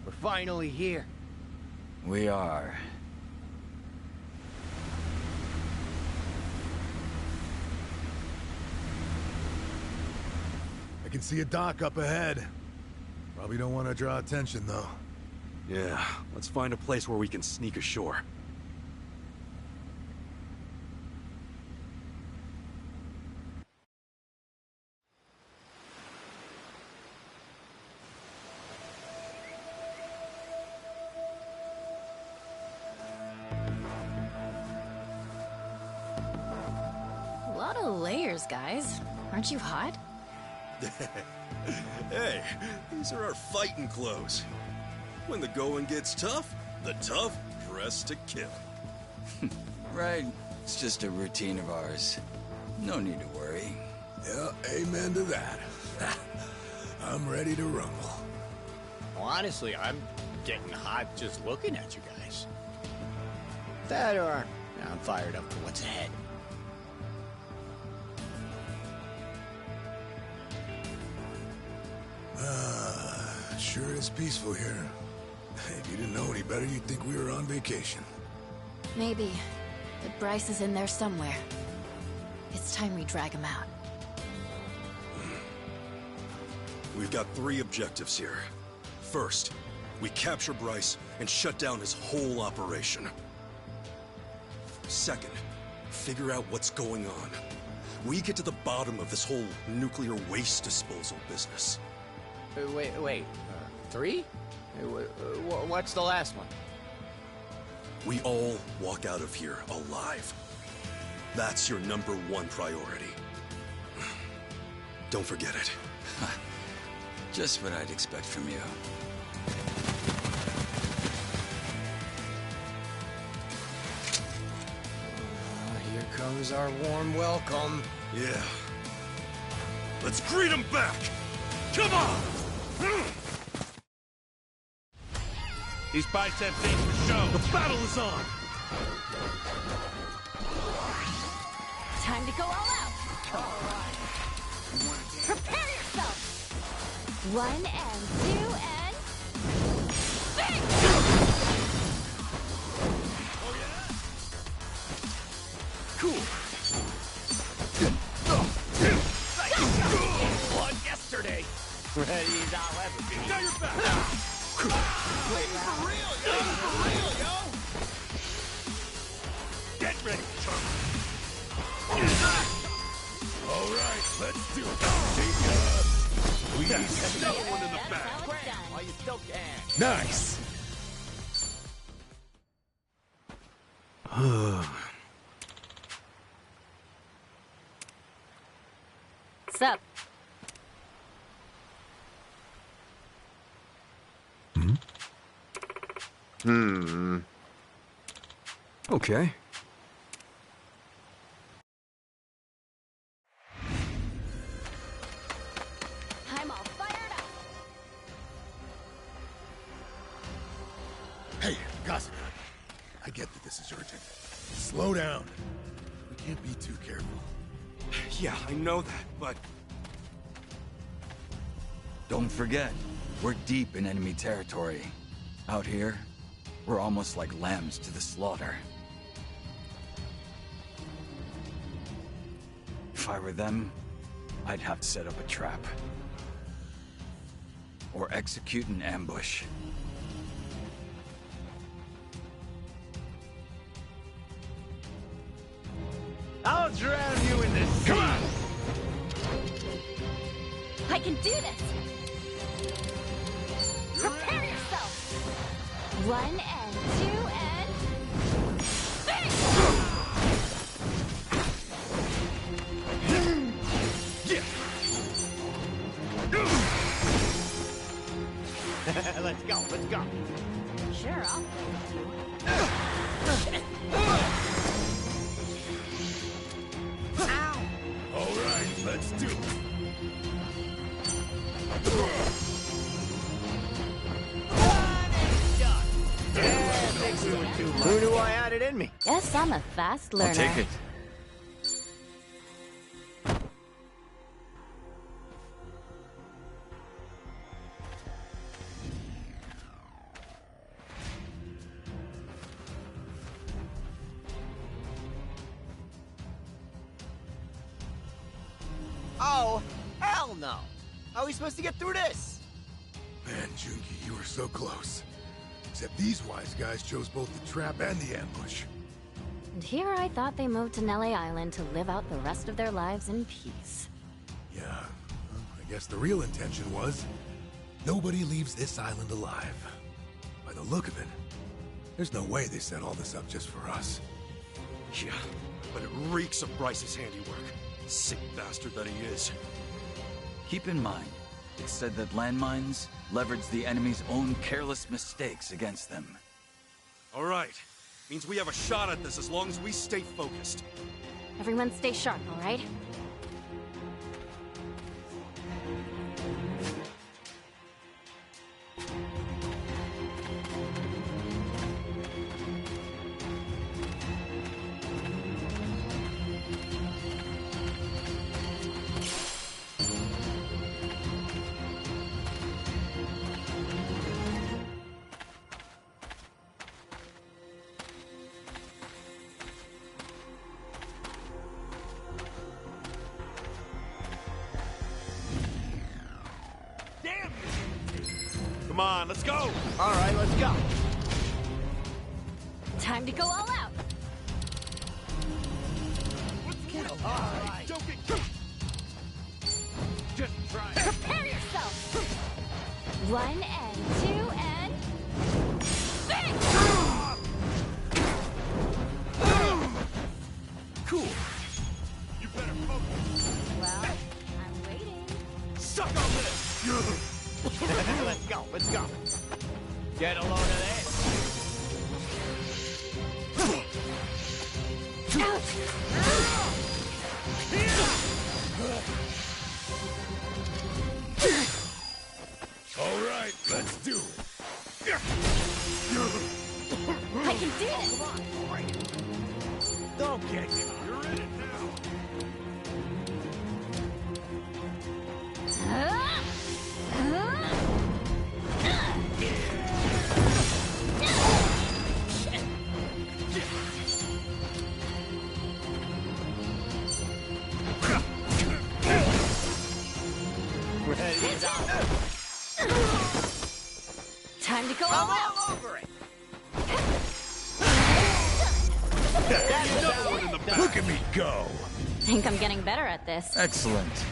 We're finally here. We are. I can see a dock up ahead. Probably don't want to draw attention, though. Yeah, let's find a place where we can sneak ashore. A lot of layers, guys. Aren't you hot? Hey, these are our fighting clothes. When the going gets tough, the tough press to kill. Right. It's just a routine of ours. No need to worry. Yeah, amen to that. I'm ready to rumble. Well, honestly, I'm getting hot just looking at you guys. That or I'm fired up for what's ahead. Sure is peaceful here. If you didn't know any better, you'd think we were on vacation. Maybe. But Bryce is in there somewhere. It's time we drag him out. We've got 3 objectives here. First, we capture Bryce and shut down his whole operation. Second, figure out what's going on. We get to the bottom of this whole nuclear waste disposal business. Wait. 3? What's the last one? We all walk out of here alive. That's your #1 priority. Don't forget it. Just what I'd expect from you. Here comes our warm welcome. Yeah. Let's greet him back! Come on! These biceps ain't for show. The battle is on! Time to go all out! Prepare yourself! 1 and 2 and... Bang! Cool. Blood yesterday. Ready as I'll ever be. Now you're back. Wait, for real, yo! For real, yo! Get ready, Charlie. All right, let's do it. Another one in the back. While you still can. Nice. What's up? Okay. I'm all fired up. Hey, Gossip. I get that this is urgent. Slow down. We can't be too careful. Yeah, I know that, but... Don't forget, we're deep in enemy territory. Out here, we're almost like lambs to the slaughter. If I were them, I'd have to set up a trap. Or execute an ambush. I'll drown you in this sea. Come on! I can do this! Prepare yourself! 1 and 2 and... Bang! Let's go, let's go. Sure, I'll play with you. All right, let's do it. Who knew I had it in me? Guess I'm a fast learner. I'll take it. Oh, hell no. How are we supposed to get through this? Man, Junki, you were so close. Except these wise guys chose both the trap and the ambush. And here I thought they moved to Nele Island to live out the rest of their lives in peace. Yeah, well, I guess the real intention was nobody leaves this island alive. By the look of it, there's no way they set all this up just for us. Yeah, but it reeks of Bryce's handiwork. Sick bastard that he is. Keep in mind, it's said that landmines leverage the enemy's own careless mistakes against them. All right. Means we have a shot at this as long as we stay focused. Everyone stay sharp, all right? Come on, let's go! All right, let's go. Time to go all out! Get alive. Don't get killed. Just try it. Prepare yourself! 1 and 2 and... Cool. You better focus. Well, I'm waiting. Suck on this! Let's go, let's go. Get a load of this. All right, let's do it. I can do this! Don't get you. You're in it now. Time to go I'm all out! all over it. Look at me go! Think I'm getting better at this. Excellent.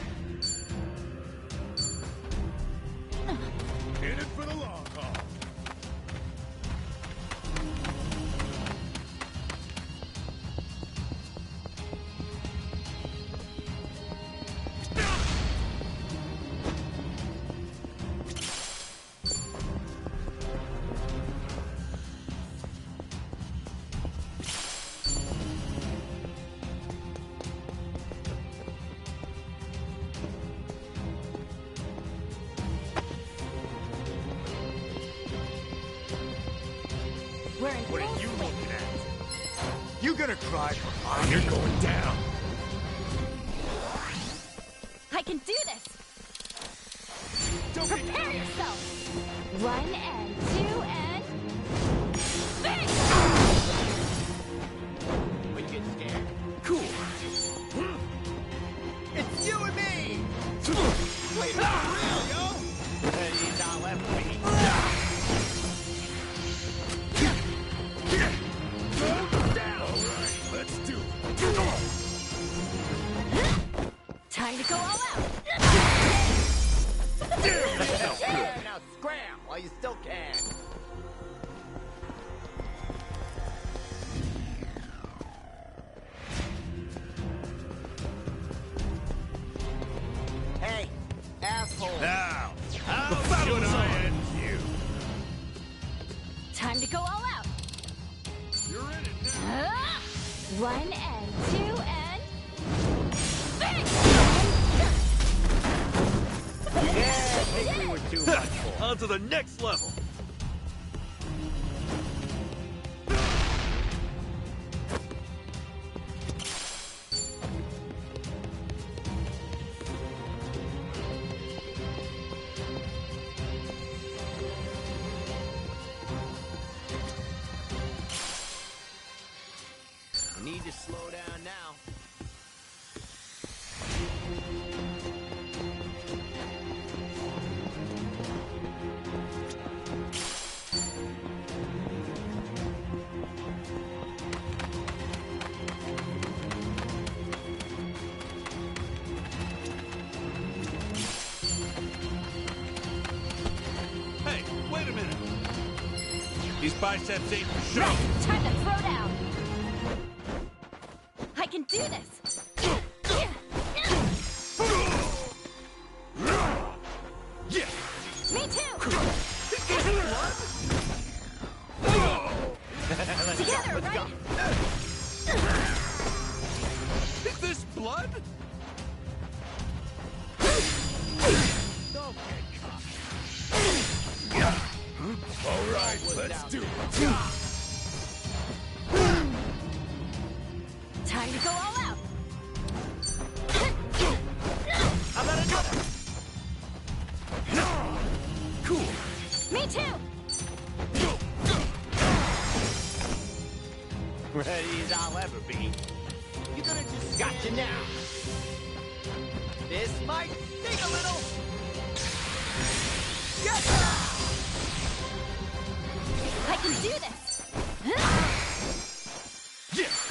In it for the long haul. We're in What are full you swing. looking at? You gonna cry for mine? You're going down. I can do this! Prepare yourself! 1 and 2 and... Bang! When you get scared. Cool. It's you and me! Wait, not real, yo! He's not left for me. Let's do it. Time to go all out! Yeah, now scram while you still can. Hey, asshole. Now, how should I end you? Time to go all out! You're in it now. 1 and 2 and... Bang! Yeah, I think we were too much for. On to the next level. We need to slow down now. Hey, wait a minute. These biceps ain't for show. Right, time to throw down! I can do this! Yeah. Me too! Let's Together, go, let's right? Is this blood? Don't get caught. All right, let's do it. Time to go all out! How about another? Cool. Me too! Ready as I'll ever be. You're gonna just gotcha now. This might sting a little. Gotcha! I can do this! Yeah.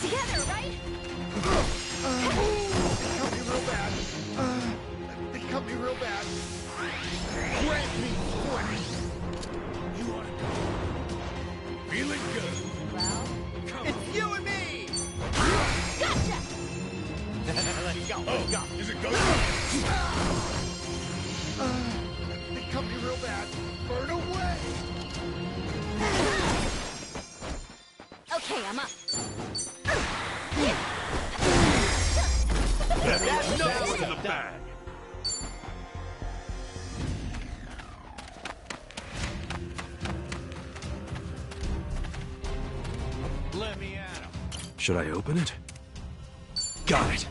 Together, right? They cut me real bad. They cut me real bad. Grant me 20. You ought to go. Feeling good. Well, It's you and me! gotcha! Let's go. Is it going? They cut me real bad. Burn away! Okay, I'm up. That's in the bag. Let me at him. Should I open it? Got it.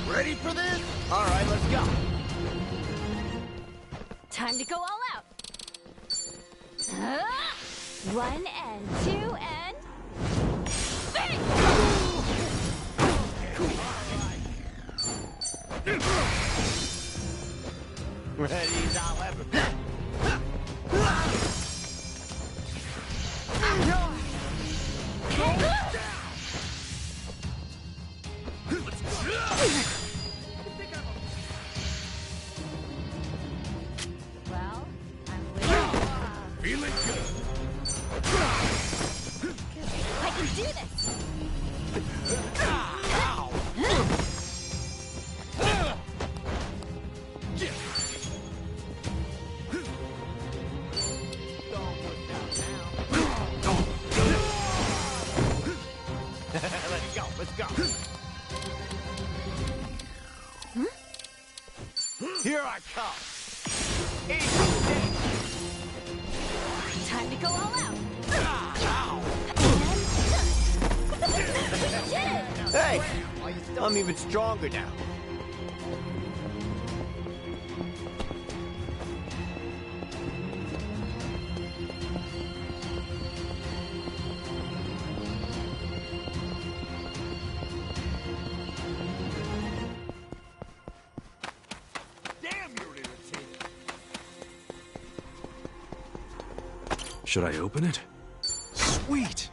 Ready for this? All right, let's go. Time to go all out. 1 and 2 and... Bang! Ready as I'll ever be. Well, I'm Feeling good. I can do this. Let's go, let's go. Here I come. Time to go all out. Hey, I'm even stronger now. Should I open it? Sweet!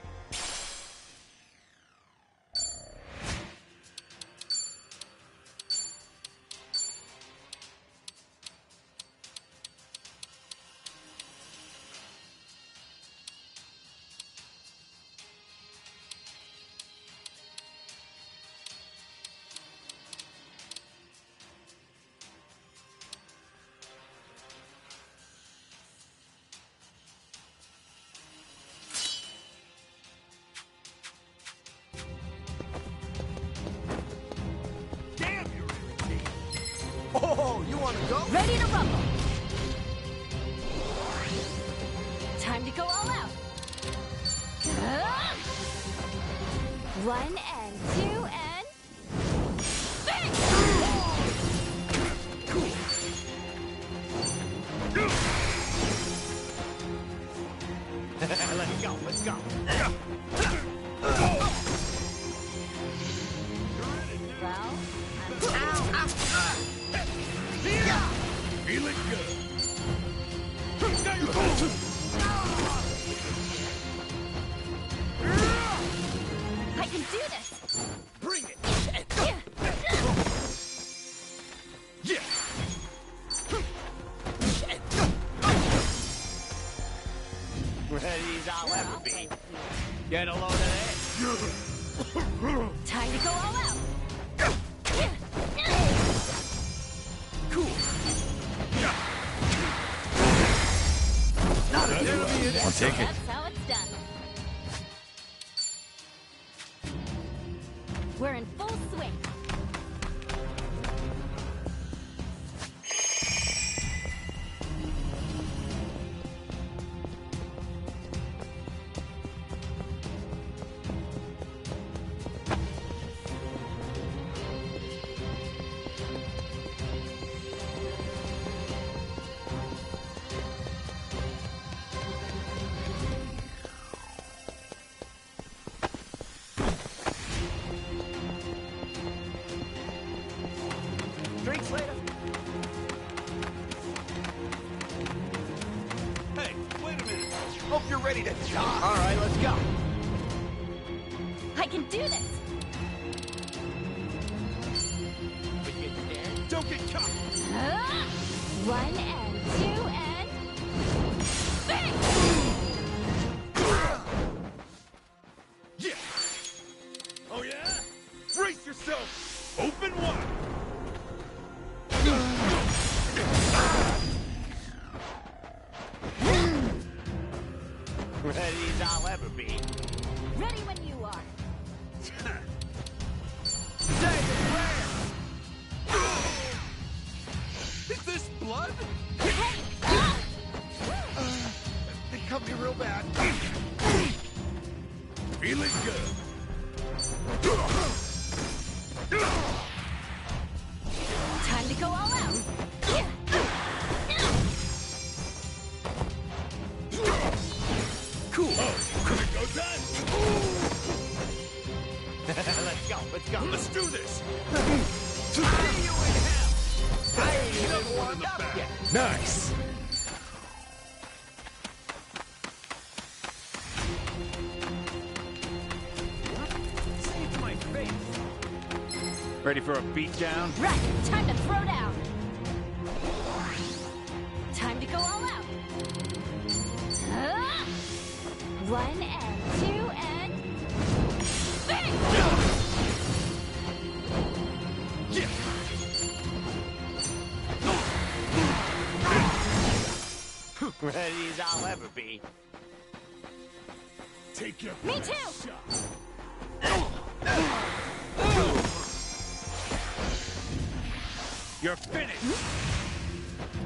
Oh, you want to go? Ready to rumble. Time to go all out. 1 and 2 and... Bang! Let's go, let's go. Well, Feeling good. I can do this. Bring it. Yeah. Ready as I'll ever be. Get a load of this. Time to go all out. Cool. I'll take it. That's how it's done. We're in full swing. swing. Drinks later. Hey, wait a minute. Hope you're ready to die. All right, let's go. I can do this. Don't get caught. One and two and bang! Yeah. Oh yeah? Brace yourself. Open wide. Ready as I'll ever be. Ready when you are. Say the prayer. Is this blood? They cut me real bad. Feeling good. Time to go all out. Cool. Oh, go time. Let's go. Let's go. Let's do this. See you in hell. I ain't even warmed up yet. Nice. Save my face. Ready for a beatdown? Right, time to throw down. Time to go all out. One and two and bang! Yeah. Ready as I'll ever be. Take your Me too. You're finished.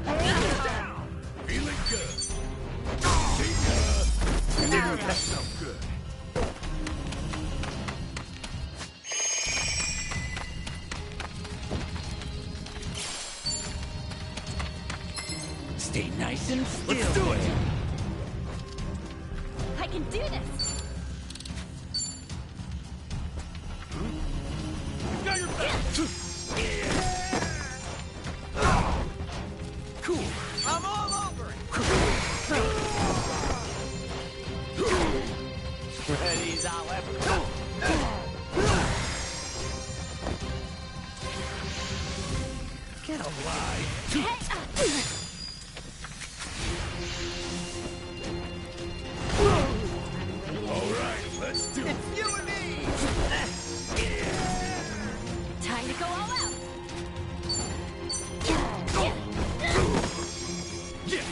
Down. Feeling good. See ya. That felt good. Stay nice and still. Let's do it. I can do this. Got your back. Cool. I'm all over it. Ready as I'll ever be. Get alive. All right, let's do it. It's you and me. Time to go all out. Yeah.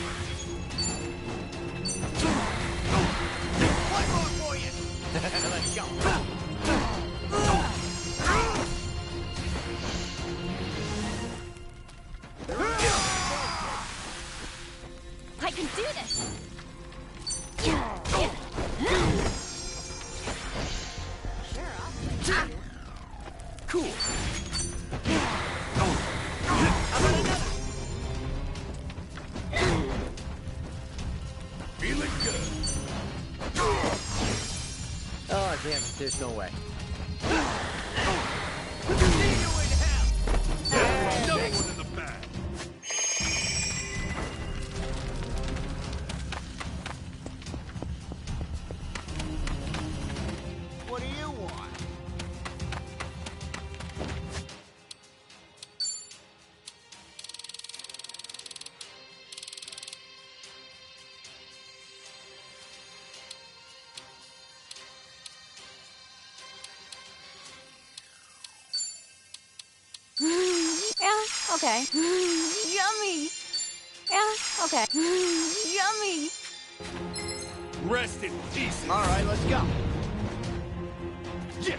One more for you. Let's go. I can do this. Cool. Feeling good. Oh, damn it. There's no way. Another one in the bag. What do you want? Yeah, okay. Yummy. Yeah, okay. Yummy. Rest in peace. All right, let's go. Yeah.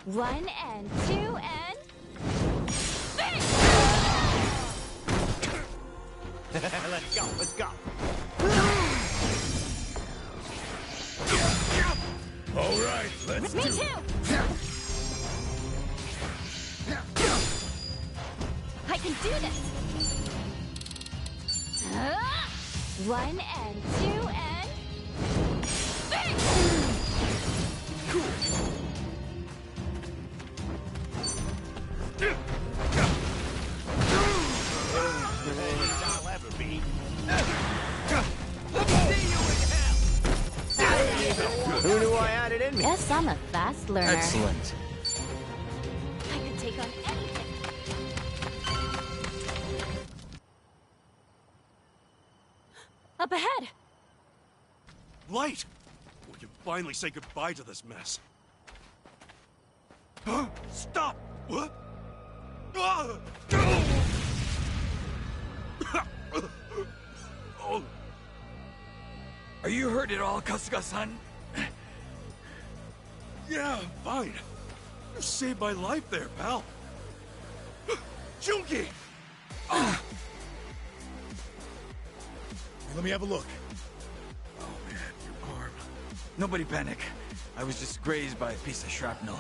1 and 2 and... Let's go, let's go. All right, let's Me do too! I can do this! 1 and 2 and... I'll ever be. Who knew I had it in me? Guess I'm a fast learner. Excellent. I can take on anything. Up ahead! Light! We can finally say goodbye to this mess. Huh? Stop! What? Ah! Oh. Are you hurt at all, Kasuga-san? Yeah, I'm fine. You saved my life there, pal. Junki! Let me have a look. Oh man, your arm. Nobody panic. I was just grazed by a piece of shrapnel.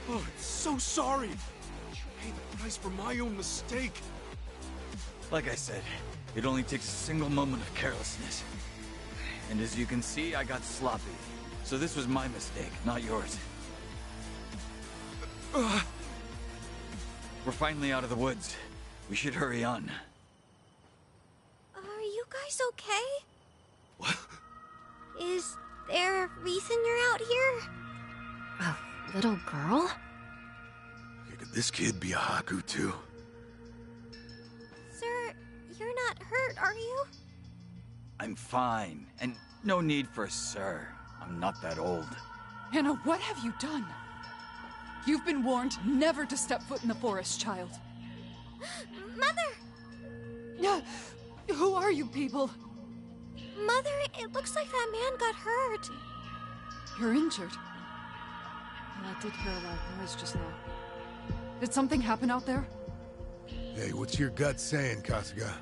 Oh, I'm so sorry. You paid the price for my own mistake. Like I said, it only takes a single moment of carelessness. And as you can see, I got sloppy. So this was my mistake, not yours. We're finally out of the woods. We should hurry on. Are you guys okay? What? Is there a reason you're out here? A little girl? Could this kid be a Haku too? Sir, you're not hurt, are you? I'm fine, and no need for a sir. I'm not that old. Hannah, what have you done? You've been warned never to step foot in the forest, child. Mother! Who are you people? Mother, it looks like that man got hurt. You're injured. I did hear a loud noise just now. Did something happen out there? Hey, what's your gut saying, Kasuga?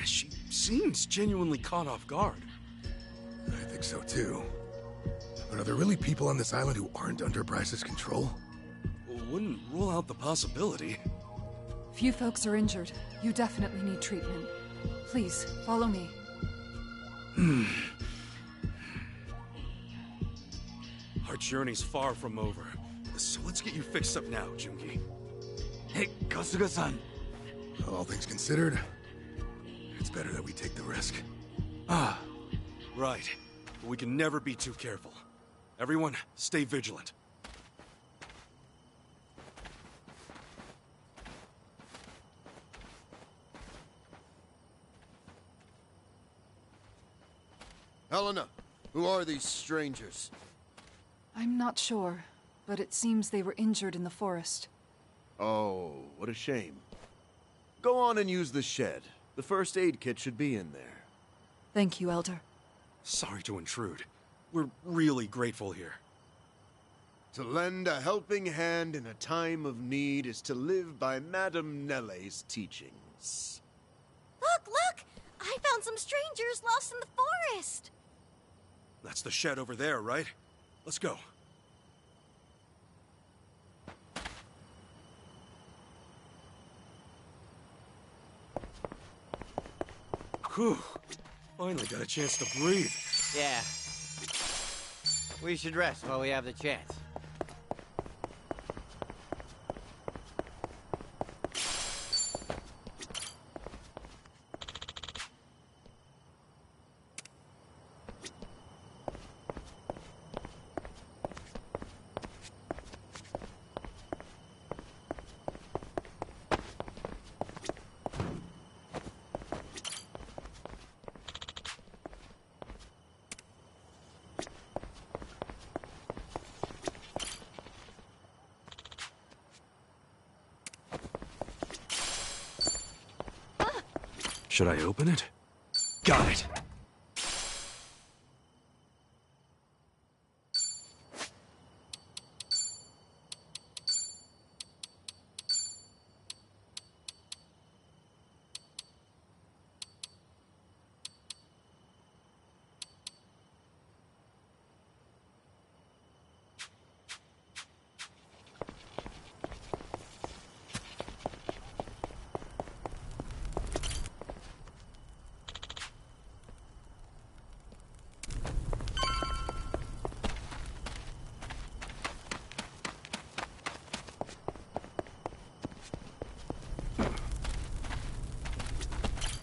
She seems genuinely caught off guard. I think so too. But are there really people on this island who aren't under Bryce's control? Wouldn't rule out the possibility. Few folks are injured. You definitely need treatment. Please, follow me. Our journey's far from over. So let's get you fixed up now, Junki. Hey, Kasuga-san. All things considered, it's better that we take the risk. Right. But we can never be too careful. Everyone, stay vigilant. Helena, who are these strangers? I'm not sure, but it seems they were injured in the forest. Oh, what a shame. Go on and use the shed. The first aid kit should be in there. Thank you, Elder. Sorry to intrude. We're really grateful here. To lend a helping hand in a time of need is to live by Madame Nelle's teachings. Look, look! I found some strangers lost in the forest! That's the shed over there, right? Let's go. Whew. Finally got a chance to breathe. Yeah. We should rest while we have the chance. Should I open it? Got it.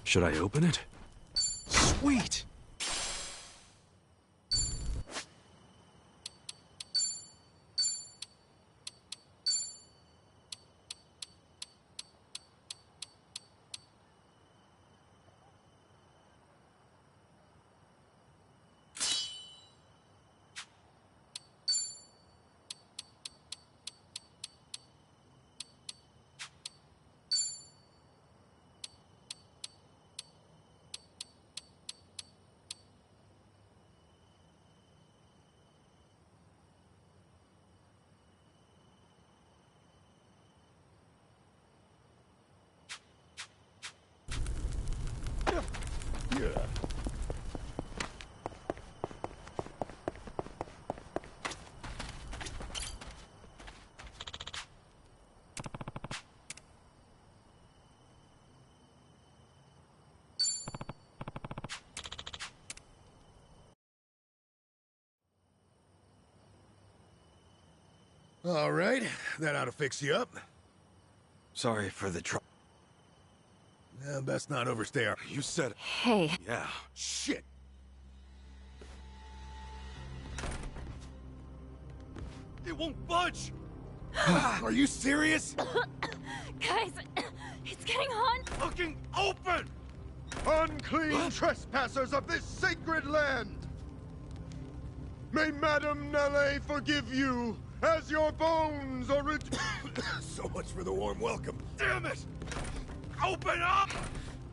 Should I open it? Sweet! All right, that ought to fix you up. Sorry for the trouble. Best not overstay our... You said... Hey. Yeah. Shit. It won't budge! Are you serious? Guys, it's getting hot. Fucking open! Unclean trespassers of this sacred land! May Madame Nale forgive you, as your bones are... So much for the warm welcome. Damn it! Open up!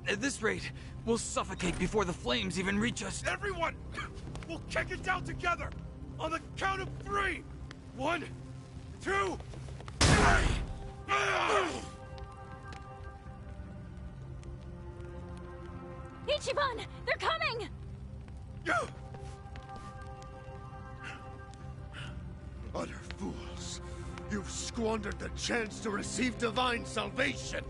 At this rate, we'll suffocate before the flames even reach us. Everyone! We'll kick it down together! On the count of 3! 1, 2, 3! Ichiban! They're coming! Utter fools! You've squandered the chance to receive divine salvation!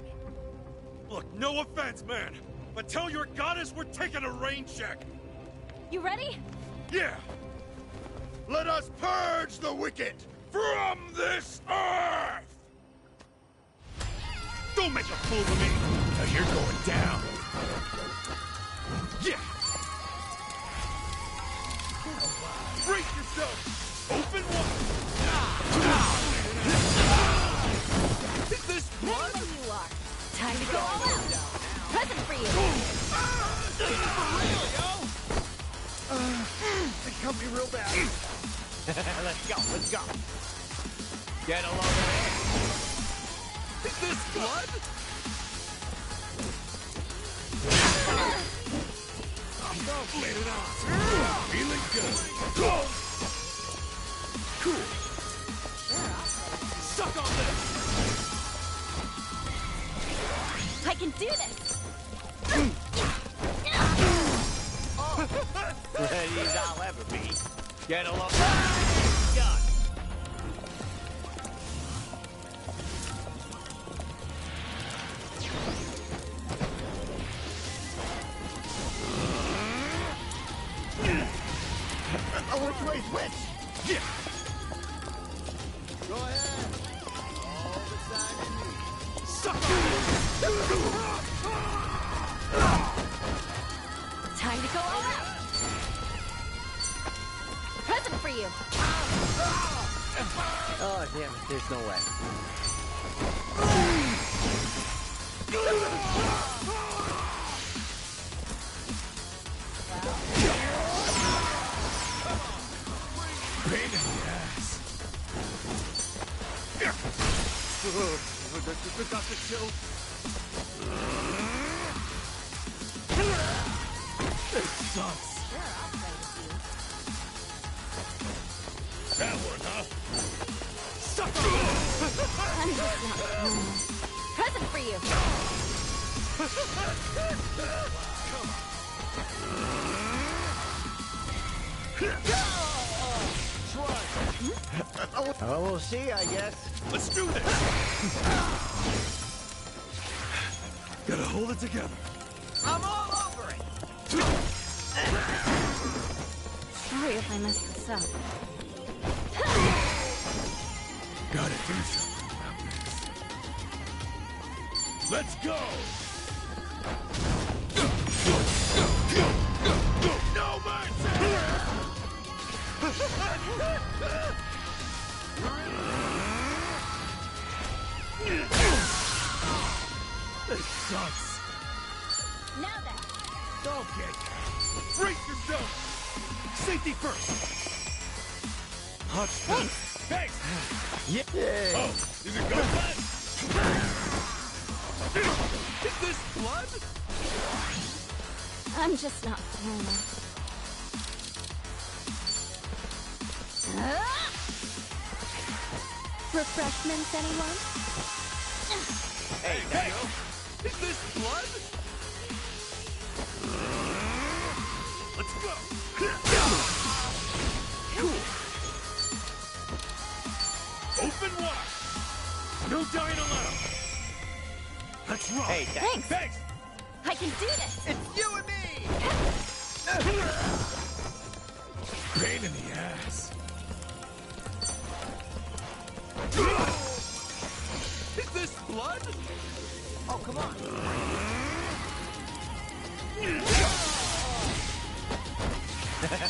Look, no offense, man, but tell your goddess we're taking a rain check! You ready? Yeah! Let us purge the wicked from this earth! Don't make a fool of me! Now you're going down. Yeah! Brace yourself! Open one! Is this blood? You are. Time to go all out. Present for you. They cut me real bad. Let's go. Get along there. Is this blood? Let it out. Feeling good. Go! Cool. Suck on this! I can do this. Ready as I'll ever be. Get along. Done. Which way's which? Yeah! Go ahead. All the time you need. Suck Time to go all out. Present for you. Oh, damn it. There's no way. Pain in the ass. Got the kill. This sucks. That one, huh? I'm just not normal. Present for you. Oh, we'll see, I guess. Let's do this! Gotta hold it together. I'm all over it! Sorry if I messed this up. Gotta do something about this. Let's go! This sucks. Now then. Okay. Brace yourself. Safety first. Hot stuff. Thanks. Yeah. Oh, is it good blood? Is this blood? I'm just not feeling it. Refreshments, anyone? Hey, is this blood? Let's go. Cool. Open wide. No dying allowed. Let's roll. Hey, Thanks. Thanks. I can do this. It's you and me! Pain in the ass. Is this blood? Oh, come on.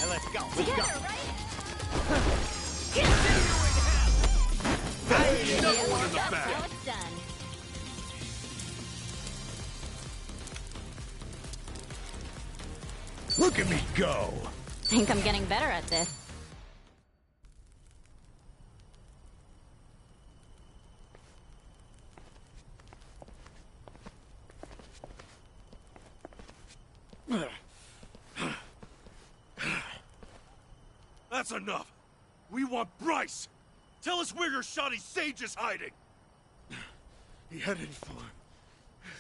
Let's go. Let's Together, go. right? Another one in the That's back. how it's done. Look at me go! Think I'm getting better at this. That's enough. We want Bryce. Tell us where your shoddy sage is hiding. He headed for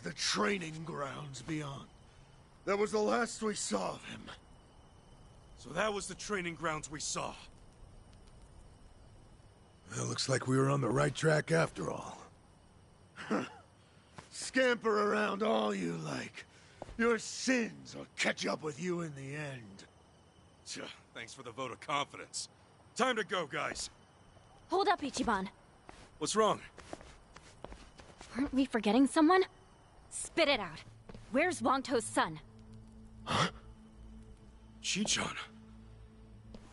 the training grounds beyond. That was the last we saw of him. So that was the training grounds we saw. Well, looks like we were on the right track after all. Scamper around all you like. Your sins will catch up with you in the end. Thanks for the vote of confidence. Time to go, guys. Hold up, Ichiban. What's wrong? Aren't we forgetting someone? Spit it out. Where's Wangto's son? Chi-chan.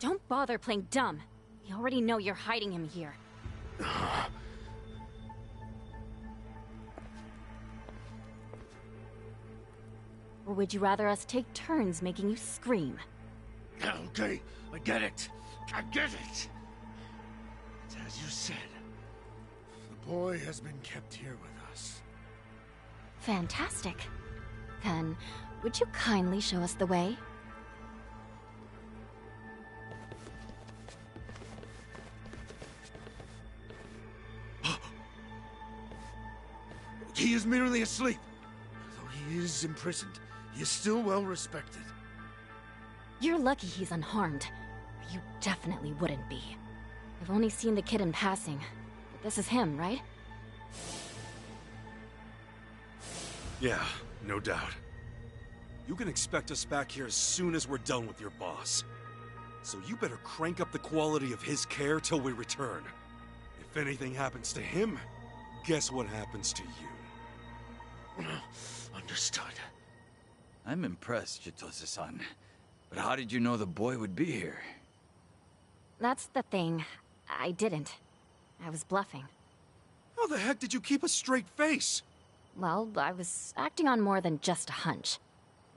Don't bother playing dumb. We already know you're hiding him here. Or would you rather us take turns making you scream? Okay, I get it. I get it. It's as you said. The boy has been kept here with us. Fantastic. Then, would you kindly show us the way? He is merely asleep. Though he is imprisoned, he is still well respected. You're lucky he's unharmed. You definitely wouldn't be. I've only seen the kid in passing. But this is him, right? Yeah, no doubt. You can expect us back here as soon as we're done with your boss. So you better crank up the quality of his care till we return. If anything happens to him, guess what happens to you? Understood. I'm impressed, Chitose-san. But how did you know the boy would be here? That's the thing. I didn't. I was bluffing. How the heck did you keep a straight face? Well, I was acting on more than just a hunch.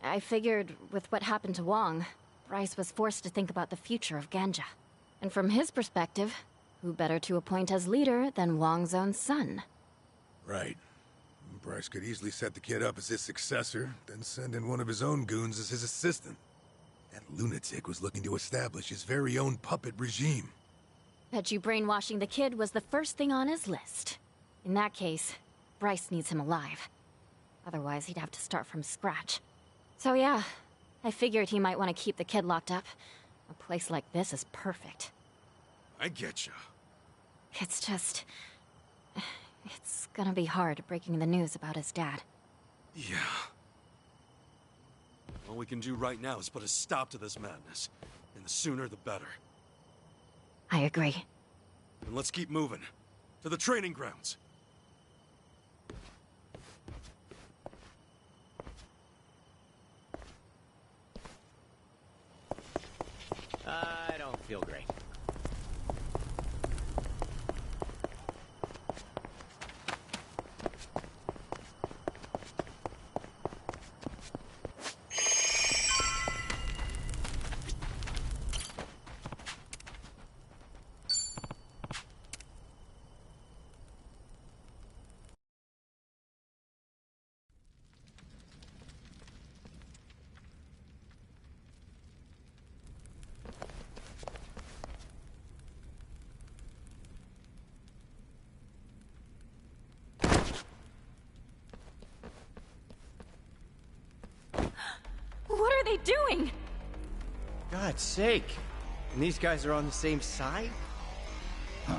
I figured, with what happened to Wong, Bryce was forced to think about the future of Ganja. And from his perspective, who better to appoint as leader than Wong's own son? Right. Bryce could easily set the kid up as his successor, then send in one of his own goons as his assistant. That lunatic was looking to establish his very own puppet regime. Bet you brainwashing the kid was the first thing on his list. In that case, Bryce needs him alive. Otherwise, he'd have to start from scratch. So yeah, I figured he might want to keep the kid locked up. A place like this is perfect. I getcha. It's just... It's gonna be hard breaking the news about his dad. Yeah. All we can do right now is put a stop to this madness. And the sooner the better. I agree. And let's keep moving. To the training grounds. I don't feel great. doing? God's sake. And these guys are on the same side? Huh.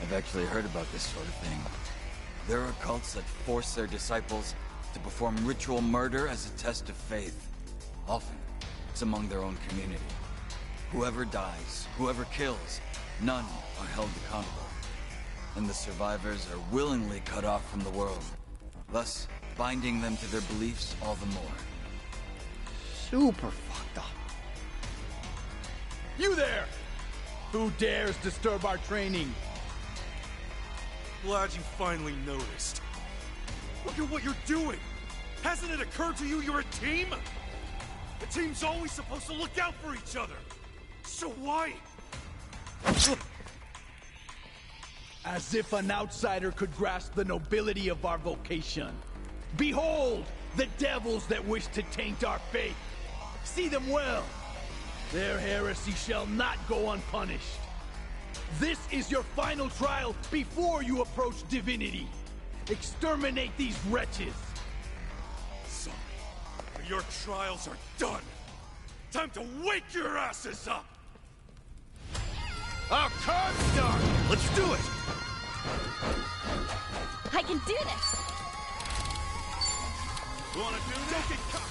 I've actually heard about this sort of thing. There are cults that force their disciples to perform ritual murder as a test of faith. Often, it's among their own community. Whoever dies, whoever kills, none are held accountable. And the survivors are willingly cut off from the world, thus binding them to their beliefs all the more. Super fucked up. You there! Who dares disturb our training? Glad you finally noticed. Look at what you're doing! Hasn't it occurred to you you're a team? The team's always supposed to look out for each other. So why? As if an outsider could grasp the nobility of our vocation. Behold, the devils that wish to taint our faith. See them well. Their heresy shall not go unpunished. This is your final trial before you approach divinity. Exterminate these wretches. So, your trials are done. Time to wake your asses up! Our card start! Let's do it! I can do this! Wanna do this? Don't get caught!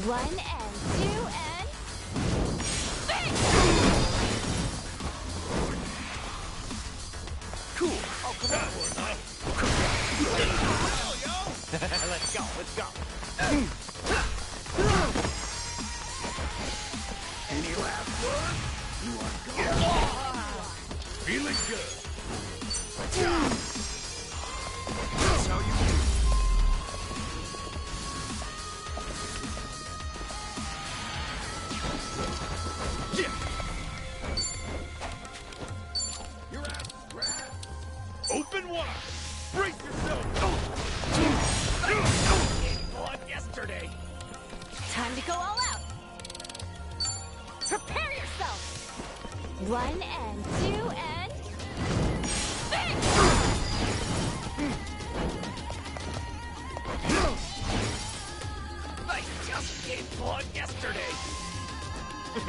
1 and 2 and... Bang! Cool. Oh, come on. Let's go, let's go. Any last word? You want to go? Feeling good. That's how you do. Yeah. Your ass is grass. Open wide! Brace yourself! Blood yesterday. Time to go all out! Prepare yourself! 1 and 2 and... Bang! I just gave blood yesterday. Well,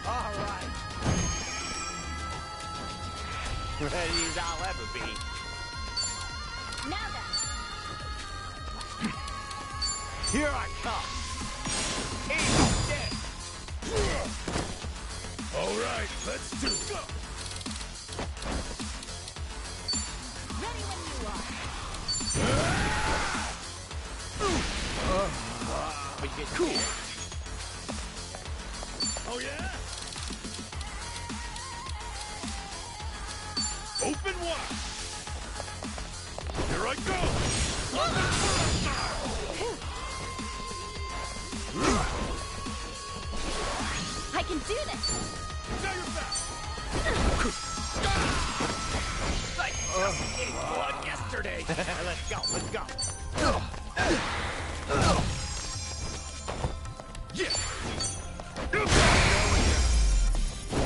All right. Ready as I'll ever be. now then! Here I come. Aim dead. All right, let's do it. Ready when you are. Cool. Oh yeah? Open wide! Here I go! I can do this! Now you're back! I just gave blood yesterday. Let's go, let's go. Yeah.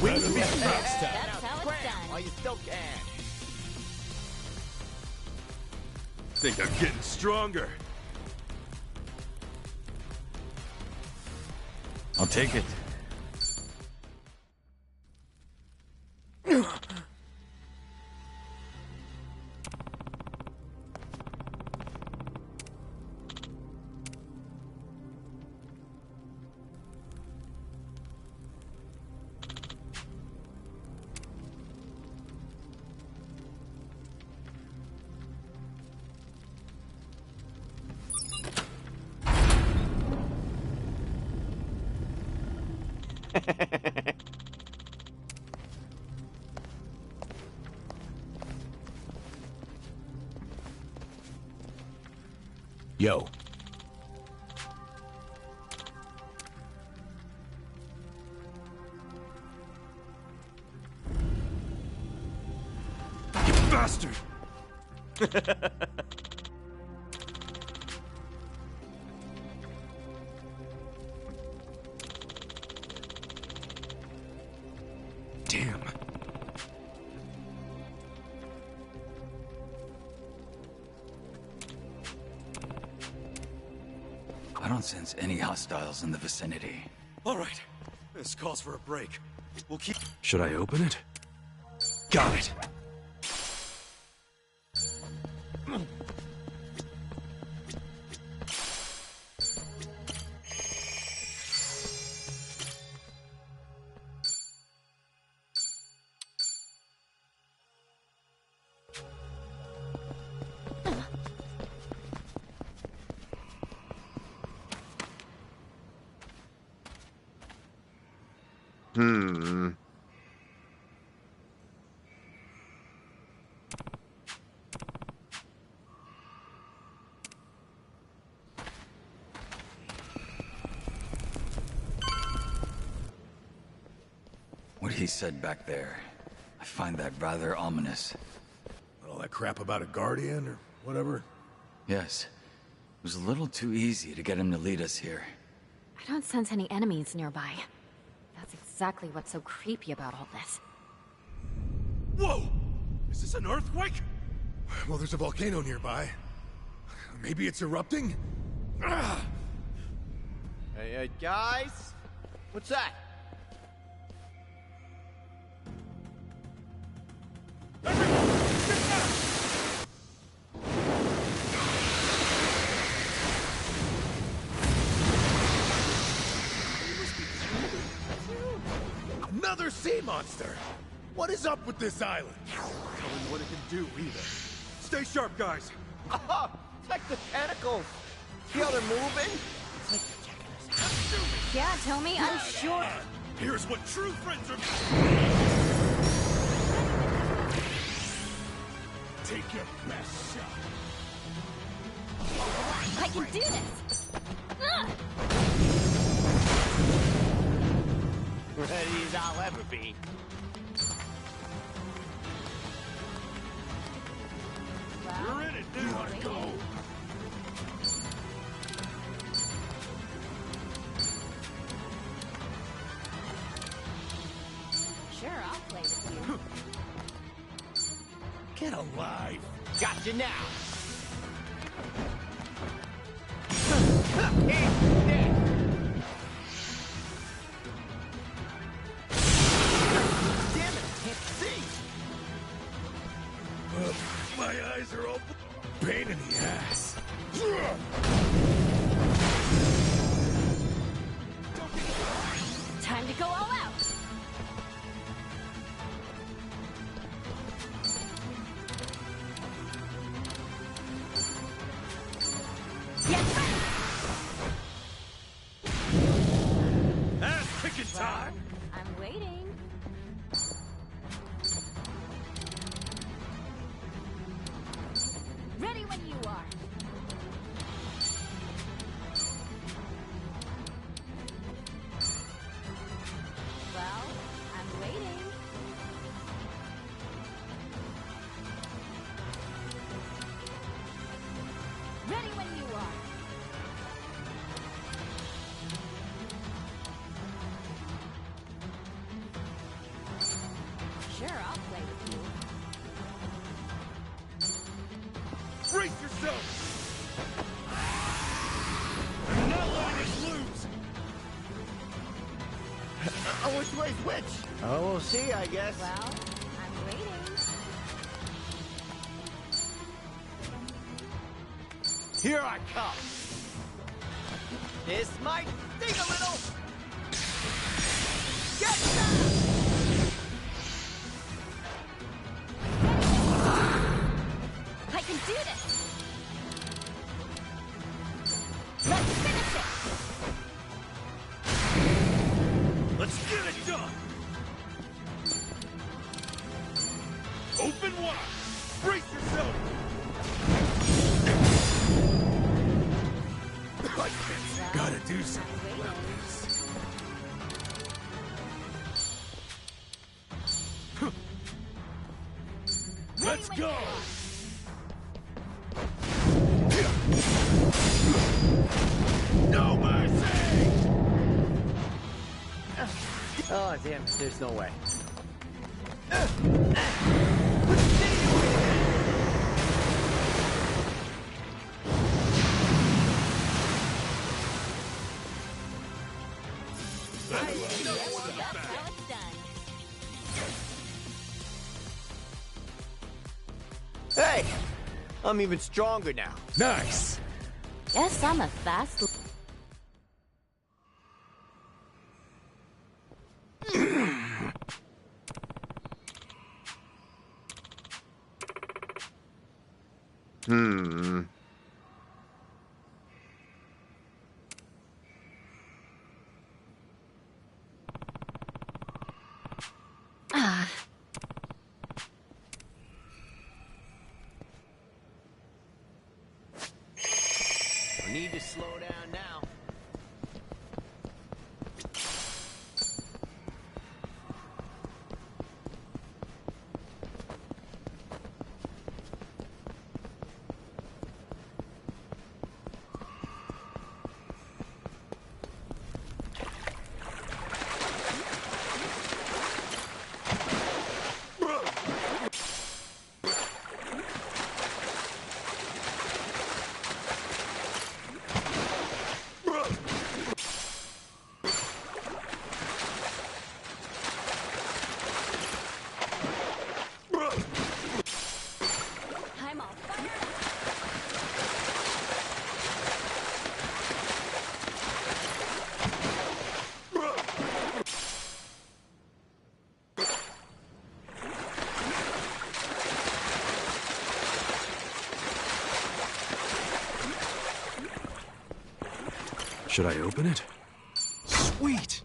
Wings be That's how it's done. While you still can. Think I'm getting stronger. I'll take it. Yo. You bastard! Damn. sense any hostiles in the vicinity. All right. This calls for a break. We'll keep... Should I open it? Got it. What he said back there, I find that rather ominous. All that crap about a guardian or whatever? Yes. It was a little too easy to get him to lead us here. I don't sense any enemies nearby. That's exactly what's so creepy about all this. Whoa! Is this an earthquake? Well, there's a volcano nearby. Maybe it's erupting? Ah! Hey, guys! What's that? Another sea monster! What is up with this island? Tell him what it can do, either. Stay sharp, guys! Oh, it's like the tentacles! See how they're moving? It's like they're checking us out. Yeah, tell me, I'm sure. Here's what true friends are... Take your best shot. I can do this! Ready as I'll ever be. You're in it, dude! Gotta go. Sure, I'll play with you. Get alive! Gotcha now! Damn it, I can't see! My eyes are all pain in the ass. Time to go all out! Ass-kicking time! I'm waiting. Ready when you are. Well, I'm waiting. Ready when you are. Sure, I'll play with you. Brace yourself! I'm not letting us lose! Which way's which? Oh, we'll see, I guess. Well, I'm waiting. Here I come! This might sting a little! Get down! I can do this! Let's finish it! Let's get it done! Open wide! Brace yourself! Gotta do something about this. Let's go! No mercy! Oh, damn, there's no way. Hey! I'm even stronger now. Nice! Guess I'm a fast... Ah. No need to slow down now. I'm all fired up. Should I open it? Sweet!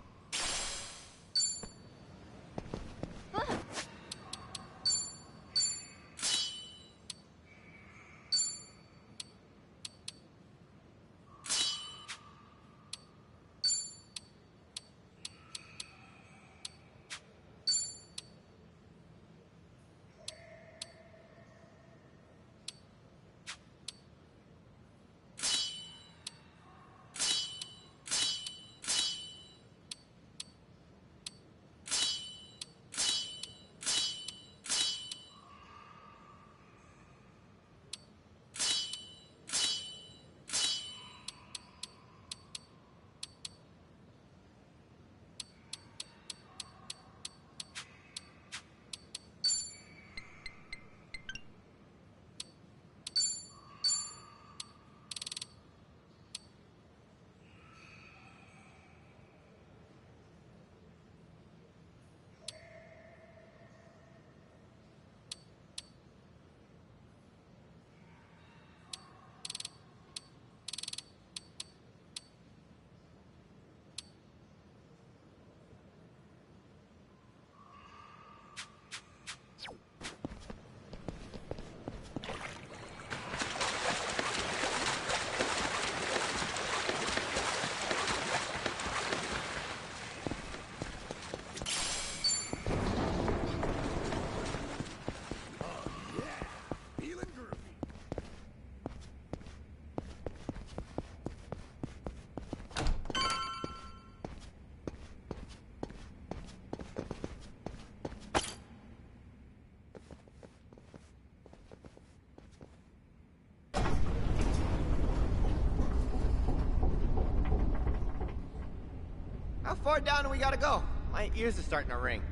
How far down do we gotta go? My ears are starting to ring.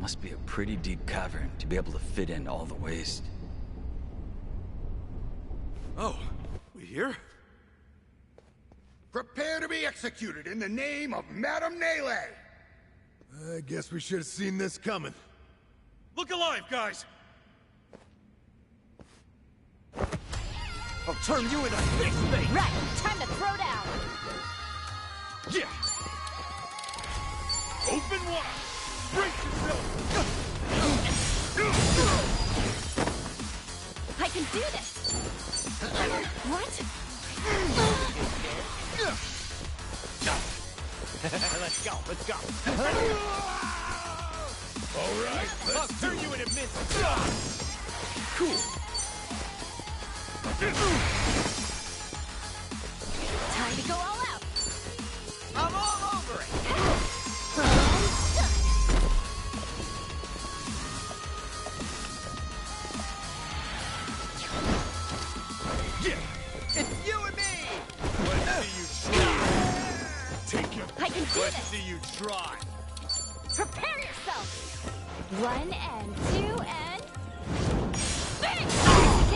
Must be a pretty deep cavern to be able to fit in all the waste. Oh, we here? Prepare to be executed in the name of Madame Neyle! I guess we should have seen this coming. Look alive, guys! I'll turn you into fish bait! Right, time to throw down! Yeah! Open wide! Brace yourself! I can do this! What? Let's go, let's go! All right, I'll turn you into mince! Cool. Time to go all out! I'm all over it! It's you and me! Let's see you try. Take your... I can do Let's this! see you try. Prepare yourself! 1 and 2 and... Bang!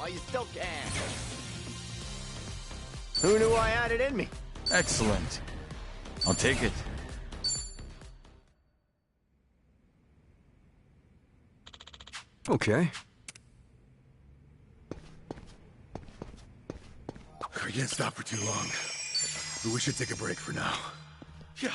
while you still can. Who knew I had it in me? Excellent. I'll take it. Okay. We can't stop for too long. But we should take a break for now. Yeah.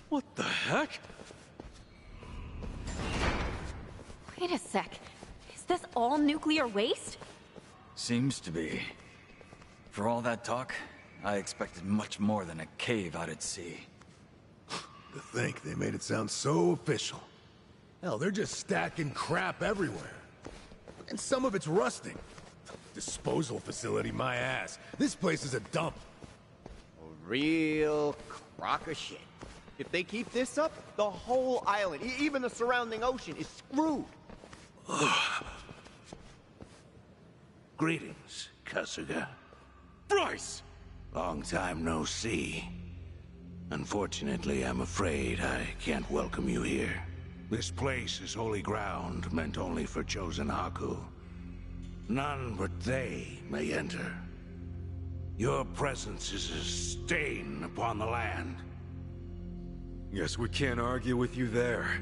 What the heck? Wait a sec. Is this all nuclear waste? Seems to be. For all that talk, I expected much more than a cave out at sea. To think they made it sound so official. Hell, they're just stacking crap everywhere. And some of it's rusting. Disposal facility, my ass. This place is a dump. A real crock of shit. If they keep this up, the whole island, even the surrounding ocean, is screwed. Greetings, Kasuga. Bryce! Long time no see. Unfortunately, I'm afraid I can't welcome you here. This place is holy ground, meant only for chosen Haku. None but they may enter. Your presence is a stain upon the land. Yes, we can't argue with you there.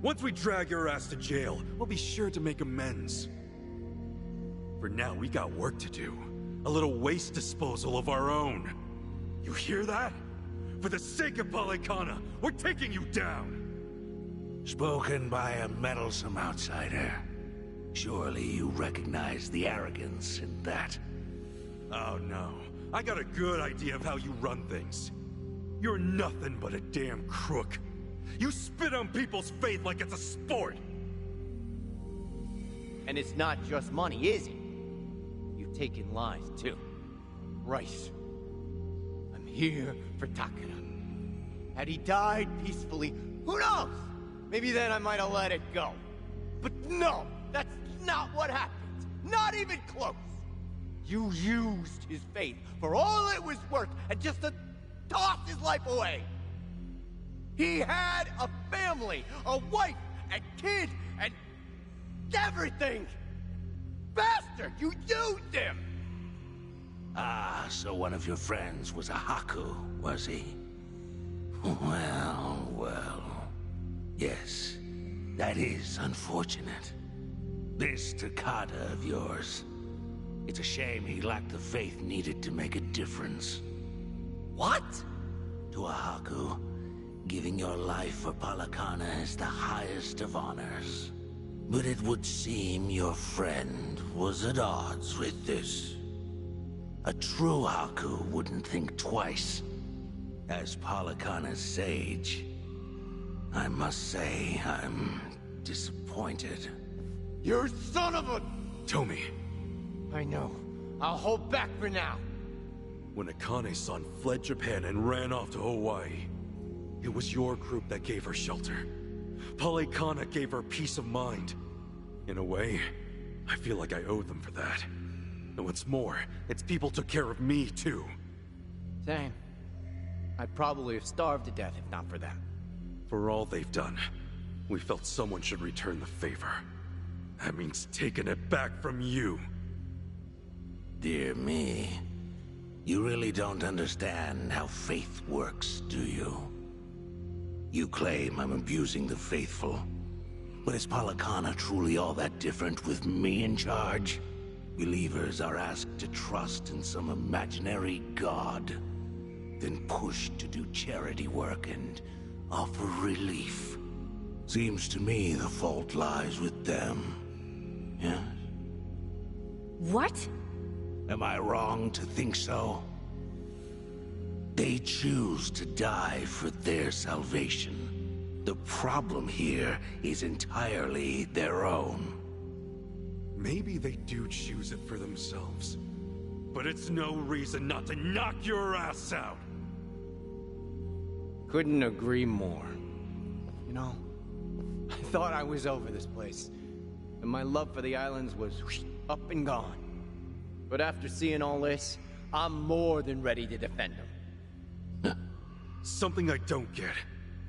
Once we drag your ass to jail, we'll be sure to make amends. For now, we got work to do. A little waste disposal of our own. You hear that? For the sake of Polycana, we're taking you down! Spoken by a meddlesome outsider. Surely you recognize the arrogance in that. Oh no, I got a good idea of how you run things. You're nothing but a damn crook. You spit on people's faith like it's a sport! And it's not just money, is it? You've taken lives, too. Bryce, I'm here for Takara. Had he died peacefully, who knows? Maybe then I might have let it go. But no, that's not what happened. Not even close. You used his faith for all it was worth and just to toss his life away. He had a family, a wife, and kid, and everything. Bastard, you used him! Ah, so one of your friends was a Haku, was he? Well, well. Yes, that is unfortunate. This Takada of yours. It's a shame he lacked the faith needed to make a difference. What? To a Haku, giving your life for Polycana is the highest of honors. But it would seem your friend was at odds with this. A true Haku wouldn't think twice. As Polycana's sage, I must say I'm disappointed. You son of a... Tomi. I know. I'll hold back for now. When Akane-san fled Japan and ran off to Hawaii, it was your group that gave her shelter. Polycana gave her peace of mind. In a way, I feel like I owe them for that. And what's more, its people took care of me, too. Same. I'd probably have starved to death if not for them. For all they've done, we felt someone should return the favor. That means taking it back from you. Dear me. You really don't understand how faith works, do you? You claim I'm abusing the faithful. But is Polycana truly all that different with me in charge? Believers are asked to trust in some imaginary god, then pushed to do charity work and offer relief. Seems to me the fault lies with them. Yes? What? Am I wrong to think so? They choose to die for their salvation. The problem here is entirely their own. Maybe they do choose it for themselves. But it's no reason not to knock your ass out! Couldn't agree more. You know, I thought I was over this place, and my love for the islands was up and gone. But after seeing all this, I'm more than ready to defend them. Something I don't get.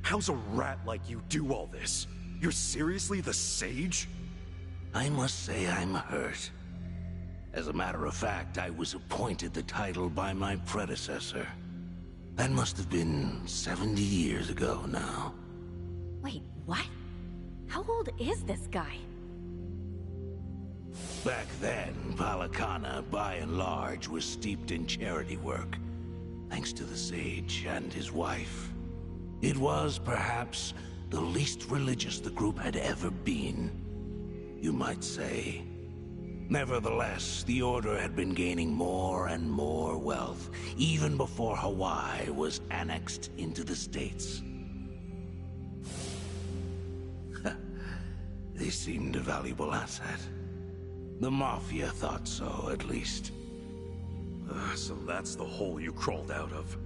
How's a rat like you do all this? You're seriously the Sage? I must say I'm hurt. As a matter of fact, I was appointed the title by my predecessor. That must have been 70 years ago now. Wait, what? How old is this guy? Back then, Palicana, by and large, was steeped in charity work, thanks to the Sage and his wife. It was, perhaps, the least religious the group had ever been, you might say. Nevertheless, the Order had been gaining more and more wealth, even before Hawaii was annexed into the States. They seemed a valuable asset. The Mafia thought so, at least. So that's the hole you crawled out of.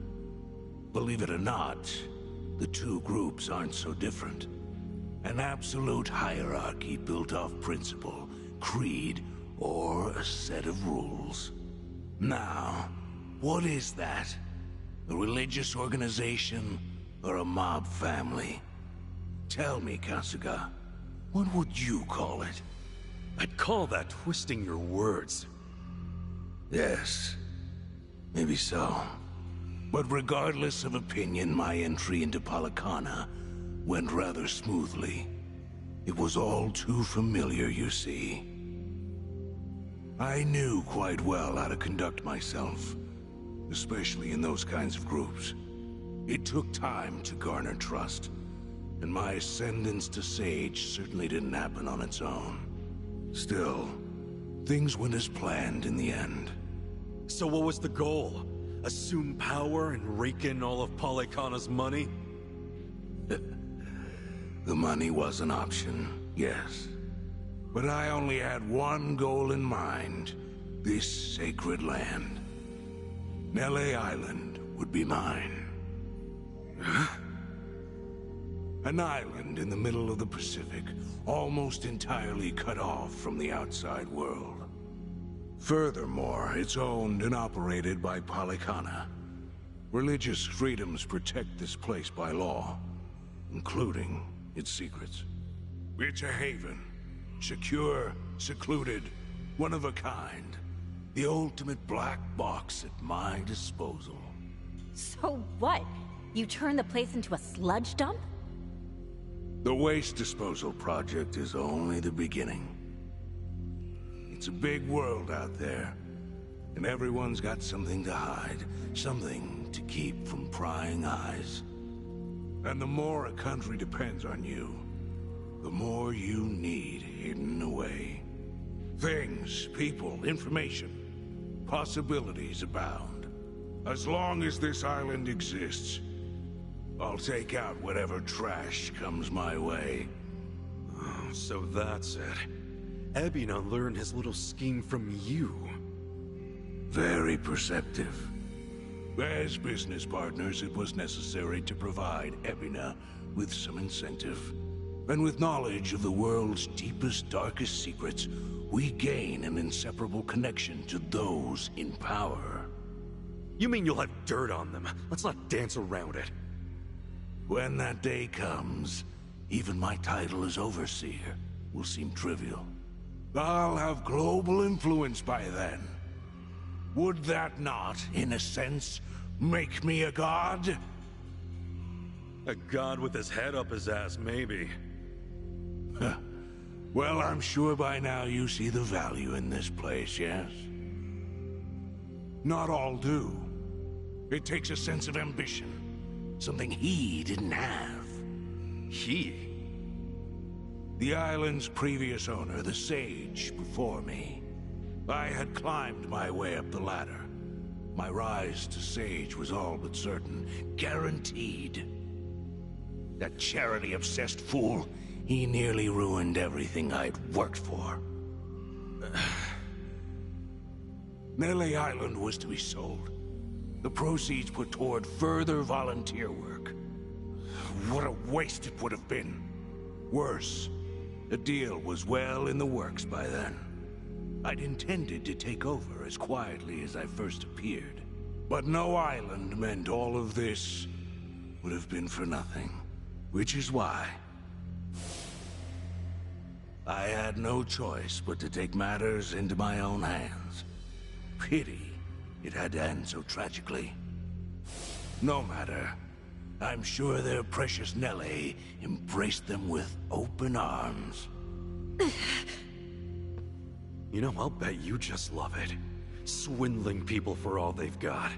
Believe it or not, the two groups aren't so different. An absolute hierarchy built off principle, creed, or a set of rules. Now, what is that? A religious organization or a mob family? Tell me, Kasuga, what would you call it? I'd call that twisting your words. Yes, maybe so. But regardless of opinion, my entry into Palicana went rather smoothly. It was all too familiar, you see. I knew quite well how to conduct myself, especially in those kinds of groups. It took time to garner trust, and my ascendance to Sage certainly didn't happen on its own. Still, things went as planned in the end. So what was the goal? Assume power and rake in all of Palicana's money? The money was an option, yes. But I only had one goal in mind. This sacred land. Nele Island would be mine. An island in the middle of the Pacific, almost entirely cut off from the outside world. Furthermore, it's owned and operated by Palicana. Religious freedoms protect this place by law, including its secrets. It's a haven. Secure, secluded, one of a kind. The ultimate black box at my disposal. So what? You turned the place into a sludge dump? The waste disposal project is only the beginning. It's a big world out there, and everyone's got something to hide, something to keep from prying eyes. And the more a country depends on you, the more you need hidden away. Things, people, information, possibilities abound. As long as this island exists, I'll take out whatever trash comes my way. Oh, so that's it. Ebina learned his little scheme from you. Very perceptive. As business partners, it was necessary to provide Ebina with some incentive. And with knowledge of the world's deepest, darkest secrets, we gain an inseparable connection to those in power. You mean you'll have dirt on them? Let's not dance around it. When that day comes, even my title as Overseer will seem trivial. I'll have global influence by then. Would that not, in a sense, make me a god? A god with his head up his ass, maybe. Well, I'm sure by now you see the value in this place, yes? Not all do. It takes a sense of ambition. Something he didn't have. He? The island's previous owner, the Sage, before me. I had climbed my way up the ladder. My rise to Sage was all but certain. Guaranteed. That charity-obsessed fool, he nearly ruined everything I'd worked for. Nele Island was to be sold. The proceeds put toward further volunteer work. What a waste it would have been. Worse, the deal was well in the works by then. I'd intended to take over as quietly as I first appeared. But no island meant all of this would have been for nothing. Which is why I had no choice but to take matters into my own hands. Pity it had to end so tragically. No matter. I'm sure their precious Nele embraced them with open arms. You know, I'll bet you just love it. Swindling people for all they've got.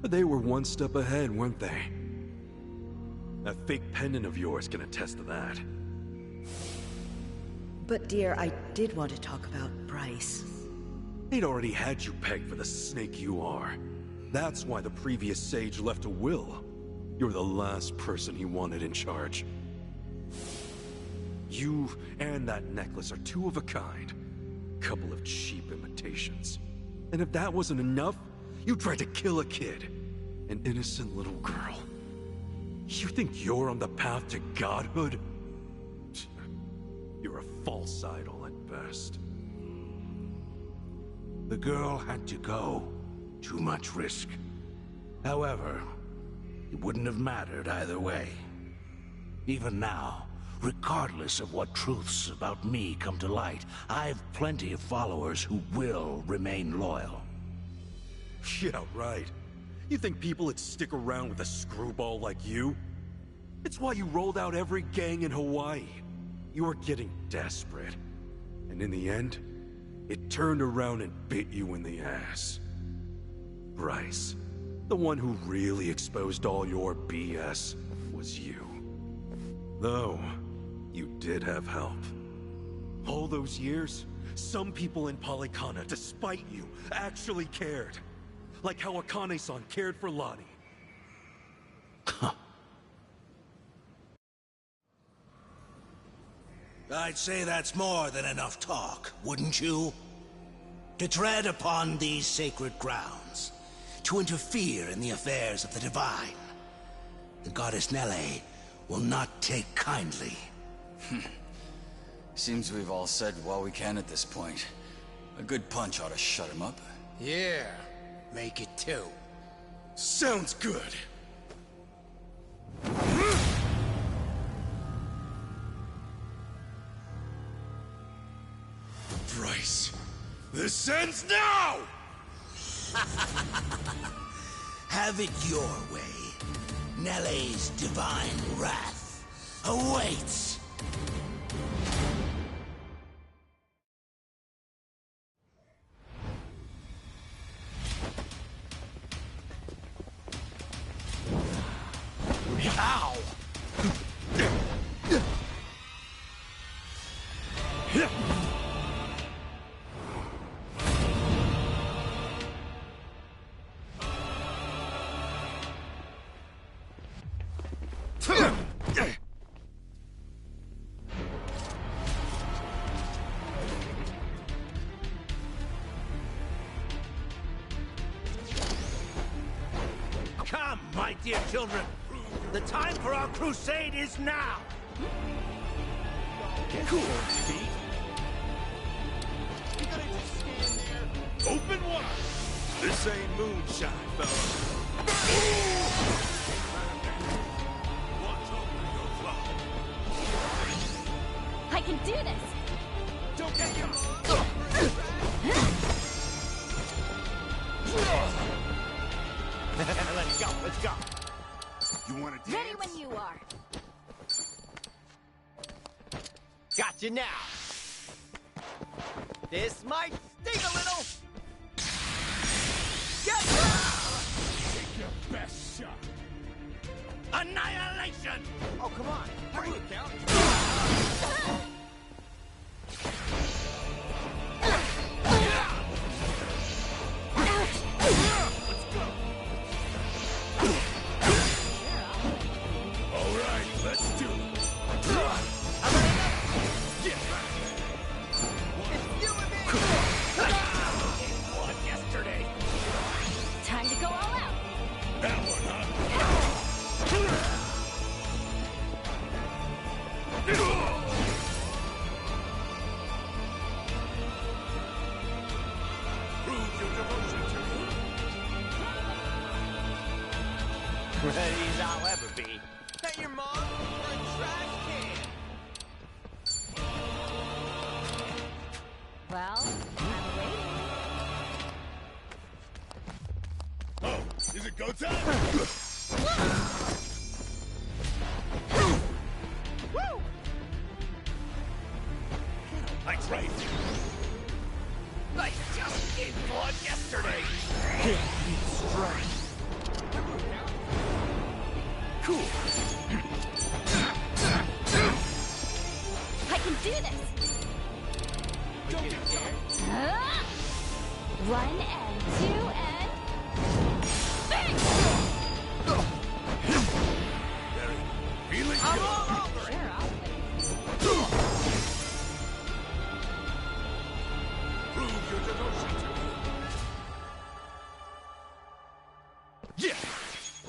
But they were one step ahead, weren't they? That fake pendant of yours can attest to that. But dear, I did want to talk about Bryce. They'd already had you pegged for the snake you are. That's why the previous sage left a will. You're the last person he wanted in charge. You and that necklace are two of a kind. Couple of cheap imitations. And if that wasn't enough, you tried to kill a kid. An innocent little girl. You think you're on the path to godhood? You're a false idol at best. The girl had to go. Too much risk. However, it wouldn't have mattered either way. Even now, regardless of what truths about me come to light, I've plenty of followers who will remain loyal. Yeah, right. You think people would stick around with a screwball like you? It's why you rolled out every gang in Hawaii. You were getting desperate. And in the end, it turned around and bit you in the ass. Bryce, the one who really exposed all your BS, was you. Though, you did have help. All those years, some people in Polycana, despite you, actually cared. Like how Akane-san cared for Lottie. I'd say that's more than enough talk, wouldn't you? To tread upon these sacred grounds, to interfere in the affairs of the Divine. The goddess Nele will not take kindly. Seems we've all said what we can at this point. A good punch ought to shut him up. Yeah, make it two. Sounds good. Bryce, this ends now! Have it your way. Nele's divine wrath awaits. Ow! Come, my dear children. The time for our crusade is now. Get cool, feet. You gotta just stand there. Open wide. This ain't moonshine, fella. I can do this! Don't get your... Let's go, let's go. You wanna dance? Ready when you are. Gotcha now. This might sting a little. Get Take your best shot. Annihilation! Oh, come on. That would count. Let's go. All right, let's do it. Get back. It's you and me. What yesterday? ready as I'll ever be. Thank your mom for a trash can. Well, I'm waiting. Oh, is it go time? Woo! That's right. I just gave blood yesterday. Strength. Cool. I can do this! One and two and... Bang! Feeling I'm good. all over it. Sure, I'll Prove your devotion to me. Yeah!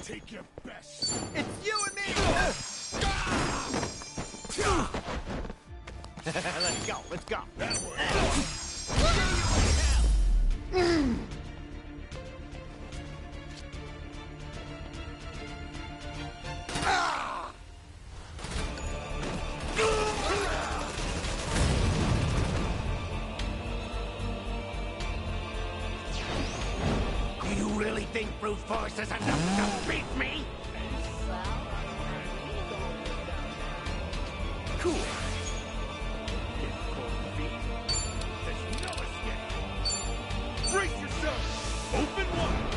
Take your best. It's you and me! Let's go, let's go. That works. Do you really think brute force is enough to beat me? Cool. Get cold feet. There's no escape. Brace yourself. Open wide.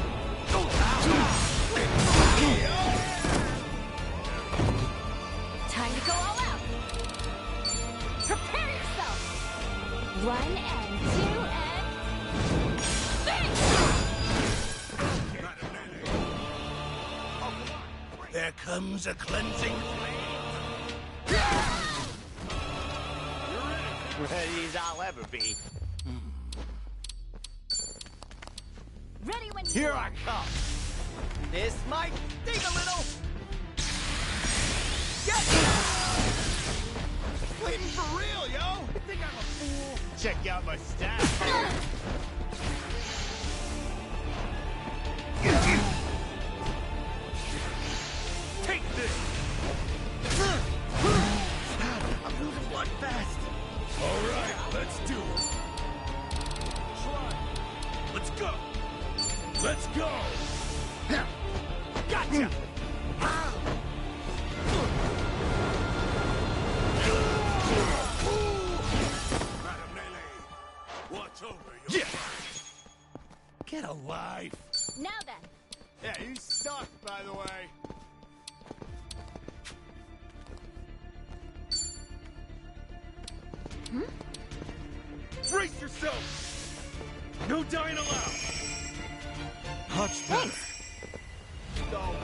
Time to go all out! Prepare yourself! One and two and... Bang! There comes a cleansing Ready as I'll ever be. Ready when you Here are. I come. This might sting a little. Get bleeding for real, yo! You think I'm a fool? Check out my stats. Take this! I'm losing blood fast. All right, let's do it. Let's go. Let's go. Gotcha! Madam Melee. Watch over your... Yeah. Get a life. Now then, Yeah, he's stuck, by the way. Brace yourself. No dying allowed. Much better. thanks!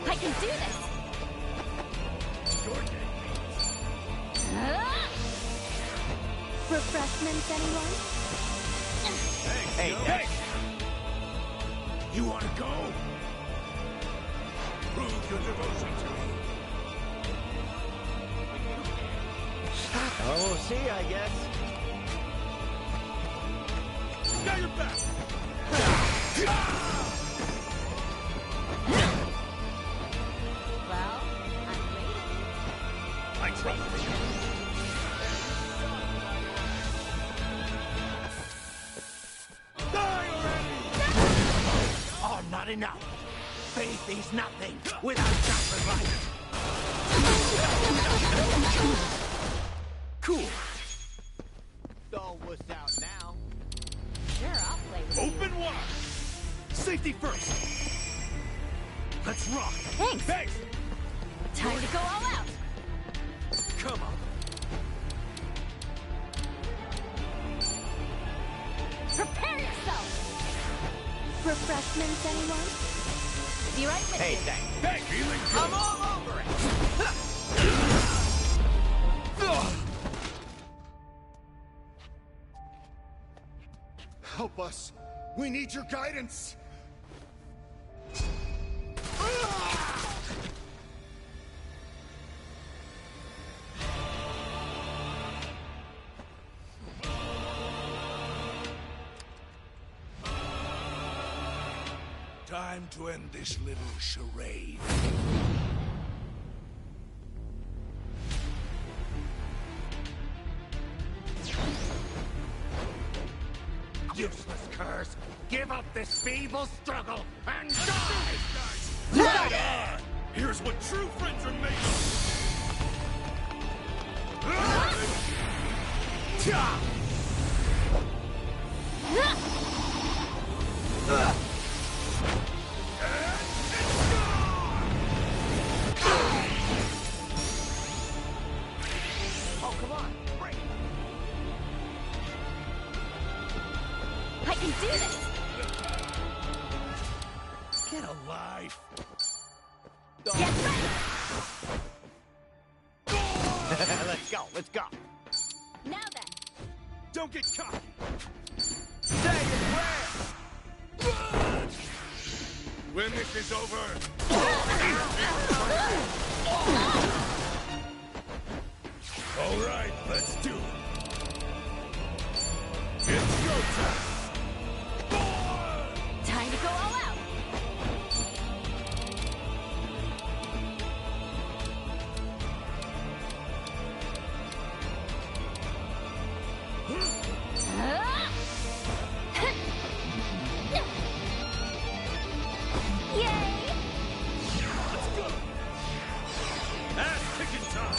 I can do this! Refreshments, anyone? Hey, Hey! You want to go? Prove your devotion to me. Oh, we'll see, I guess. Got your back. Well, I'm waiting. I trust you. Die already! Oh, not enough. Faith is nothing without sacrifice. Cool. All wussed out now. Sure, I'll play with you. Open wide. Safety first. Let's rock. Thanks! Thanks. Time to go all out! Come on. Prepare yourself! Refreshments, anyone? Be right with Hey, you. thanks. Hey, feeling good. I'm all over it! Help us. We need your guidance. Time to end this little charade. Enforcers! Give up this feeble struggle and die! Right on! Here's what true friends are made Oh, come on, break! I can do this! Get a life! Get ready! Let's go, let's go! Now then! Don't get caught! Say it where! When this is over... All right, let's do it. It's go time. Time to go all out! Yay! Let's go! Ass-kicking time!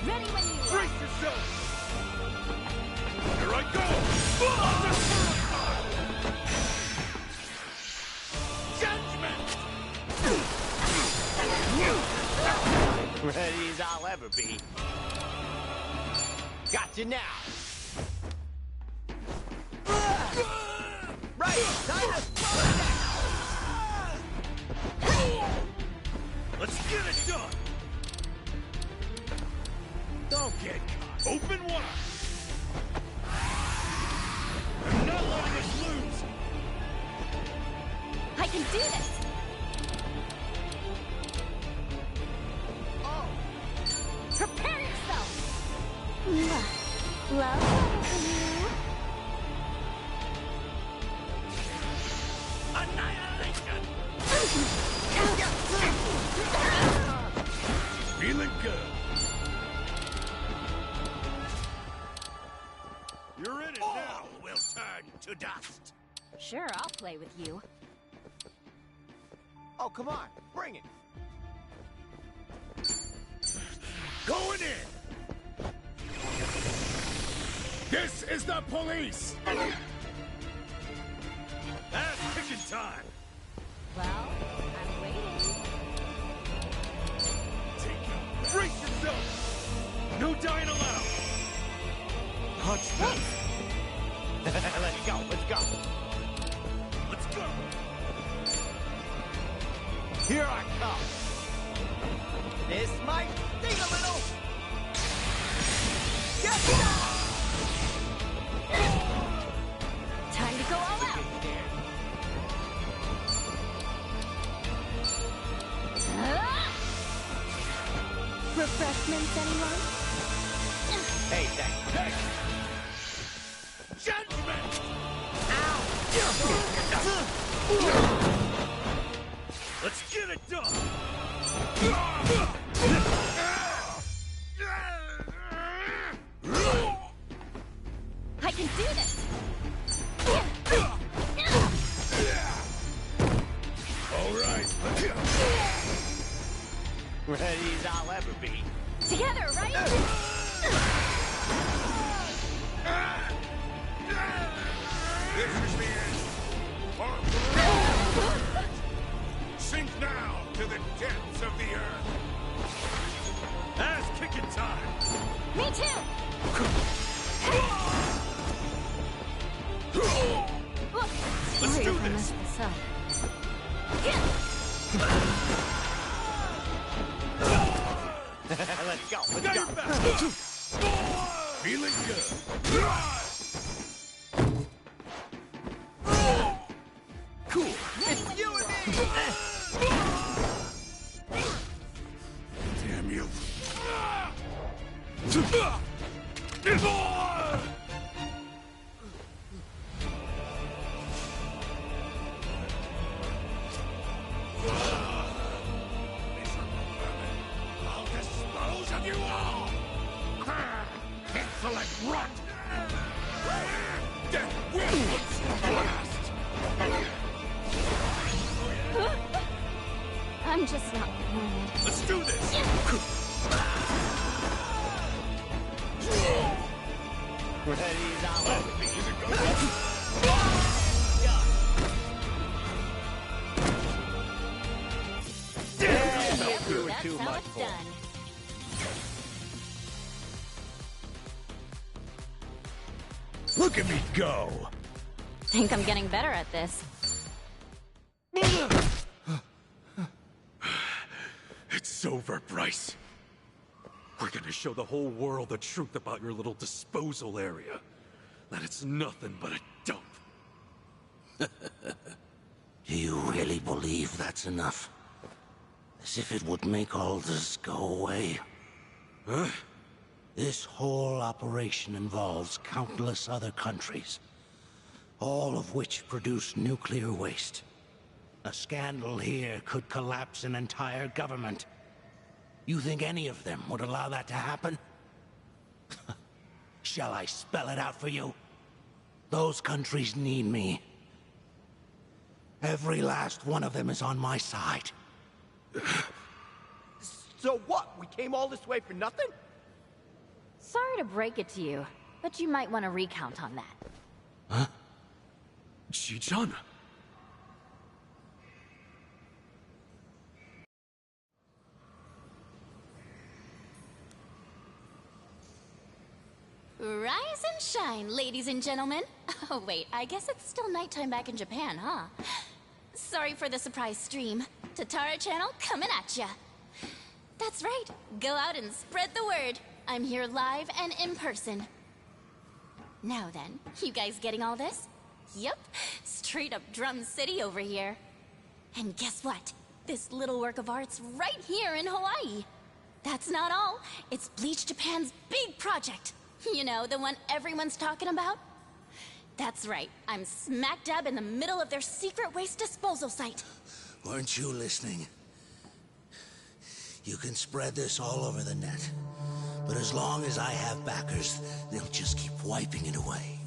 Ready when you Brace yourself! Here I go! Judgment! Ready as I'll ever be. Gotcha now! Right! Time to slow it down! Let's get it done! Don't get caught. Open wide! I'm not letting us lose! I can do this! Oh! Prepare yourself! Love from you. Annihilation! Feeling good. You're in it now! Will turn to dust. Sure, I'll play with you. Oh, come on, bring it! Going in. This is the police. Ass-kicking time! Well, I'm waiting. Brace yourself! No dying allowed! Punch them! Let's go, let's go! Let's go! Here I come! This might sting a little! Get down! Time to go all out! Refreshments, anyone? Hey, thanks. Hey! Judgment! Let's get it done! I can do this! All right. Ready as I'll ever be. Together, right? This is the end! Sink now to the depths of the earth! Ass-kicking time! Me too! Let's Sorry do if I this! messed this up. Let's go, let's Got go! your back! Feeling good. Cool! It's you and me! Damn you! I'll dispose of you all! Insolent rot! I'm just not normal. Let's do this! Too much for it. Look at me go! Think I'm getting better at this. It's over, Bryce. We're gonna show the whole world the truth about your little disposal area. That it's nothing but a dump. Do you really believe that's enough? As if it would make all this go away? Huh? This whole operation involves countless other countries, all of which produce nuclear waste. A scandal here could collapse an entire government. You think any of them would allow that to happen? Shall I spell it out for you? Those countries need me. Every last one of them is on my side. So what? We came all this way for nothing? Sorry to break it to you, but you might want to recount on that. Huh? Chi-chan. Rise and shine, ladies and gentlemen. Oh wait, I guess it's still nighttime back in Japan, huh? Sorry for the surprise stream. Tatara Channel coming at ya. That's right, go out and spread the word. I'm here live and in person. Now then, you guys getting all this? Yep, straight up Drum City over here. And guess what? This little work of art's right here in Hawaii. That's not all. It's Bleach Japan's big project. You know, the one everyone's talking about? That's right. I'm smack dab in the middle of their secret waste disposal site. Weren't you listening? You can spread this all over the net. But as long as I have backers, they'll just keep wiping it away.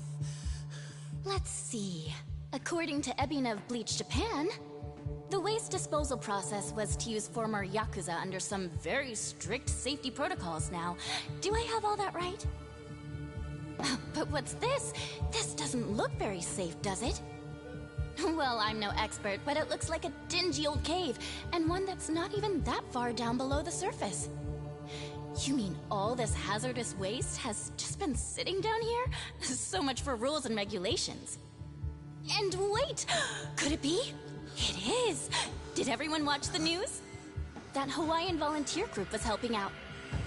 Let's see. According to Ebina of Bleach Japan, the waste disposal process was to use former Yakuza under some very strict safety protocols now. Do I have all that right? But what's this? This doesn't look very safe, does it? Well, I'm no expert, but it looks like a dingy old cave, and one that's not even that far down below the surface. You mean all this hazardous waste has just been sitting down here? So much for rules and regulations. And wait! Could it be? It is! Did everyone watch the news? That Hawaiian volunteer group was helping out.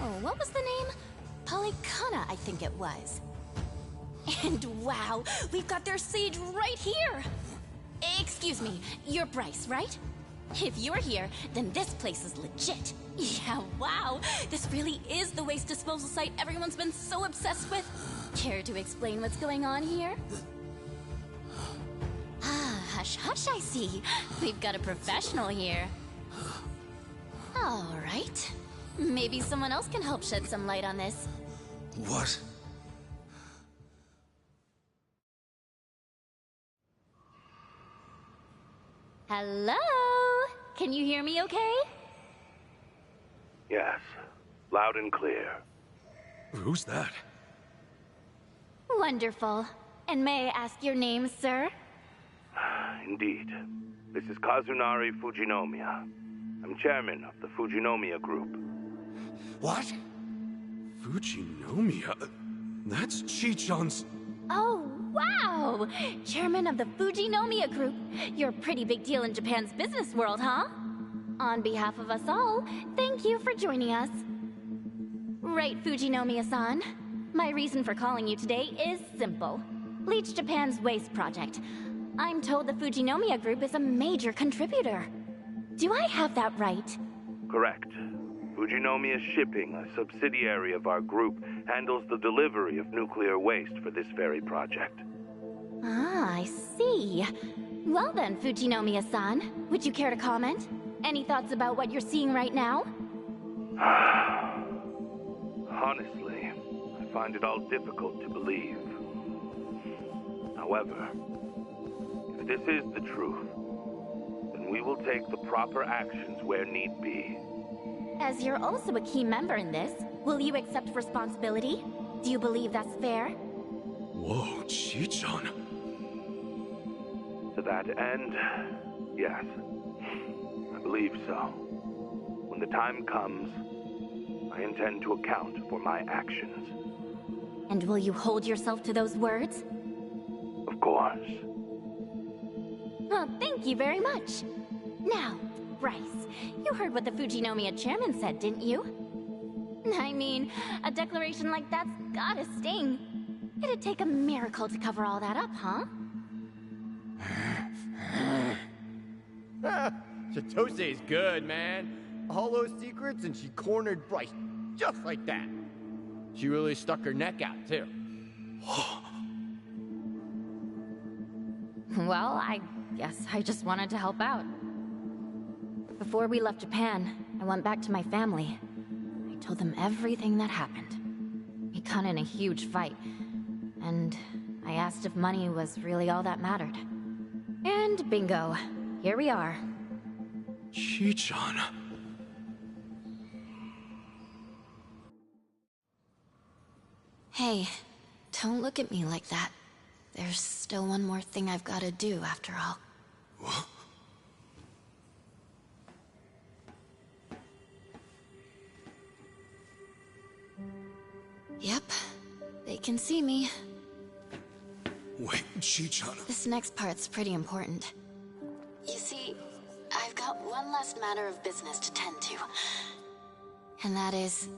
Oh, what was the name? Polycana, I think it was. And wow, we've got their sage right here! Excuse me, you're Bryce, right? If you're here, then this place is legit. Yeah, wow, this really is the waste disposal site everyone's been so obsessed with. Care to explain what's going on here? Ah, hush hush, I see. We've got a professional here. All right. Maybe someone else can help shed some light on this. What? Hello? Can you hear me okay? Yes. Loud and clear. Who's that? Wonderful. And may I ask your name, sir? Indeed. This is Kazunari Fujinomiya. I'm chairman of the Fujinomiya Group. What? Fujinomiya? That's Chi-chan's... Oh, wow! Chairman of the Fujinomiya Group. You're a pretty big deal in Japan's business world, huh? On behalf of us all, thank you for joining us. Right, Fujinomiya-san. My reason for calling you today is simple. Bleach Japan's waste project. I'm told the Fujinomiya Group is a major contributor. Do I have that right? Correct. Fujinomiya Shipping, a subsidiary of our group, handles the delivery of nuclear waste for this very project. Ah, I see. Well then, Fujinomiya-san, would you care to comment? Any thoughts about what you're seeing right now? Honestly, I find it all difficult to believe. However, if this is the truth, then we will take the proper actions where need be. As you're also a key member in this, will you accept responsibility? Do you believe that's fair? Whoa, Chi-chan. To that end, yes. I believe so. When the time comes, I intend to account for my actions. And will you hold yourself to those words? Of course. Well, thank you very much. Now, Bryce, you heard what the Fujinomiya chairman said, didn't you? I mean, a declaration like that's gotta sting. It'd take a miracle to cover all that up, huh? Chitose's good, man. All those secrets, and she cornered Bryce just like that. She really stuck her neck out, too. Well, I guess I just wanted to help out. Before we left Japan, I went back to my family. I told them everything that happened. We got in a huge fight, and I asked if money was really all that mattered. And bingo, here we are. Chi-chan. Hey, don't look at me like that. There's still one more thing I've got to do, after all. What? Yep, they can see me. Wait, Chi-chan. This next part's pretty important. You see, I've got one last matter of business to tend to. And that is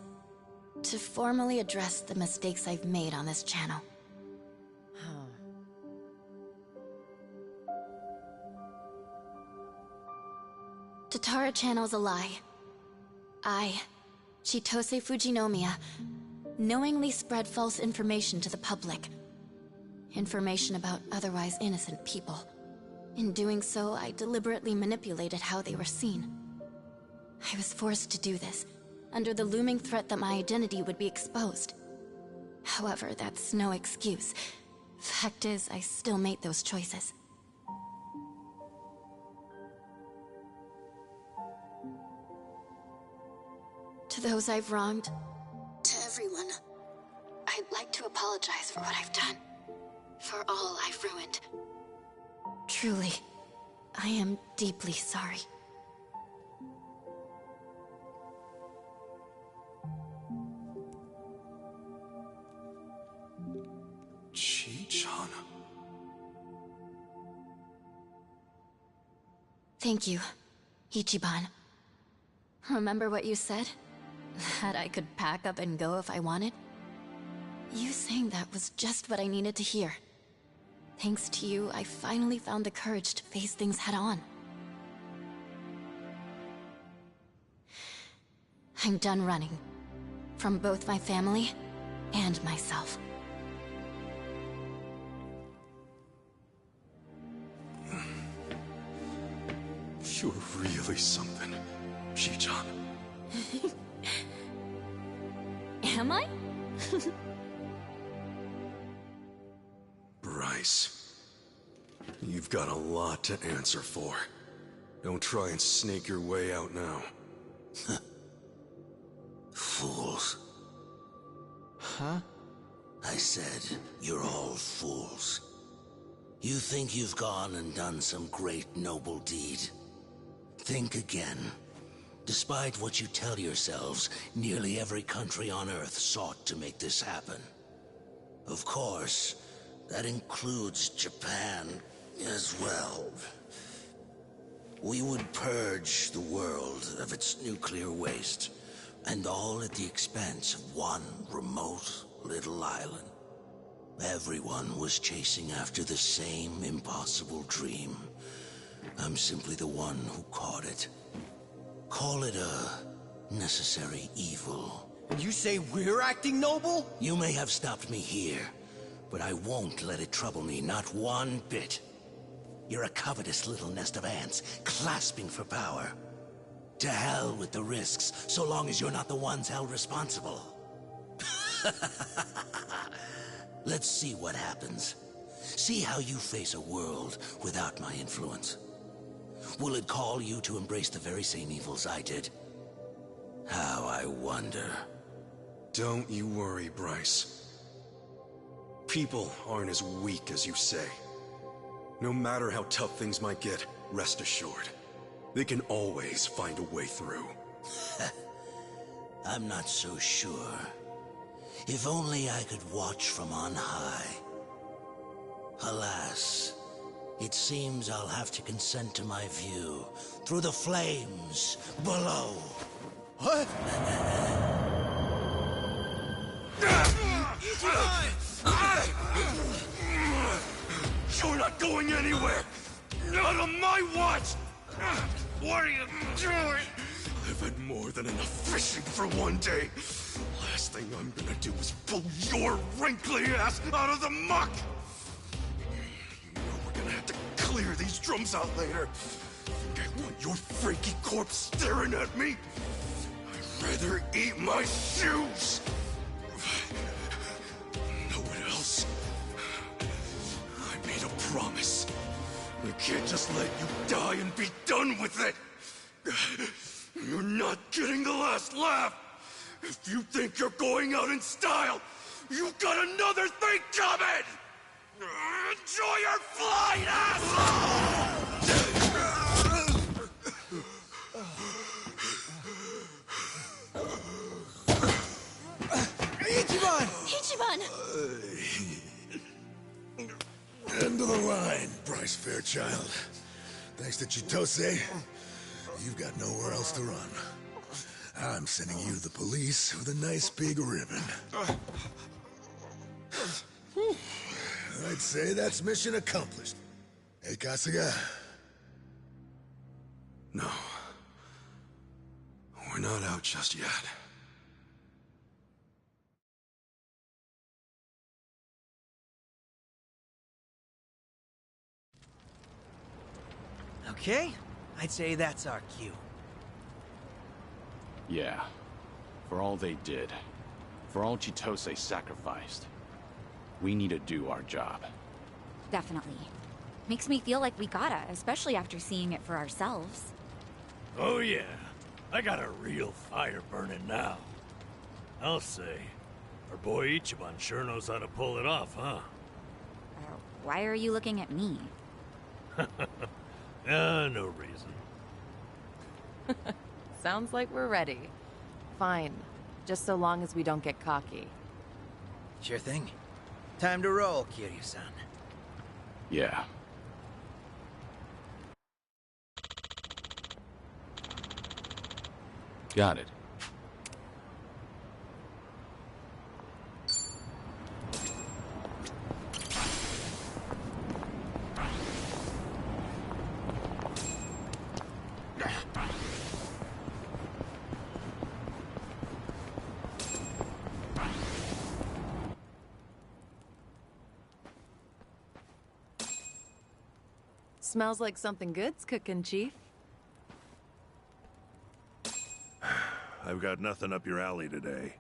to formally address the mistakes I've made on this channel. Tatara Channel's a lie. I, Chitose Fujinomiya, knowingly spread false information to the public. Information about otherwise innocent people. In doing so, I deliberately manipulated how they were seen. I was forced to do this, under the looming threat that my identity would be exposed. However, that's no excuse. Fact is, I still made those choices. To those I've wronged, to everyone, I'd like to apologize for what I've done. For all I've ruined. Truly, I am deeply sorry. Chi-chan. Thank you, Ichiban. Remember what you said? That I could pack up and go if I wanted? You saying that was just what I needed to hear. Thanks to you, I finally found the courage to face things head-on. I'm done running. From both my family and myself. You're really something, Chi-chan. Am I? Bryce, you've got a lot to answer for. Don't try and snake your way out now. Fools. Huh? I said, you're all fools. You think you've gone and done some great noble deed. Think again. Despite what you tell yourselves, nearly every country on Earth sought to make this happen. Of course, that includes Japan as well. We would purge the world of its nuclear waste, and all at the expense of one remote little island. Everyone was chasing after the same impossible dream. I'm simply the one who caught it. Call it a necessary evil. And you say we're acting noble? You may have stopped me here, but I won't let it trouble me, not one bit. You're a covetous little nest of ants, clasping for power. To hell with the risks, so long as you're not the ones held responsible. Let's see what happens. See how you face a world without my influence. Will it call you to embrace the very same evils I did? How I wonder. Don't you worry, Bryce. People aren't as weak as you say. No matter how tough things might get, rest assured, they can always find a way through. I'm not so sure. If only I could watch from on high. Alas, it seems I'll have to consent to my view through the flames below. What? You're not going anywhere! Not on my watch! What are you doing? I've had more than enough fishing for one day. Last thing I'm gonna do is pull your wrinkly ass out of the muck! You know we're gonna have to clear these drums out later. Think I want your freaky corpse staring at me? I'd rather eat my shoes! Know what else? I made a promise. I can't just let you die and be done with it! You're not getting the last laugh! If you think you're going out in style, you've got another thing coming! Enjoy your flight, asshole! Ichiban! Ichiban! End of the line, Bryce Fairchild. Thanks to Chitose, you've got nowhere else to run. I'm sending you to the police with a nice big ribbon. I'd say that's mission accomplished. Hey, Kasuga. No. We're not out just yet. Okay, I'd say that's our cue. Yeah. For all they did. For all Chitose sacrificed. We need to do our job. Definitely. Makes me feel like we gotta, especially after seeing it for ourselves. Oh yeah. I got a real fire burning now. I'll say. Our boy Ichiban sure knows how to pull it off, huh? Why are you looking at me? No reason. Sounds like we're ready. Fine. Just so long as we don't get cocky. Sure thing. Time to roll, Kiryu-san. Yeah. Got it. Smells like something good's cooking, Chief. I've got nothing up your alley today.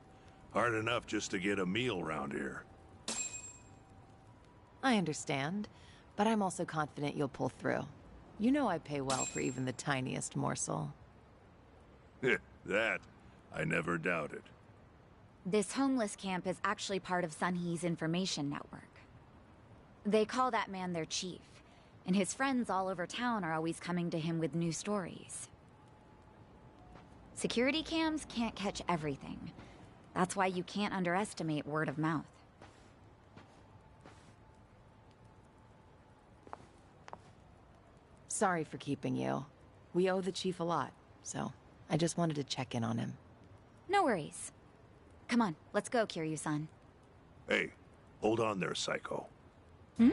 Hard enough just to get a meal around here. I understand, but I'm also confident you'll pull through. You know I pay well for even the tiniest morsel. That, I never doubted. This homeless camp is actually part of Sunhee's information network. They call that man their chief, and his friends all over town are always coming to him with new stories. Security cams can't catch everything. That's why you can't underestimate word of mouth. Sorry for keeping you. We owe the chief a lot, so I just wanted to check in on him. No worries. Come on, let's go, Kiryu-san. Hey, hold on there, Psycho. Hmm?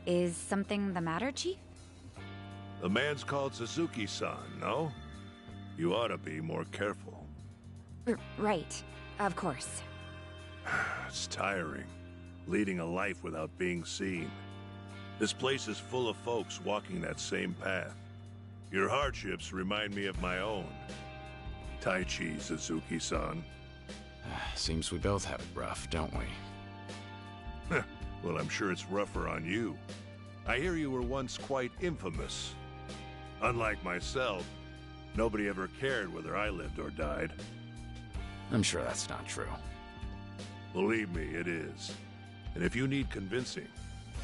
Is something the matter, Chief? The man's called Suzuki-san, no? You ought to be more careful. Right. Of course. It's tiring, leading a life without being seen. This place is full of folks walking that same path. Your hardships remind me of my own. Taichi, Suzuki-san. Seems we both have it rough, don't we? Well, I'm sure it's rougher on you. I hear you were once quite infamous. Unlike myself, nobody ever cared whether I lived or died. I'm sure that's not true. Believe me, it is. And if you need convincing,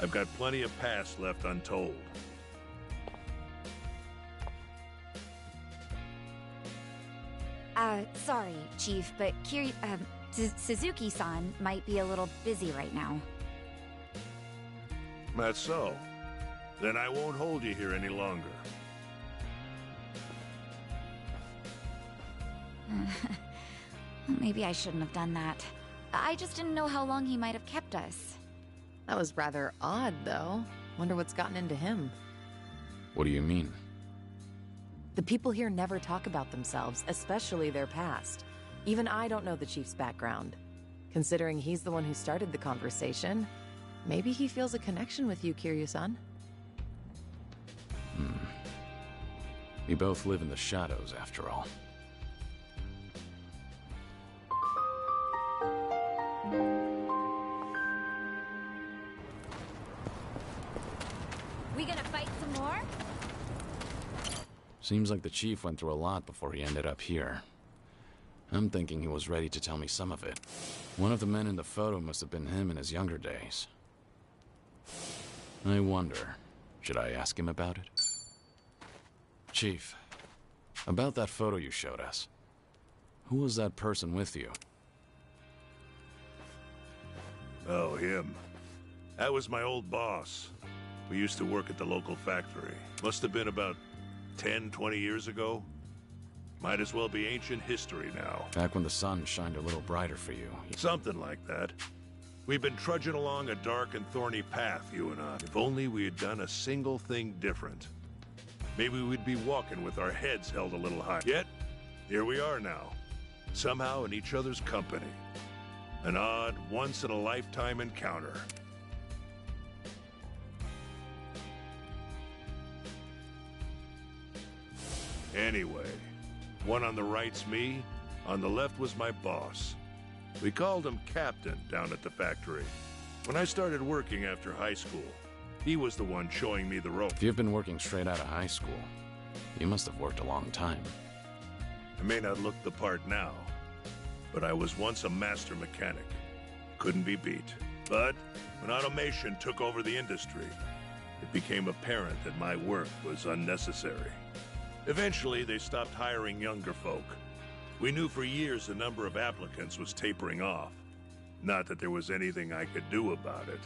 I've got plenty of past left untold. Sorry, Chief, but Suzuki-san might be a little busy right now. That's so. Then I won't hold you here any longer. Maybe I shouldn't have done that. I just didn't know how long he might have kept us. That was rather odd, though. Wonder what's gotten into him. What do you mean? The people here never talk about themselves, especially their past. Even I don't know the Chief's background. Considering he's the one who started the conversation, maybe he feels a connection with you, Kiryu-san. We both live in the shadows, after all. We gonna fight some more? Seems like the Chief went through a lot before he ended up here. I'm thinking he was ready to tell me some of it. One of the men in the photo must have been him in his younger days. I wonder, should I ask him about it? Chief, about that photo you showed us. Who was that person with you? Oh, him. That was my old boss. We used to work at the local factory. Must have been about 10, 20 years ago. Might as well be ancient history now. Back when the sun shined a little brighter for you. Something like that. We've been trudging along a dark and thorny path, you and I. If only we had done a single thing different. Maybe we'd be walking with our heads held a little high. Yet, here we are now. Somehow in each other's company. An odd, once-in-a-lifetime encounter. Anyway, one on the right's me, on the left was my boss. We called him Captain down at the factory. When I started working after high school, he was the one showing me the ropes. If you've been working straight out of high school, you must have worked a long time. I may not look the part now, but I was once a master mechanic. Couldn't be beat. But when automation took over the industry, it became apparent that my work was unnecessary. Eventually, they stopped hiring younger folk. We knew for years the number of applicants was tapering off. Not that there was anything I could do about it.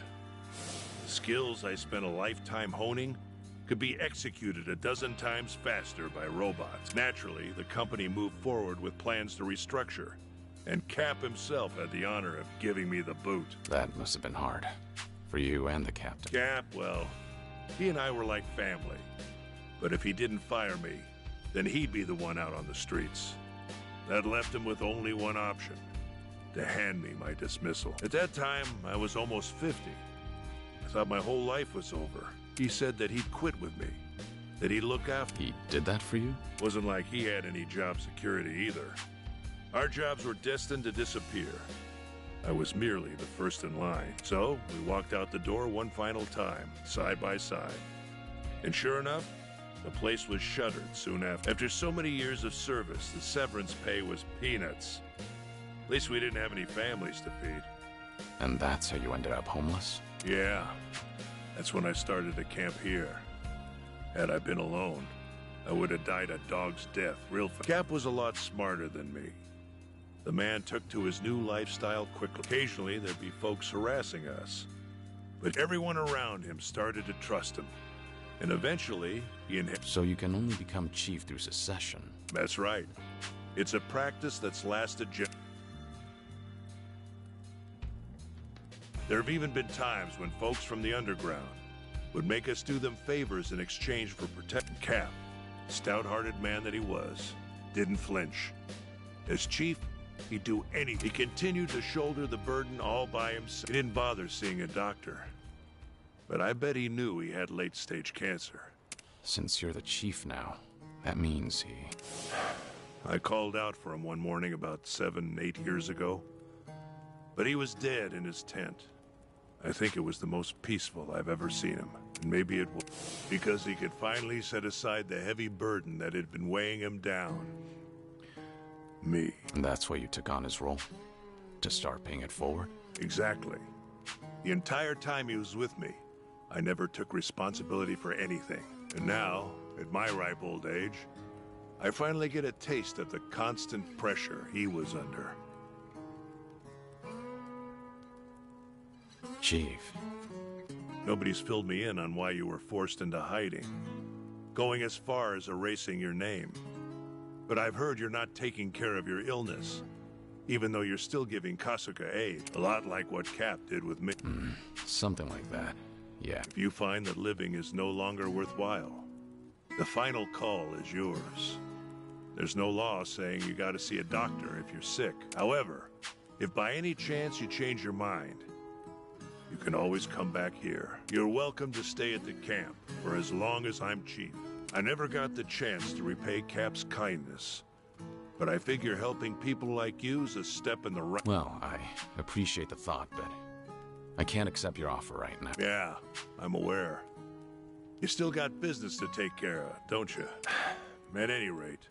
The skills I spent a lifetime honing could be executed a dozen times faster by robots. Naturally, the company moved forward with plans to restructure, and Cap himself had the honor of giving me the boot. That must have been hard. For you and the captain. Cap, well, he and I were like family. But if he didn't fire me, then he'd be the one out on the streets. That left him with only one option, to hand me my dismissal. At that time, I was almost 50. I thought my whole life was over. He said that he'd quit with me, that he'd look after. He did that for you? Wasn't like he had any job security either. Our jobs were destined to disappear. I was merely the first in line. So, we walked out the door one final time, side by side. And sure enough, the place was shuttered soon after. After so many years of service, the severance pay was peanuts. At least we didn't have any families to feed. And that's how you ended up homeless? Yeah. That's when I started to camp here. Had I been alone, I would have died a dog's death real fast. Cap was a lot smarter than me. The man took to his new lifestyle quickly. Occasionally, there'd be folks harassing us. But everyone around him started to trust him. And eventually, he inherited. So you can only become chief through succession. That's right. It's a practice that's lasted There have even been times when folks from the underground would make us do them favors in exchange for protecting Cap. Stout-hearted man that he was, didn't flinch. As chief, he'd do anything. He continued to shoulder the burden all by himself. He didn't bother seeing a doctor. But I bet he knew he had late-stage cancer. Since you're the chief now, that means he... I called out for him one morning about 7, 8 years ago. But he was dead in his tent. I think it was the most peaceful I've ever seen him. And maybe it will, because he could finally set aside the heavy burden that had been weighing him down. Me. And that's why you took on his role? To start paying it forward? Exactly. The entire time he was with me, I never took responsibility for anything. And now, at my ripe old age, I finally get a taste of the constant pressure he was under. Chief. Nobody's filled me in on why you were forced into hiding, going as far as erasing your name. But I've heard you're not taking care of your illness, even though you're still giving Kasuga aid, a lot like what Cap did with me. Something like that, yeah. If you find that living is no longer worthwhile, the final call is yours. There's no law saying you gotta see a doctor if you're sick. However, if by any chance you change your mind, you can always come back here. You're welcome to stay at the camp for as long as I'm chief. I never got the chance to repay Cap's kindness, but I figure helping people like you is a step in the right... Well, I appreciate the thought, but I can't accept your offer right now. Yeah, I'm aware. You still got business to take care of, don't you? At any rate,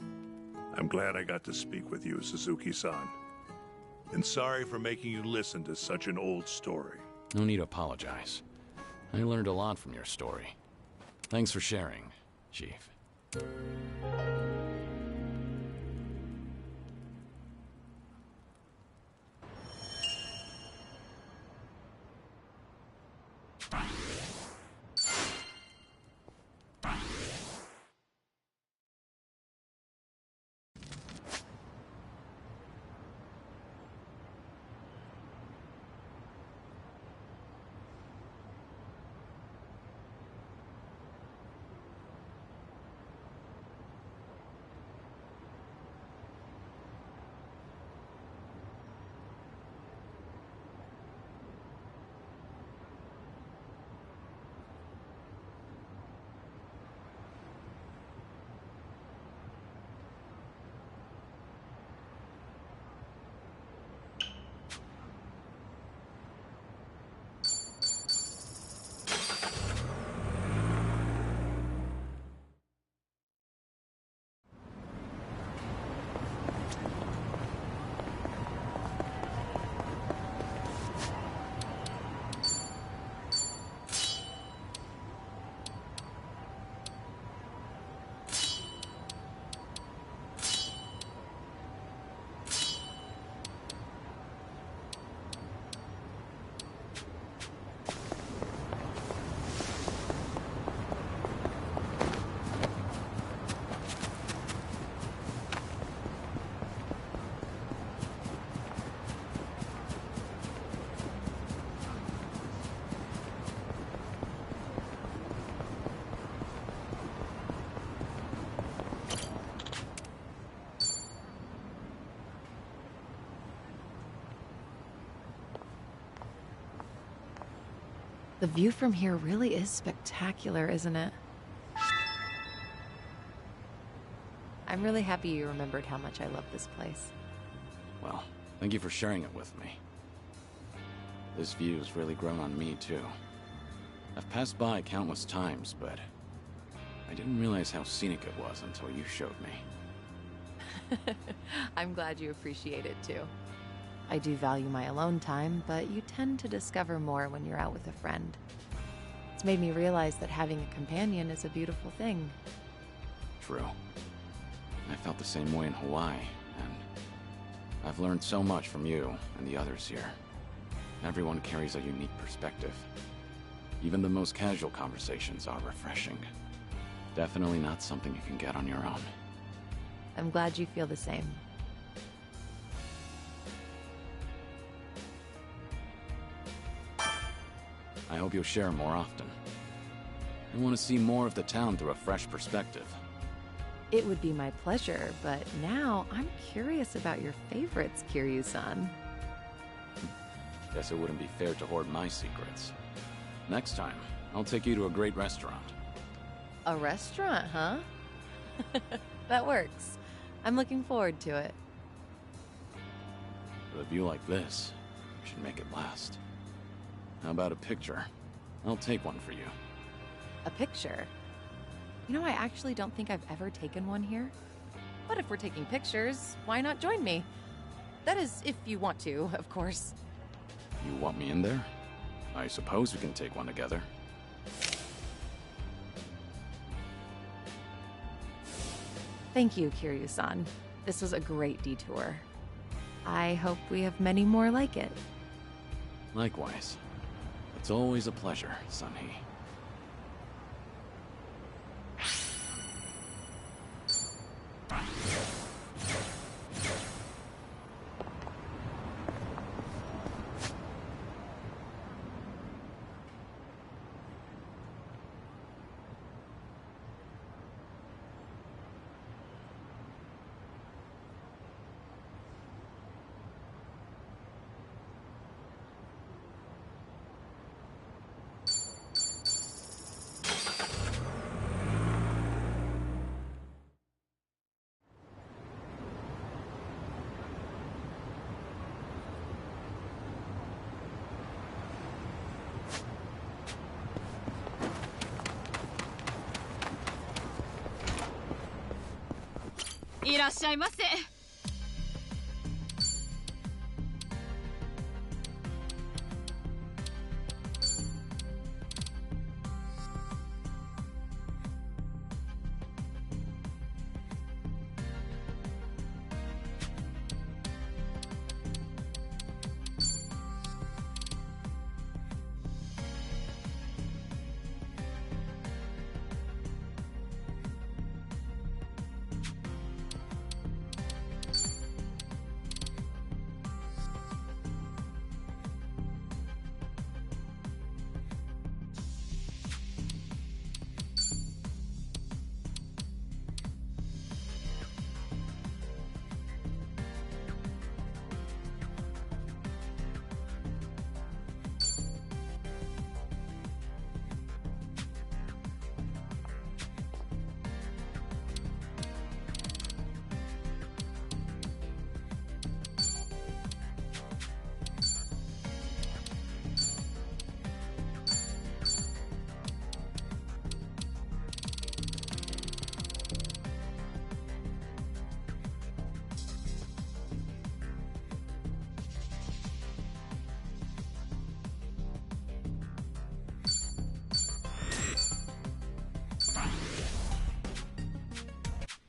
I'm glad I got to speak with you, Suzuki-san. And sorry for making you listen to such an old story. No need to apologize. I learned a lot from your story. Thanks for sharing, Chief. The view from here really is spectacular, isn't it? I'm really happy you remembered how much I love this place. Well, thank you for sharing it with me. This view's really grown on me, too. I've passed by countless times, but I didn't realize how scenic it was until you showed me. I'm glad you appreciate it, too. I do value my alone time, but you tend to discover more when you're out with a friend. It's made me realize that having a companion is a beautiful thing. True. I felt the same way in Hawaii, and I've learned so much from you and the others here. Everyone carries a unique perspective. Even the most casual conversations are refreshing. Definitely not something you can get on your own. I'm glad you feel the same. I hope you'll share more often. I want to see more of the town through a fresh perspective. It would be my pleasure, but now I'm curious about your favorites, Kiryu-san. Guess it wouldn't be fair to hoard my secrets. Next time, I'll take you to a great restaurant. A restaurant, huh? That works. I'm looking forward to it. With a view like this, we should make it last. How about a picture? I'll take one for you. A picture? You know, I actually don't think I've ever taken one here. But if we're taking pictures, why not join me? That is, if you want to, of course. You want me in there? I suppose we can take one together. Thank you, Kiryu-san. This was a great detour. I hope we have many more like it. Likewise. It's always a pleasure, Sun-Hee.いらっしゃいませ。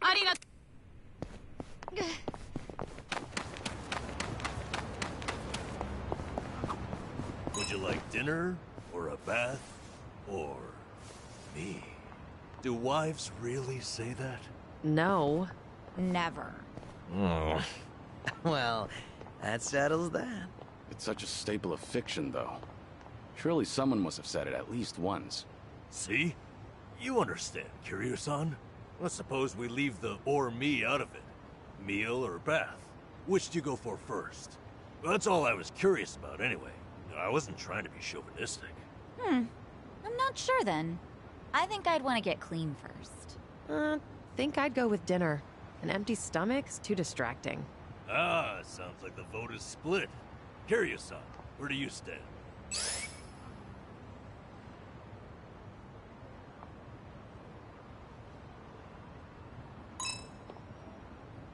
ありがとう。 Would you like dinner, or a bath, or me? Do wives really say that? No. Never. Oh. Well, that settles that. It's such a staple of fiction, though. Surely someone must have said it at least once. See? You understand, Kiryu-san. Let's suppose we leave the or me out of it. Meal or bath? Which do you go for first? That's all I was curious about anyway. I wasn't trying to be chauvinistic. I'm not sure then. I think I'd want to get clean first. Think I'd go with dinner. An empty stomach's too distracting. Ah, sounds like the vote is split. Kiryu-san, where do you stand?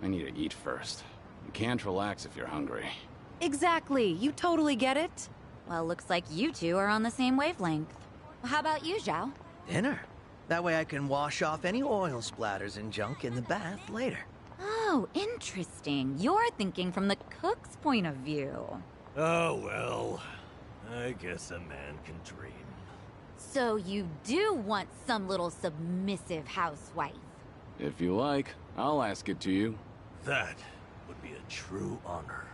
I need to eat first. You can't relax if you're hungry. Exactly. You totally get it. Well, looks like you two are on the same wavelength. How about you, Zhao? Dinner. That way I can wash off any oil splatters and junk in the bath later. Oh, interesting. You're thinking from the cook's point of view. Oh, well. I guess a man can dream. So you do want some little submissive housewife? If you like, I'll ask it to you. That would be a true honor.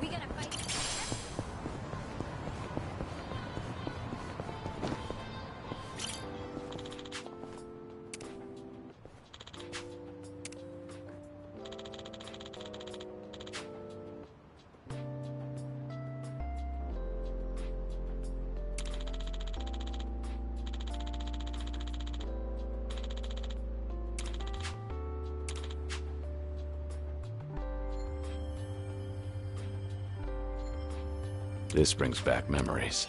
We gonna fight? This brings back memories.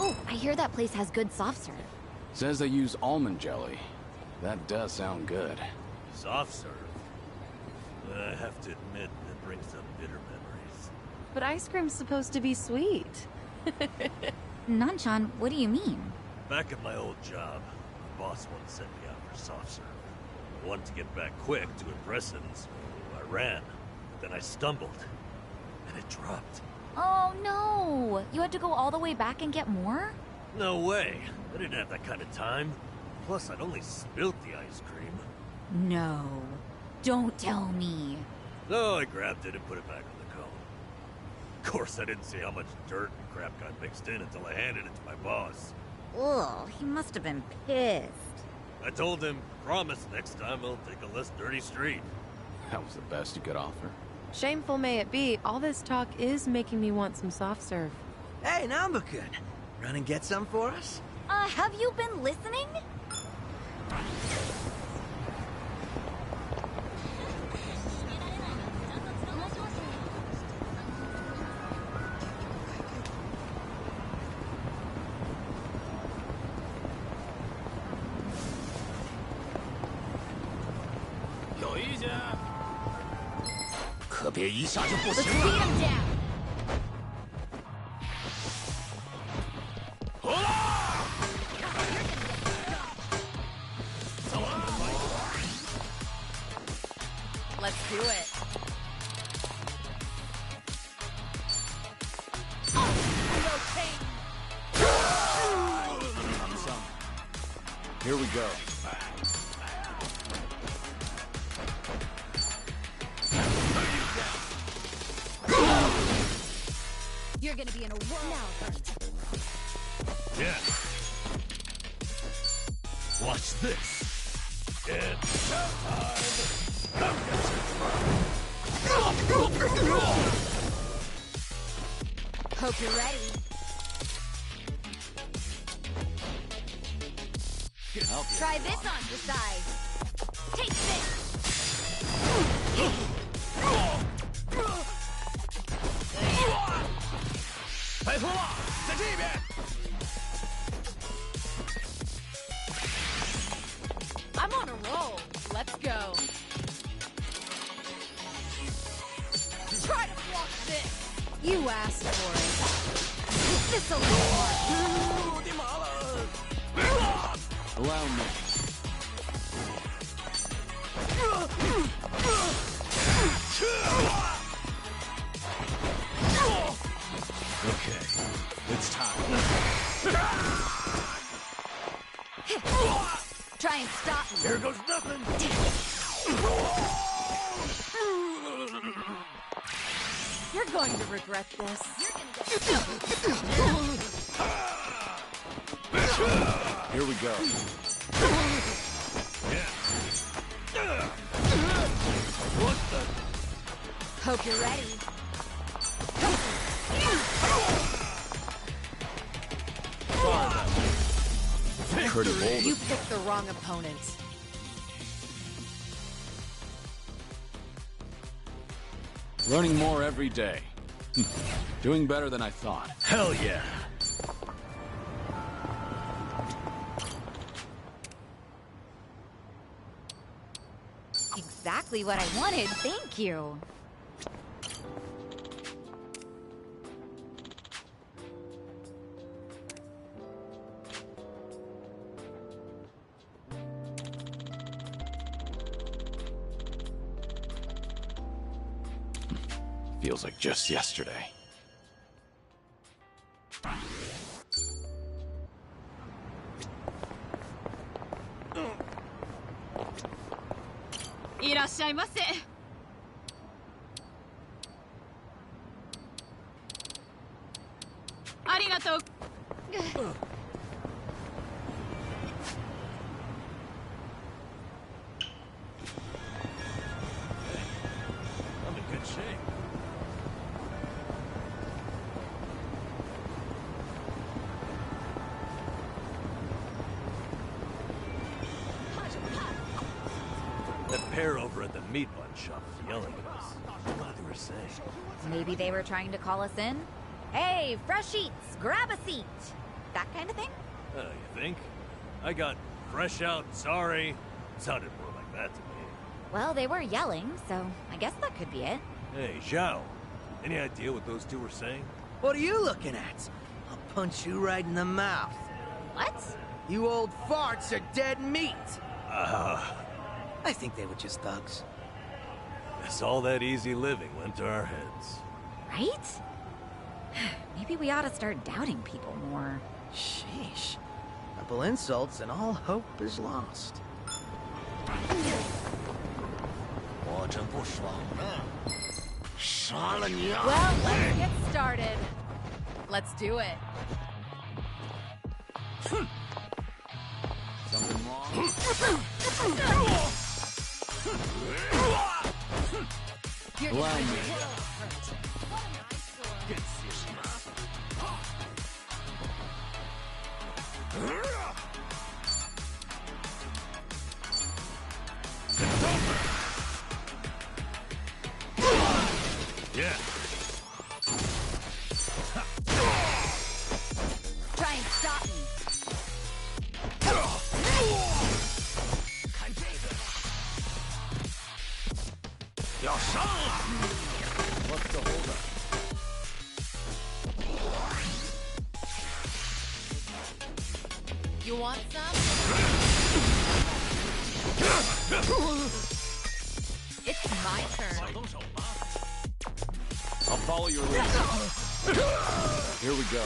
Oh, I hear that place has good soft serve. Says they use almond jelly. That does sound good. Soft serve? I have to admit, that brings up bitter memories. But ice cream's supposed to be sweet. Nanchan, what do you mean? Back at my old job, my boss once sent me out for soft serve. I wanted to get back quick to impress him, so I ran. But then I stumbled, and it dropped. Oh no! You had to go all the way back and get more? No way. I didn't have that kind of time. Plus, I'd only spilt the ice cream. No. Don't tell me. So I grabbed it and put it back on the cone. Of course, I didn't see how much dirt and crap got mixed in until I handed it to my boss. Ugh, he must have been pissed. I told him, promise next time I'll take a less dirty street. That was the best you could offer. Shameful may it be, all this talk is making me want some soft serve. Hey, Nambukun. Run and get some for us? Have you been listening? Let's beat him down. Let's do it. Here we go. You're gonna be in a whirl now. Yeah. Watch this. It's showtime. Hope you're ready. Try this on for size. Take this. I'm on a roll. Let's go. Try to block this. You asked for it. This'll Allow me. Okay, it's time. Try and stop me. Here goes nothing. You're going to regret this. Here we go. What the? Hope you're ready. Pretty bold. You picked the wrong opponent. Learning more every day. Doing better than I thought. Hell yeah. Exactly what I wanted. Thank you. Feels like just yesterday. pair over at the meat bun shop was yelling at us. What they were saying. Maybe they were trying to call us in? Hey, fresh eats, grab a seat. That kind of thing? You think? I got fresh out, sorry. Sounded more like that to me. Well, they were yelling, so I guess that could be it. Hey, Zhao. Any idea what those two were saying? What are you looking at? I'll punch you right in the mouth. What? You old farts are dead meat. I think they were just thugs. Guess all that easy living went to our heads. Right? Maybe we ought to start doubting people more. Sheesh. Couple insults and all hope is lost. Well, let's get started. Let's do it. Something wrong? Allow me. Yeah. Try and stop me. What's the holdup? You want some? It's my turn. I'll follow your lead. Here we go.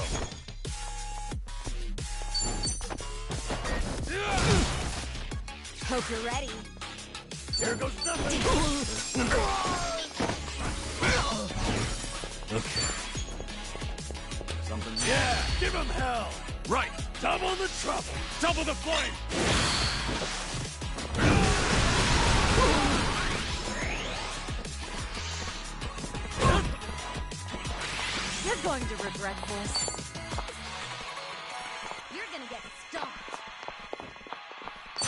Hope you're ready. Here goes nothing. Okay. Something. Yeah, give him hell. Right. Double the trouble. Double the flame. You're going to regret this. You're gonna get stomped.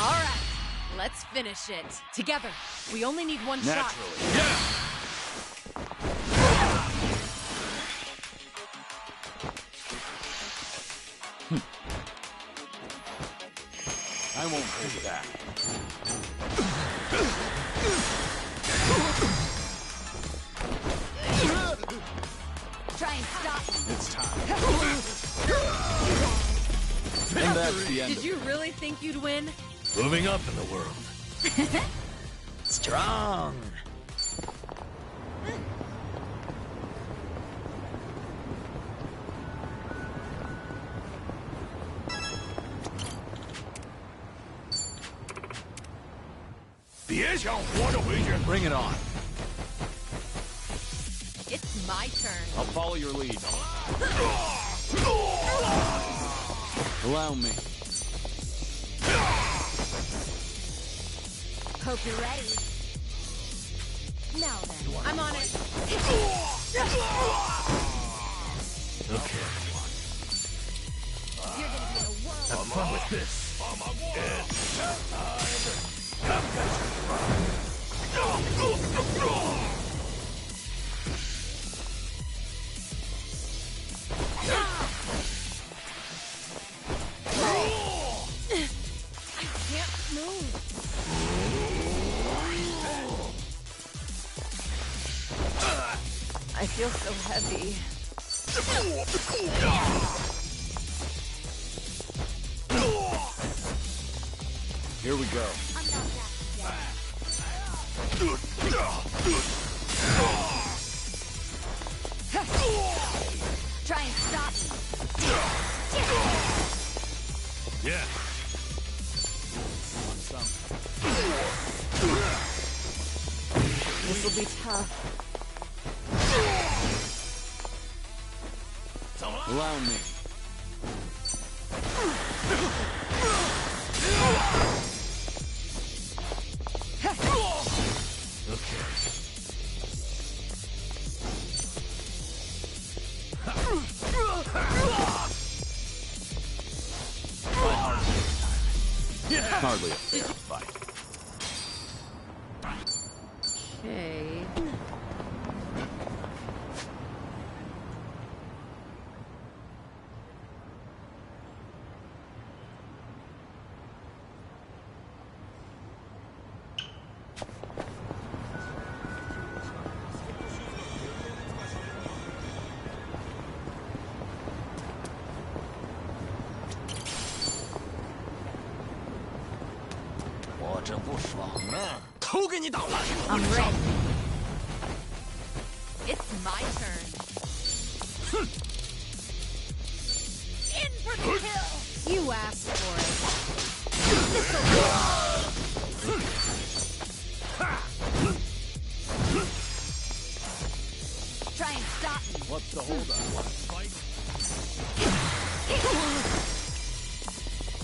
All right, let's finish it. Together. We only need one shot. Naturally. Yeah. I won't hold back. Try and stop me. It's time. And that's the end. Did you really think you'd win? Moving up in the world. Strong. Bring it on. It's my turn. I'll follow your lead. Allow me. Hope you're ready. Now then. I'm on it. Okay. You're gonna be in a world. Have fun with this. I can't move. I feel so heavy. Here we go. I'm not that dead. Try and stop me. Yeah. This will be tough. Allow me. Yeah. Hardly a fair fight. Okay. I'm ready. It's my turn. In for the kill! You asked for it. Try and stop me. What's the holdup? Want to fight?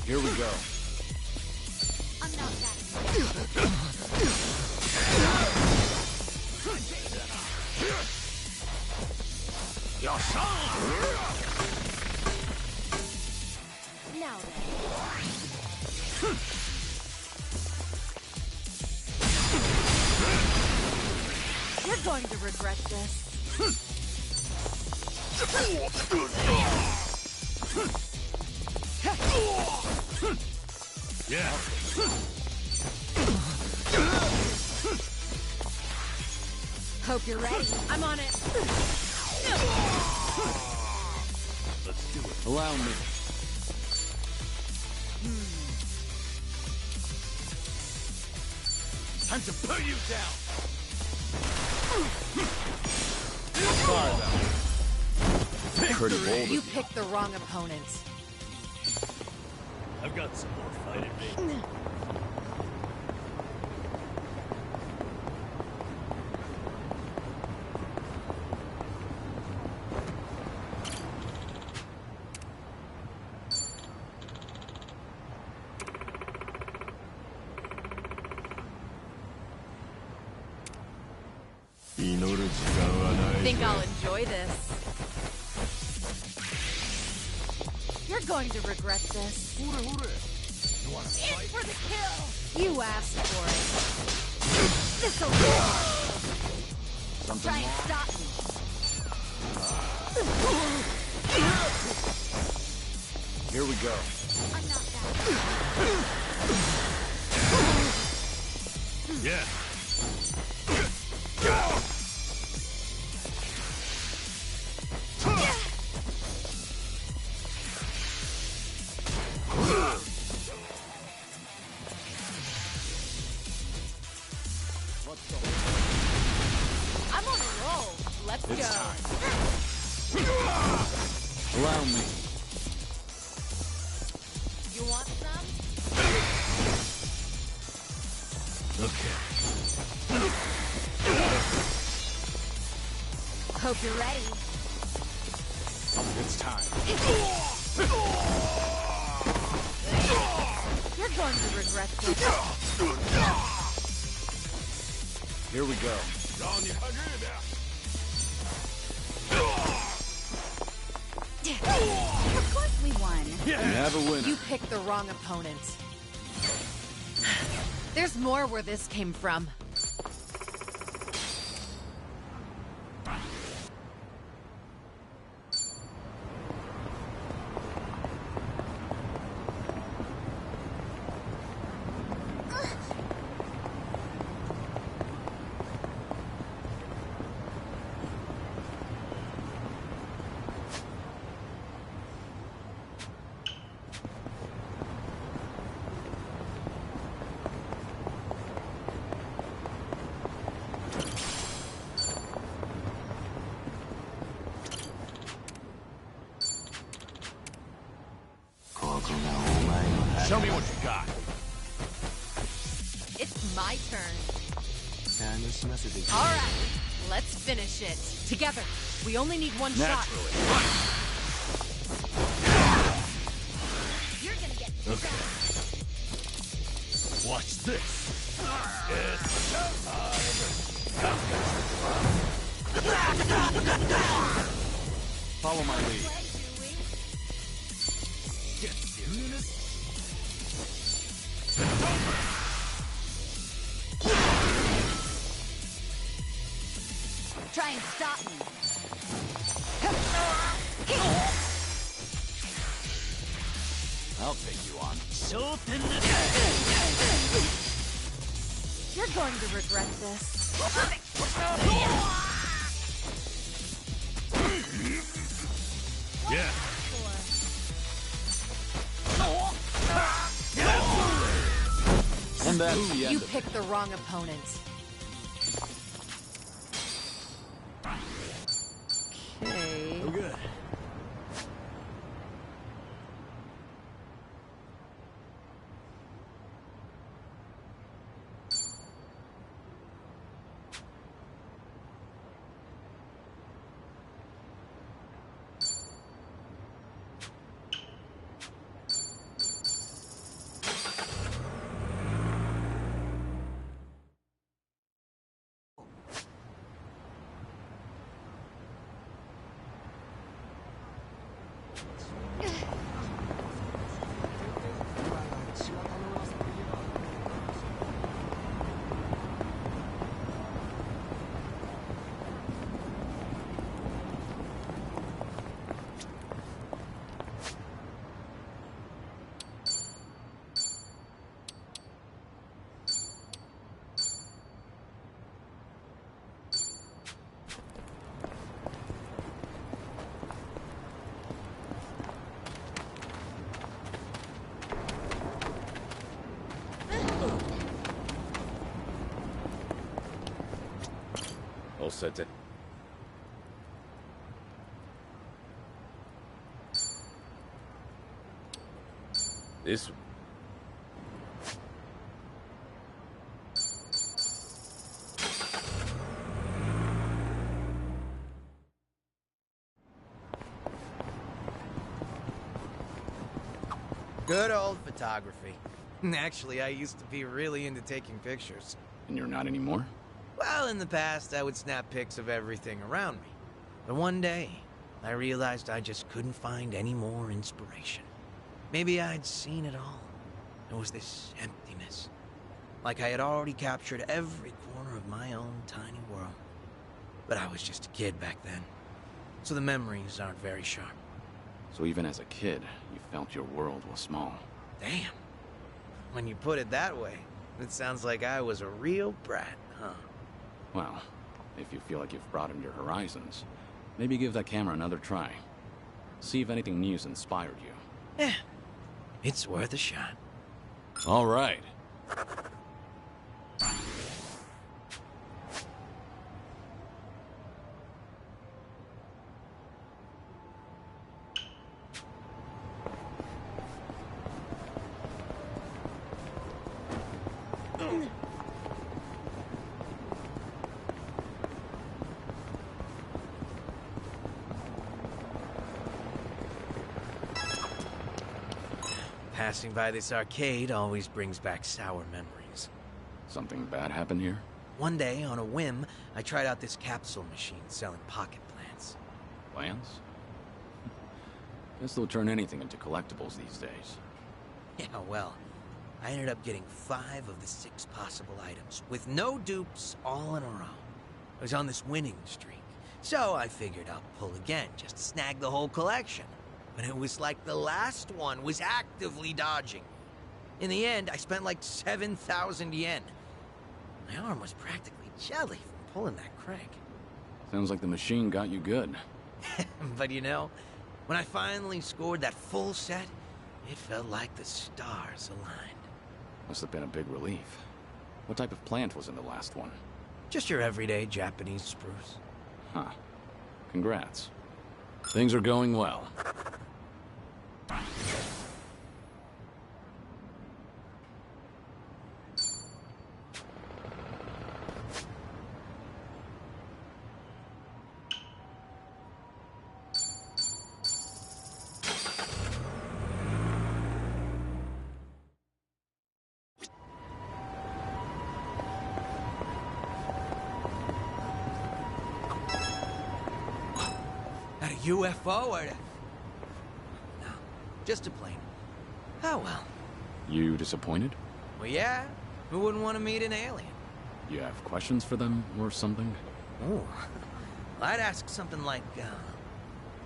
Here we go. I'm not that. Now then. You're going to regret this. Yeah. Hope you're ready. I'm on it. Let's do it. Allow me. Time to put you down. Sorry about it. Pretty bold. You picked the wrong opponent. I've got some more fight in me. Think I'll enjoy this. You're going to regret this. You want to In fight? for the kill! You asked for it. This'll Something Try and wrong? stop me. Here we go. I'm not that. Yeah. I'm on a roll. Let's It's go. time. Allow me. You want some? Okay. Hope you're ready. It's time. You're going to regret this. Here we go. Of course we won. You have a winner. You picked the wrong opponent. There's more where this came from. Show me what you got. It's my turn. All right, let's finish it. Together. We only need one Naturally. shot. You're gonna get Okay. Watch this. It's Follow my lead. Get serious. try and stop me. I'll take you on. You're going to regret this. Yeah. And that's the end You of it. picked the wrong opponent. Okay. Oh, good. All set to... This... Good old photography. Actually, I used to be really into taking pictures. And you're not anymore? Well, in the past, I would snap pics of everything around me. But one day, I realized I just couldn't find any more inspiration. Maybe I'd seen it all. There was this emptiness. Like I had already captured every corner of my own tiny world. But I was just a kid back then. So the memories aren't very sharp. So even as a kid, you felt your world was small. Damn. When you put it that way, it sounds like I was a real brat, huh? Well, if you feel like you've broadened your horizons, maybe give that camera another try. See if anything new's inspired you. Eh, it's worth a shot. All right. Passing by this arcade always brings back sour memories. Something bad happened here? One day, on a whim, I tried out this capsule machine selling pocket plants. Plans? Guess they'll turn anything into collectibles these days. Yeah, well, I ended up getting 5 of the 6 possible items, with no dupes, all in a row. I was on this winning streak, so I figured I'll pull again, just to snag the whole collection. But it was like the last one was actively dodging. In the end, I spent like 7,000 yen. My arm was practically jelly from pulling that crank. Sounds like the machine got you good. But you know, when I finally scored that full set, it felt like the stars aligned. Must have been a big relief. What type of plant was in the last one? Just your everyday Japanese spruce. Huh. Congrats. Things are going well. UFO or... No, just a plane. Oh well. You disappointed? Well, yeah. Who wouldn't want to meet an alien? You have questions for them or something? Ooh. I'd ask something like,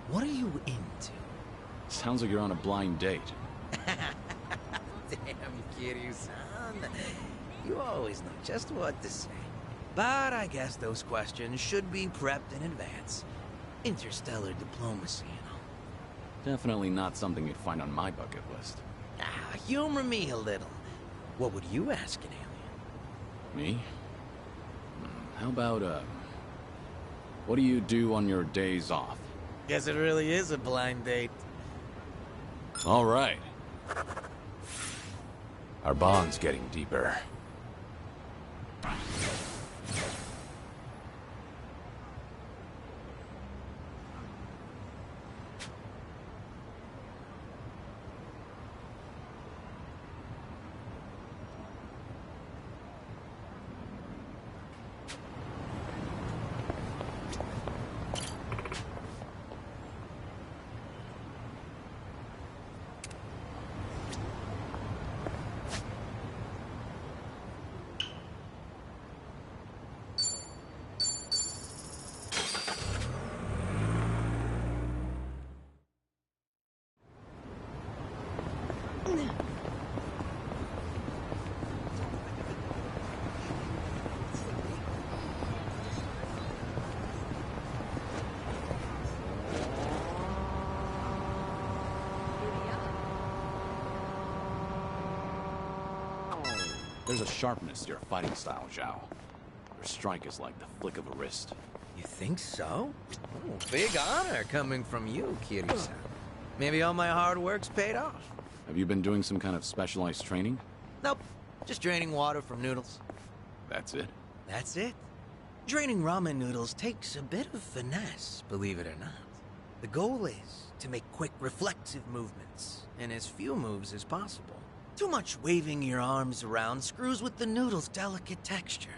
what are you into? Sounds like you're on a blind date. Damn, Kiryu-san. You always know just what to say. But I guess those questions should be prepped in advance. Interstellar diplomacy, you know. Definitely not something you'd find on my bucket list. Humor me a little. What would you ask an alien? Me? How about, what do you do on your days off? Guess it really is a blind date. All right. Our bond's getting deeper. There's a sharpness to your fighting style, Zhao. Your strike is like the flick of a wrist. You think so? Oh, big honor coming from you, Kiryu-san. Maybe all my hard work's paid off. Have you been doing some kind of specialized training? Nope. Just draining water from noodles. That's it? That's it. Draining ramen noodles takes a bit of finesse, believe it or not. The goal is to make quick, reflexive movements, and as few moves as possible. Too much waving your arms around screws with the noodle's delicate texture.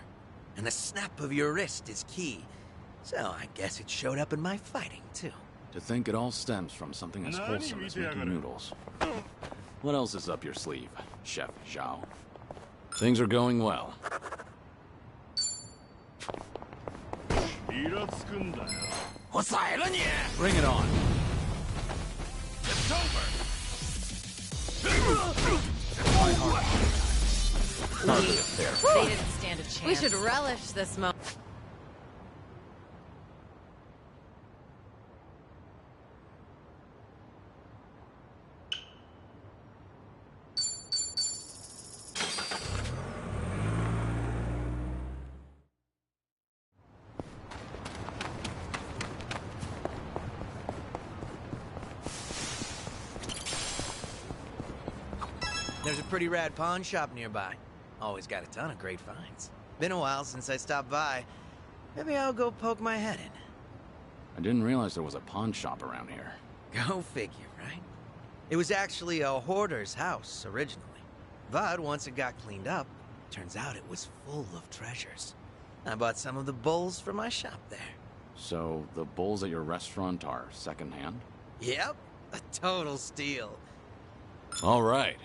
And the snap of your wrist is key. So I guess it showed up in my fighting, too. To think it all stems from something as wholesome as making noodles. What else is up your sleeve, Chef Zhao? Things are going well. Bring it on. It's over! They didn't stand a chance. We should relish this moment. There's a pretty rad pawn shop nearby. Always got a ton of great finds. Been a while since I stopped by. Maybe I'll go poke my head in. I didn't realize there was a pawn shop around here. Go figure, right? It was actually a hoarder's house, originally. But once it got cleaned up, turns out it was full of treasures. I bought some of the bowls for my shop there. So, the bowls at your restaurant are secondhand? Yep, a total steal. All right.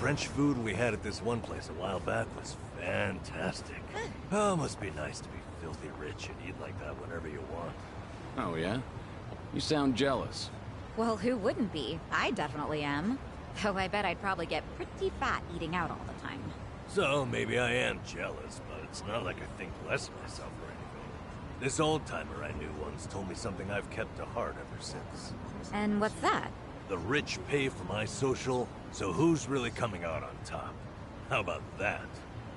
French food we had at this one place a while back was fantastic. Oh, must be nice to be filthy rich and eat like that whenever you want. Oh, yeah? You sound jealous. Well, who wouldn't be? I definitely am. Though I bet I'd probably get pretty fat eating out all the time. So, maybe I am jealous, but it's not like I think less of myself or anything. This old-timer I knew once told me something I've kept to heart ever since. And what's that? The rich pay for my social, so who's really coming out on top? How about that?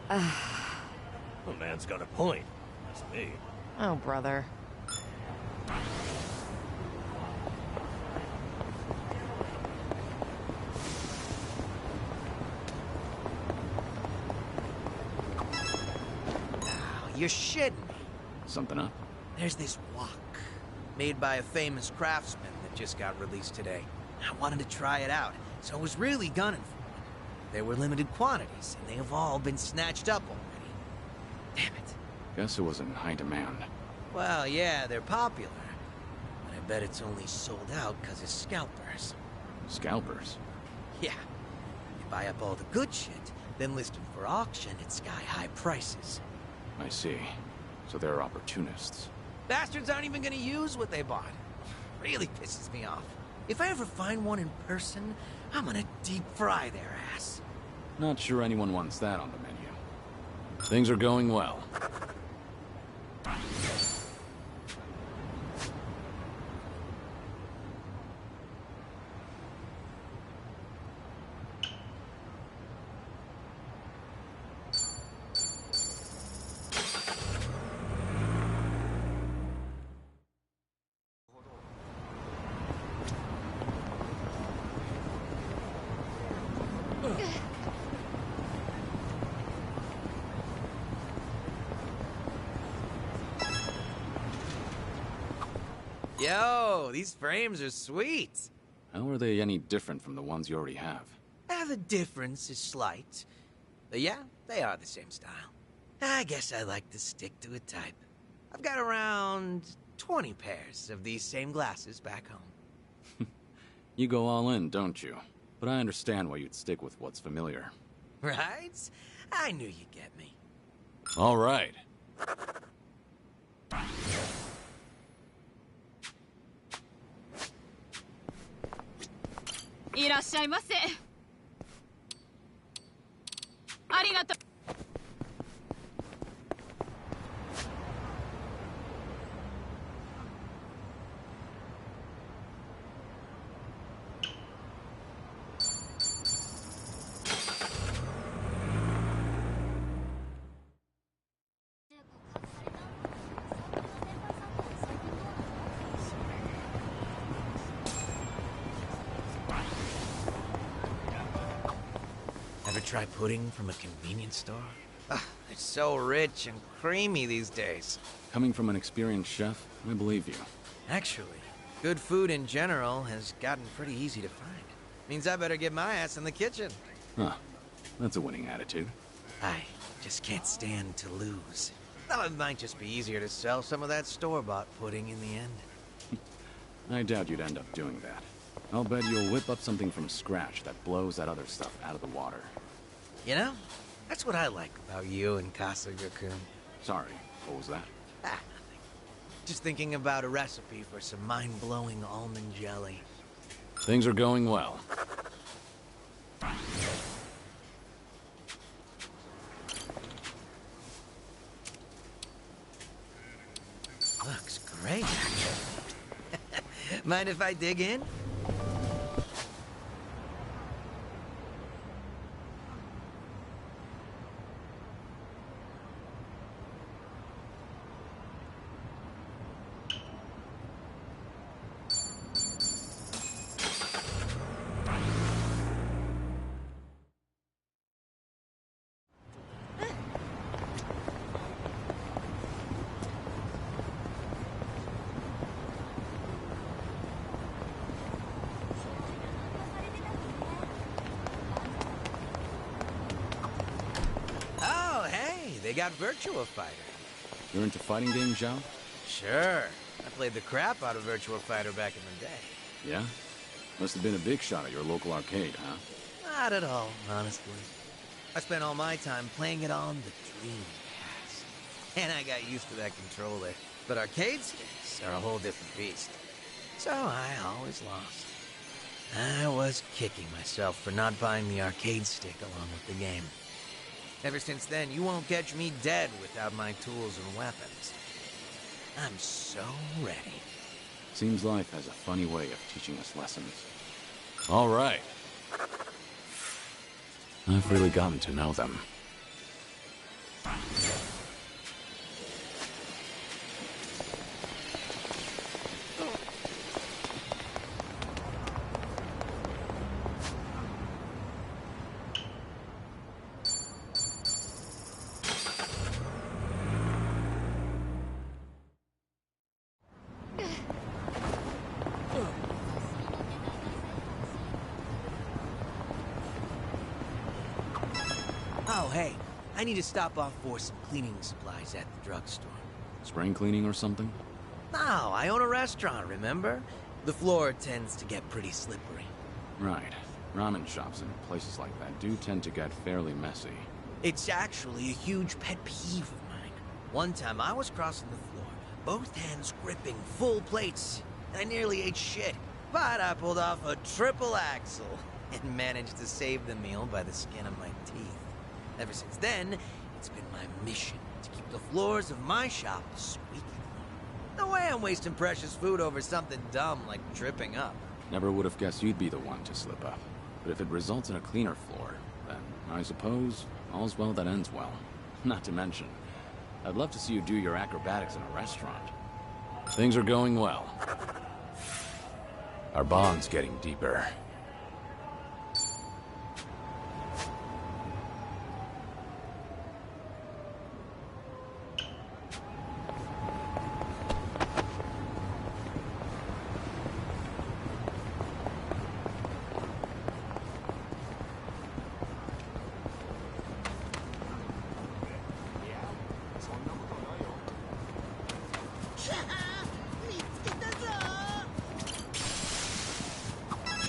The man's got a point. That's me. Oh, brother. You're shitting me. Something up? There's this wok, made by a famous craftsman that just got released today. I wanted to try it out, so I was really gunning for one. There were limited quantities, and they have all been snatched up already. Damn it. Guess it was in high demand. Well, yeah, they're popular. But I bet it's only sold out because of scalpers. Scalpers? Yeah. They buy up all the good shit, then list them for auction at sky-high prices. I see. So they're opportunists. Bastards aren't even gonna use what they bought. Really pisses me off. If I ever find one in person, I'm gonna deep fry their ass. Not sure anyone wants that on the menu. Things are going well. Yo, these frames are sweet. How are they any different from the ones you already have? The difference is slight. But yeah, they are the same style. I guess I like to stick to a type. I've got around 20 pairs of these same glasses back home. You go all in, don't you? But I understand why you'd stick with what's familiar. Right? I knew you'd get me. All right. Ever try pudding from a convenience store? Ugh, they're so rich and creamy these days. Coming from an experienced chef, I believe you. Actually, good food in general has gotten pretty easy to find. Means I better get my ass in the kitchen. Huh. That's a winning attitude. I just can't stand to lose. Though it might just be easier to sell some of that store-bought pudding in the end. I doubt you'd end up doing that. I'll bet you'll whip up something from scratch that blows that other stuff out of the water. You know, that's what I like about you and Kasuga-kun. Sorry, what was that? Nothing. Just thinking about a recipe for some mind-blowing almond jelly. Things are going well. Looks great. Mind if I dig in? They got Virtua Fighter. You're into fighting games, Zhao? Sure. I played the crap out of Virtua Fighter back in the day. Yeah? Must have been a big shot at your local arcade, huh? Not at all, honestly. I spent all my time playing it on the Dreamcast. And I got used to that controller. But arcade sticks are a whole different beast. So I always lost. I was kicking myself for not buying the arcade stick along with the game. Ever since then, you won't catch me dead without my tools and weapons. I'm so ready. Seems life has a funny way of teaching us lessons. All right. I've really gotten to know them. Oh, hey, I need to stop off for some cleaning supplies at the drugstore. Spring cleaning or something? No, I own a restaurant, remember? The floor tends to get pretty slippery. Right. Ramen shops and places like that do tend to get fairly messy. It's actually a huge pet peeve of mine. One time I was crossing the floor, both hands gripping full plates, and I nearly ate shit. But I pulled off a triple axel and managed to save the meal by the skin of my teeth. Ever since then, it's been my mission to keep the floors of my shop squeaky clean. No way I'm wasting precious food over something dumb like tripping up. Never would have guessed you'd be the one to slip up. But if it results in a cleaner floor, then I suppose all's well that ends well. Not to mention, I'd love to see you do your acrobatics in a restaurant. Things are going well. Our bond's getting deeper.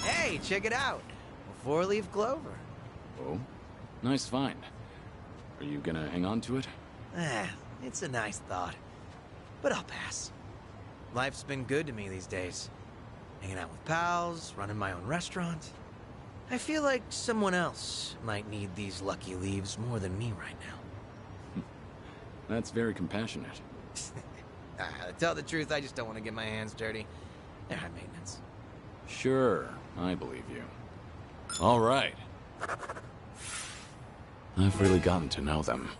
Hey, check it out. A four-leaf clover. Oh? Nice find. Are you gonna hang on to it? It's a nice thought. But I'll pass. Life's been good to me these days. Hanging out with pals, running my own restaurant. I feel like someone else might need these lucky leaves more than me right now. That's very compassionate. To tell the truth, I just don't want to get my hands dirty. They're high maintenance. Sure, I believe you. All right. I've really gotten to know them.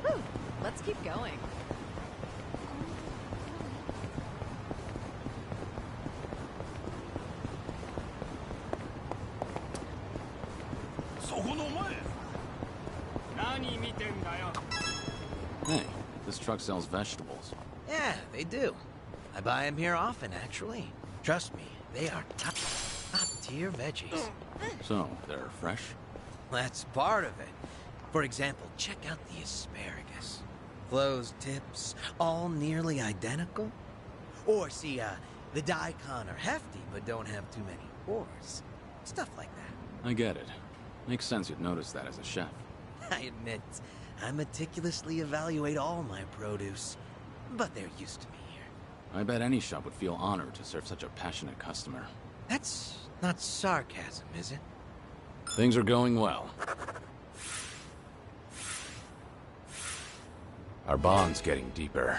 Whew, let's keep going. Hey, this truck sells vegetables. Yeah, they do. I buy them here often, actually. Trust me, they are top-tier veggies. So, they're fresh? That's part of it. For example, check out the asparagus. Closed tips, all nearly identical. Or see, the daikon are hefty, but don't have too many pores. Stuff like that. I get it. Makes sense you'd notice that as a chef. I admit, I meticulously evaluate all my produce, but they're used to me here. I bet any shop would feel honored to serve such a passionate customer. That's not sarcasm, is it? Things are going well. Our bond's getting deeper.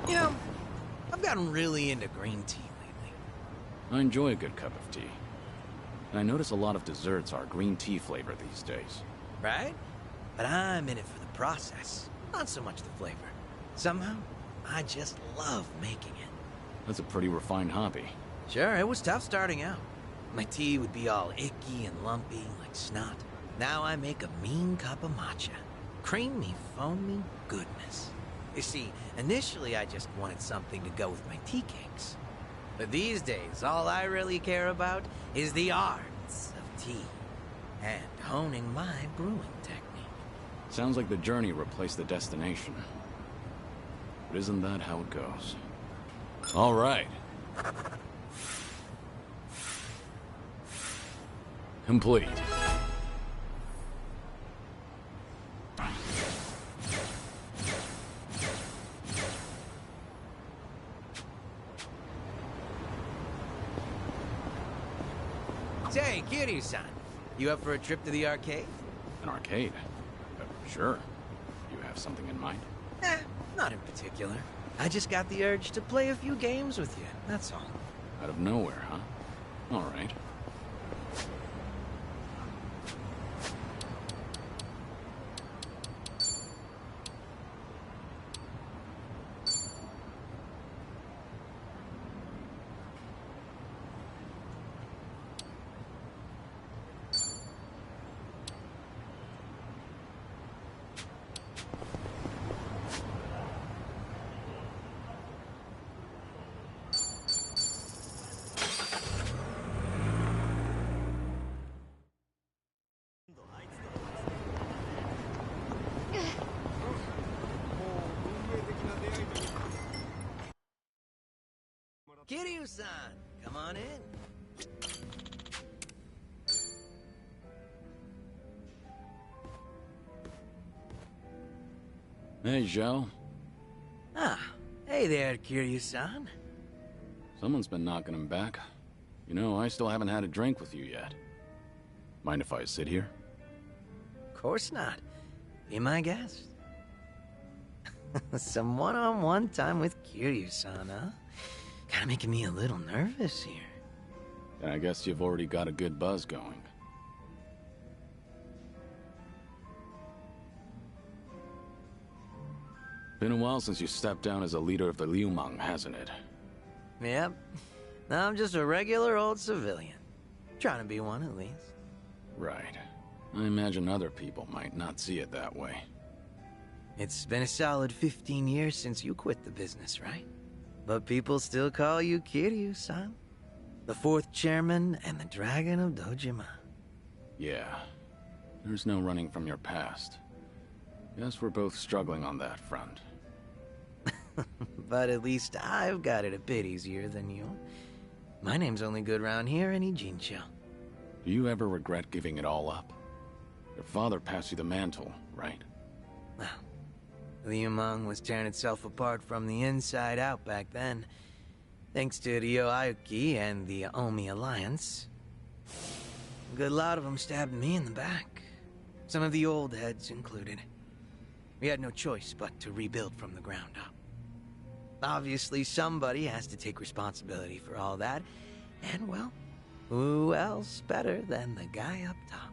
You know, I've gotten really into green tea lately. I enjoy a good cup of tea. And I notice a lot of desserts are green tea flavor these days. Right? But I'm in it for the process, not so much the flavor. Somehow, I just love making it. That's a pretty refined hobby. Sure, it was tough starting out. My tea would be all icky and lumpy like snot. Now I make a mean cup of matcha. Creamy, foamy goodness. You see, initially I just wanted something to go with my tea cakes. But these days, all I really care about is the arts of tea and honing my brewing technique. Sounds like the journey replaced the destination. But isn't that how it goes? All right. Complete. Say, Kiryu-san, you up for a trip to the arcade? An arcade? Sure. You have something in mind? Not in particular. I just got the urge to play a few games with you, that's all. Out of nowhere, huh? All right. Kiryu-san, come on in. Hey, Joe. Ah, hey there, Kiryu-san. Someone's been knocking him back. You know, I still haven't had a drink with you yet. Mind if I sit here? Of course not. Be my guest. Some one-on-one time with Kiryu-san, huh? Kinda making me a little nervous here. And I guess you've already got a good buzz going. Been a while since you stepped down as a leader of the Liu Mang, hasn't it? Yep. Now I'm just a regular old civilian. Trying to be one, at least. Right. I imagine other people might not see it that way. It's been a solid 15 years since you quit the business, right? But people still call you Kiryu-san. The fourth chairman and the Dragon of Dojima. Yeah. There's no running from your past. Guess we're both struggling on that front. But at least I've got it a bit easier than you. My name's only good round here in Ijincho. Do you ever regret giving it all up? Your father passed you the mantle, right? Well, Liu Mang was tearing itself apart from the inside out back then. Thanks to Ryo Aoki and the Omi Alliance. A good lot of them stabbed me in the back. Some of the old heads included. We had no choice but to rebuild from the ground up. Obviously, somebody has to take responsibility for all that. And, well, who else better than the guy up top?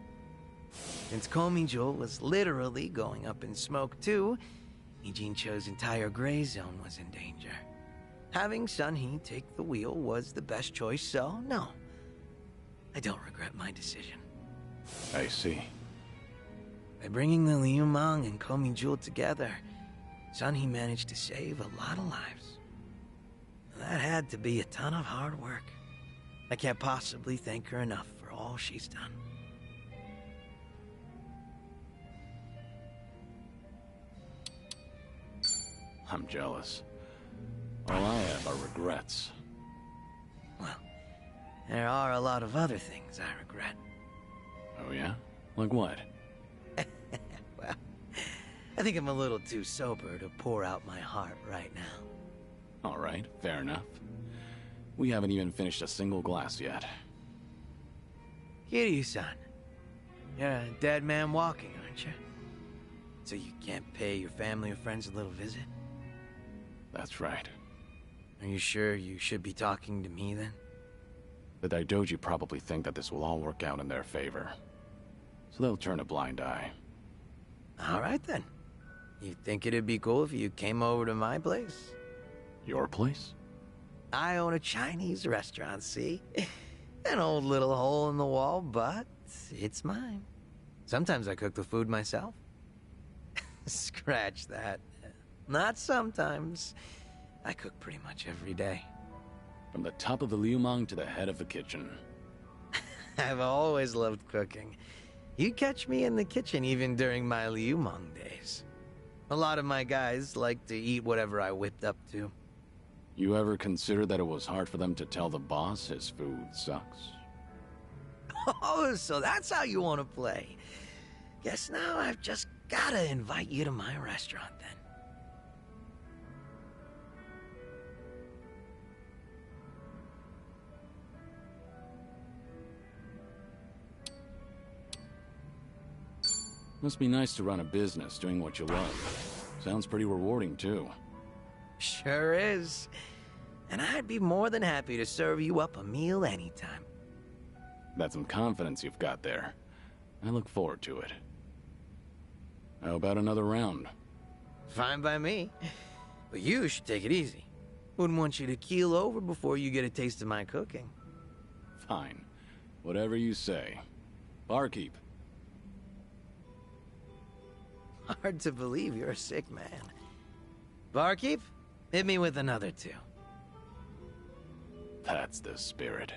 Since Komi-jo was literally going up in smoke too, Ijincho's entire gray zone was in danger. Having Sun-Hee take the wheel was the best choice, so no. I don't regret my decision. I see. By bringing the Liu Mang and Komi-jo together, Sun-Hee managed to save a lot of lives. That had to be a ton of hard work. I can't possibly thank her enough for all she's done. I'm jealous. All I have are regrets. Well, there are a lot of other things I regret. Oh yeah? Like what? Well, I think I'm a little too sober to pour out my heart right now. All right, fair enough. We haven't even finished a single glass yet. Kiryu-san, you're a dead man walking, aren't you? So you can't pay your family or friends a little visit? That's right. Are you sure you should be talking to me then? The Daidoji probably think that this will all work out in their favor. So they'll turn a blind eye. All right, then. You think it'd be cool if you came over to my place? Your place? I own a Chinese restaurant, see? An old little hole in the wall, but it's mine. Sometimes I cook the food myself. Scratch that. Not sometimes. I cook pretty much every day. From the top of the Liumang to the head of the kitchen. I've always loved cooking. You'd catch me in the kitchen even during my Liumang days. A lot of my guys like to eat whatever I whipped up to. You ever consider that it was hard for them to tell the boss his food sucks? Oh, so that's how you want to play. Guess now I've just gotta invite you to my restaurant then. Must be nice to run a business doing what you love. Sounds pretty rewarding, too. Sure is. And I'd be more than happy to serve you up a meal anytime. That's some confidence you've got there. I look forward to it. How about another round? Fine by me. But you should take it easy. Wouldn't want you to keel over before you get a taste of my cooking. Fine. Whatever you say. Barkeep. Hard to believe you're a sick man. Barkeep, hit me with another 2. That's the spirit.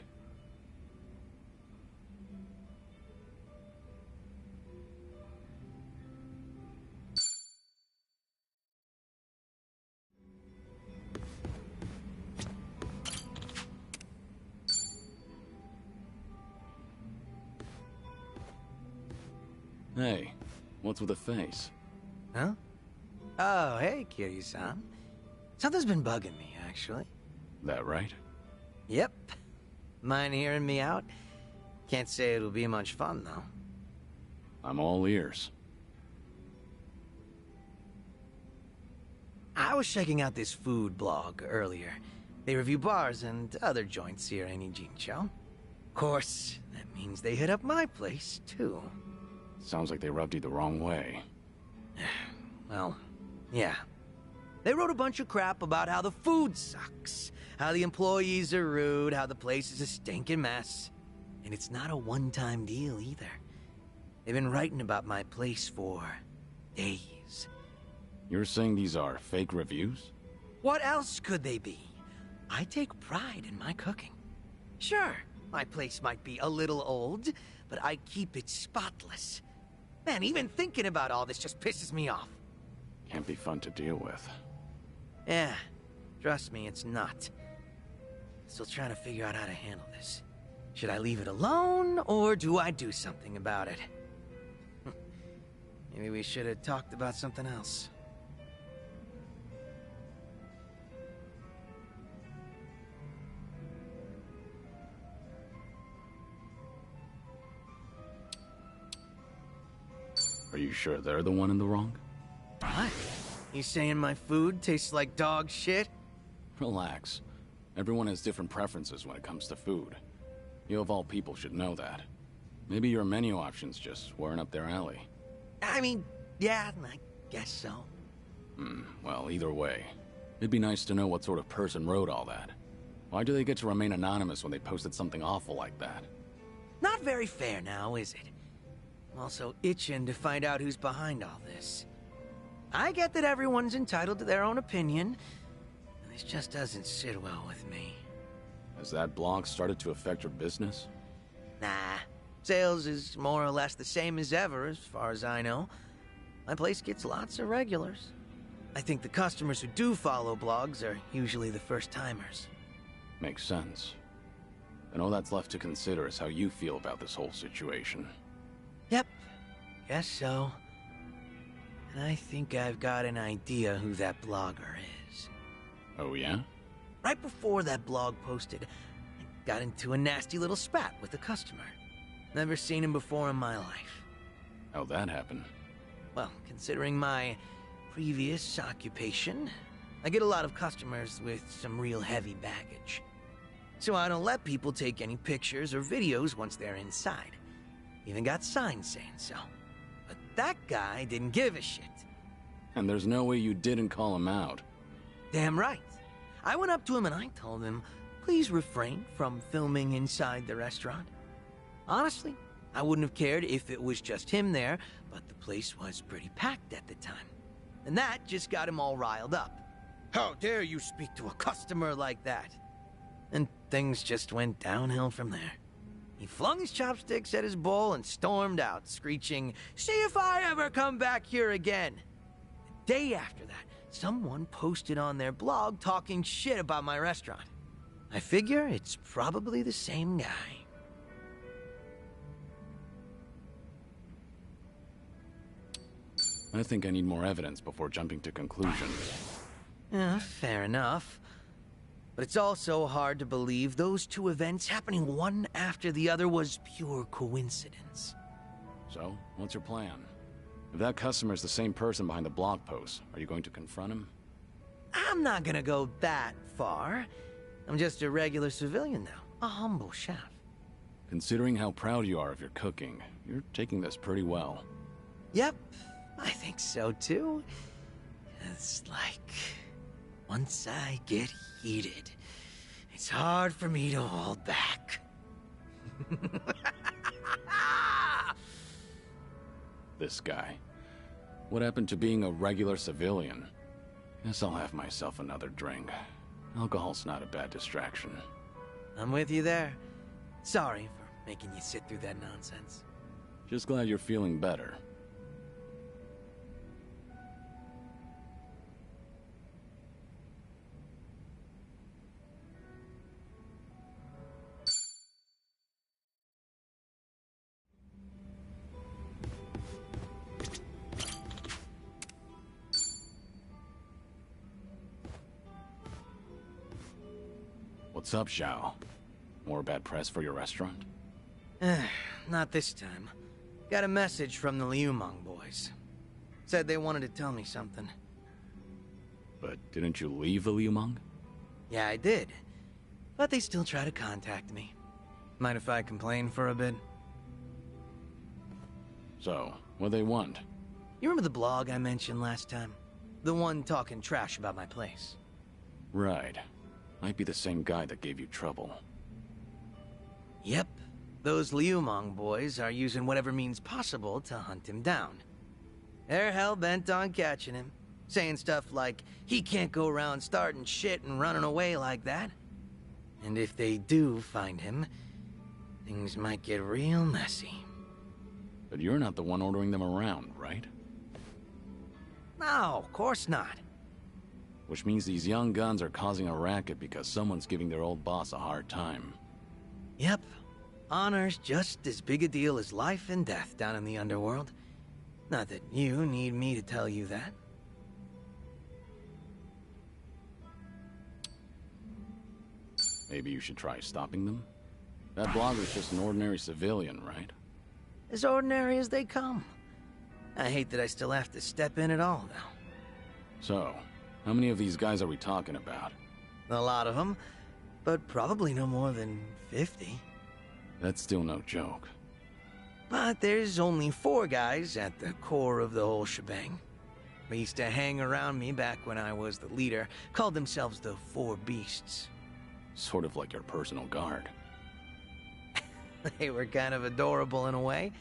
Hey, what's with the face? Huh? Oh, hey, Kiryu-san. Something's been bugging me, actually. That right? Yep. Mind hearing me out? Can't say it'll be much fun, though. I'm all ears. I was checking out this food blog earlier. They review bars and other joints here in Ijincho. Of course, that means they hit up my place, too. Sounds like they rubbed you the wrong way. Well, yeah. They wrote a bunch of crap about how the food sucks, how the employees are rude, how the place is a stinking mess. And it's not a one-time deal either. They've been writing about my place for days. You're saying these are fake reviews? What else could they be? I take pride in my cooking. Sure, my place might be a little old, but I keep it spotless. Man, even thinking about all this just pisses me off. Can't be fun to deal with. Yeah, trust me, it's not. Still trying to figure out how to handle this. Should I leave it alone, or do I do something about it? Maybe we should have talked about something else. Are you sure they're the one in the wrong? What? You saying my food tastes like dog shit? Relax. Everyone has different preferences when it comes to food. You of all people should know that. Maybe your menu options just weren't up their alley. I mean, yeah, I guess so. Well, either way. It'd be nice to know what sort of person wrote all that. Why do they get to remain anonymous when they posted something awful like that? Not very fair now, is it? I'm also itching to find out who's behind all this. I get that everyone's entitled to their own opinion. This just doesn't sit well with me. Has that blog started to affect your business? Nah. Sales is more or less the same as ever, as far as I know. My place gets lots of regulars. I think the customers who do follow blogs are usually the first-timers. Makes sense. And all that's left to consider is how you feel about this whole situation. Yep. Guess so. And I think I've got an idea who that blogger is. Oh, yeah? Right before that blog posted, I got into a nasty little spat with a customer. Never seen him before in my life. How'd that happen? Well, considering my previous occupation, I get a lot of customers with some real heavy baggage. So I don't let people take any pictures or videos once they're inside. Even got signs saying so. But that guy didn't give a shit. And there's no way you didn't call him out. Damn right. I went up to him and I told him, please refrain from filming inside the restaurant. Honestly, I wouldn't have cared if it was just him there, but the place was pretty packed at the time. And that just got him all riled up. How dare you speak to a customer like that? And things just went downhill from there. He flung his chopsticks at his bowl and stormed out, screeching, "See if I ever come back here again!" The day after that, someone posted on their blog talking shit about my restaurant. I figure it's probably the same guy. I think I need more evidence before jumping to conclusions. Yeah, fair enough. But it's also hard to believe those two events happening one after the other was pure coincidence. So, what's your plan? If that customer is the same person behind the blog post, are you going to confront him? I'm not gonna go that far. I'm just a regular civilian now, a humble chef. Considering how proud you are of your cooking, you're taking this pretty well. Yep, I think so too. It's like, once I get heated, it's hard for me to hold back. This guy. What happened to being a regular civilian? Guess I'll have myself another drink. Alcohol's not a bad distraction. I'm with you there. Sorry for making you sit through that nonsense. Just glad you're feeling better. What's up, Zhao? More bad press for your restaurant? Not this time. Got a message from the Liumang boys. Said they wanted to tell me something. But didn't you leave the Liumang? Yeah, I did. But they still try to contact me. Mind if I complain for a bit? So, what they want? You remember the blog I mentioned last time? The one talking trash about my place. Right. Might be the same guy that gave you trouble. Yep. Those Liumang boys are using whatever means possible to hunt him down. They're hell-bent on catching him. Saying stuff like, he can't go around starting shit and running away like that. And if they do find him, things might get real messy. But you're not the one ordering them around, right? No, of course not. Which means these young guns are causing a racket because someone's giving their old boss a hard time. Yep. Honor's just as big a deal as life and death down in the underworld. Not that you need me to tell you that. Maybe you should try stopping them? That blogger's just an ordinary civilian, right? As ordinary as they come. I hate that I still have to step in at all now. So, how many of these guys are we talking about? A lot of them, but probably no more than 50. That's still no joke. But there's only 4 guys at the core of the whole shebang. They used to hang around me back when I was the leader, called themselves the 4 Beasts. Sort of like your personal guard. They were kind of adorable in a way,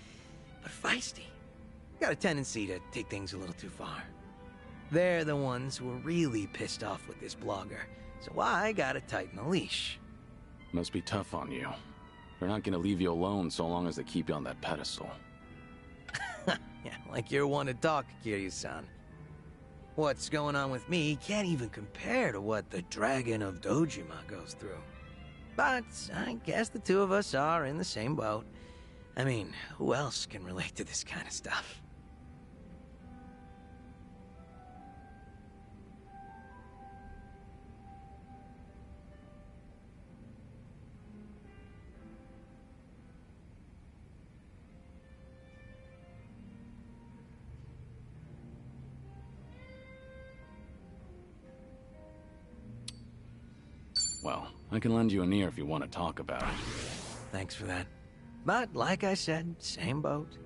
but feisty. Got a tendency to take things a little too far. They're the ones who are really pissed off with this blogger, so I gotta tighten the leash. Must be tough on you. They're not gonna leave you alone so long as they keep you on that pedestal. Yeah, like you're one to talk, Kiryu-san. What's going on with me can't even compare to what the Dragon of Dojima goes through. But I guess the two of us are in the same boat. I mean, who else can relate to this kind of stuff? Well, I can lend you an ear if you want to talk about it. Thanks for that. But like I said, same boat.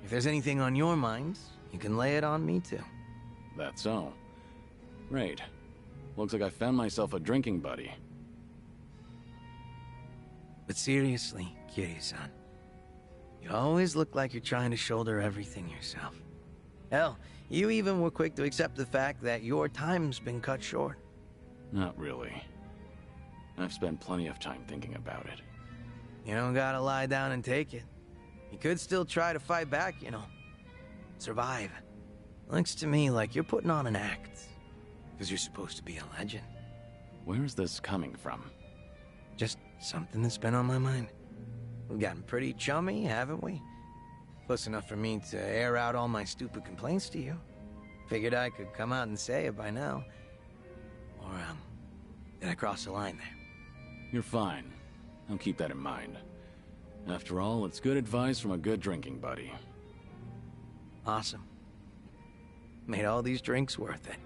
If there's anything on your mind, you can lay it on me too. That's so. Great. Looks like I found myself a drinking buddy. But seriously, Kiryu-san, you always look like you're trying to shoulder everything yourself. Hell, you even were quick to accept the fact that your time's been cut short. Not really. I've spent plenty of time thinking about it. You don't gotta lie down and take it. You could still try to fight back, you know. Survive. Looks to me like you're putting on an act. Because you're supposed to be a legend. Where is this coming from? Just something that's been on my mind. We've gotten pretty chummy, haven't we? Close enough for me to air out all my stupid complaints to you. Figured I could come out and say it by now. Or, did I cross the line there? You're fine. I'll keep that in mind. After all, it's good advice from a good drinking buddy. Awesome. Made all these drinks worth it.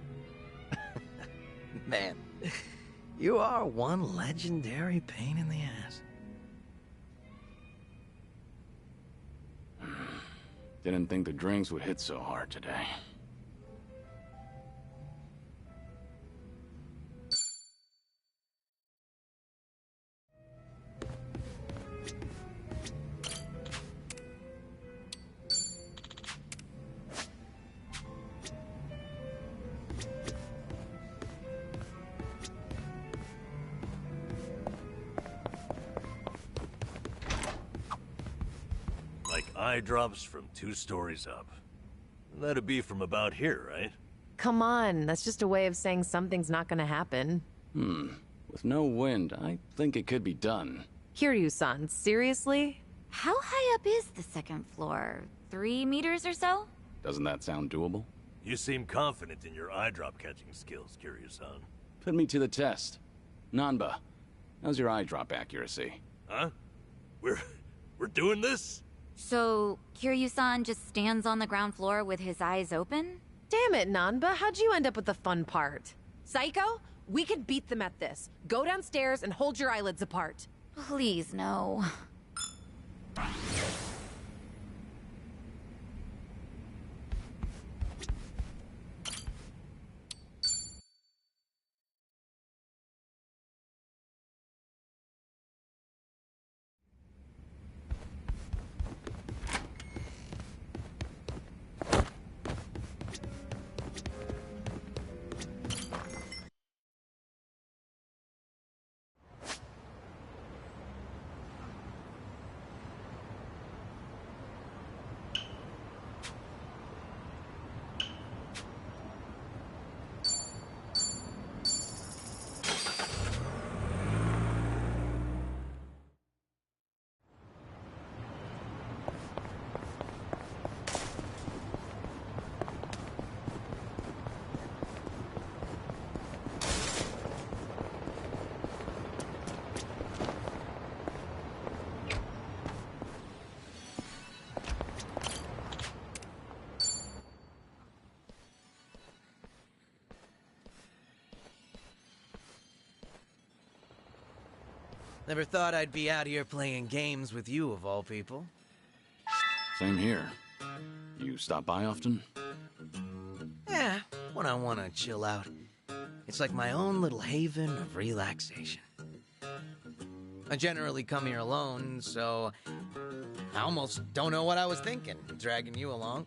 Man, you are one legendary pain in the ass. Didn't think the drinks would hit so hard today. Eye drops from 2 stories up. That'd be from about here, right? Come on, that's just a way of saying something's not gonna happen. With no wind, I think it could be done. Kiryu-san, seriously? How high up is the second floor? 3 meters or so? Doesn't that sound doable? You seem confident in your eye drop catching skills, Kiryu-san. Put me to the test. Nanba, how's your eye drop accuracy? Huh? We're doing this? So, Kiryu-san just stands on the ground floor with his eyes open? Damn it, Nanba, how'd you end up with the fun part? Psycho, we can beat them at this. Go downstairs and hold your eyelids apart. Please, no. Never thought I'd be out here playing games with you, of all people. Same here. You stop by often? Yeah, when I want to chill out. It's like my own little haven of relaxation. I generally come here alone, so I almost don't know what I was thinking, dragging you along.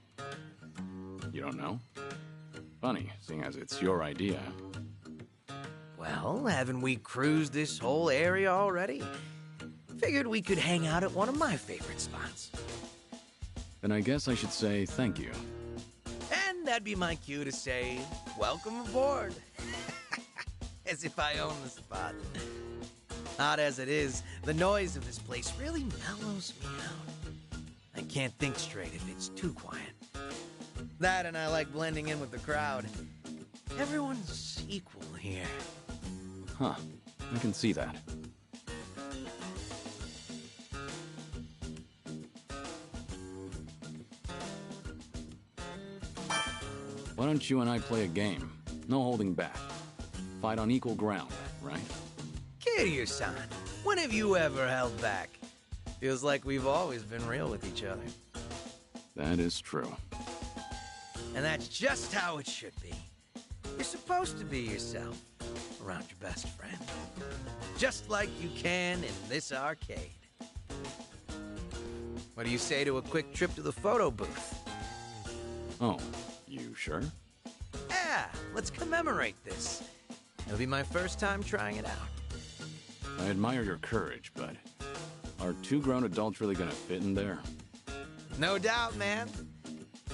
You don't know? Funny, seeing as it's your idea. Well, haven't we cruised this whole area already? Figured we could hang out at one of my favorite spots. Then I guess I should say thank you. And that'd be my cue to say, welcome aboard. As if I own the spot. Odd as it is, the noise of this place really mellows me out. I can't think straight if it's too quiet. That and I like blending in with the crowd. Everyone's equal here. Huh. I can see that. Why don't you and I play a game? No holding back. Fight on equal ground, right? Kiryu-san, when have you ever held back? Feels like we've always been real with each other. That is true. And that's just how it should be. You're supposed to be yourself around your best friend. Just like you can in this arcade. What do you say to a quick trip to the photo booth? Oh, you sure? Yeah, let's commemorate this. It'll be my first time trying it out. I admire your courage, but are 2 grown adults really gonna fit in there? No doubt, man.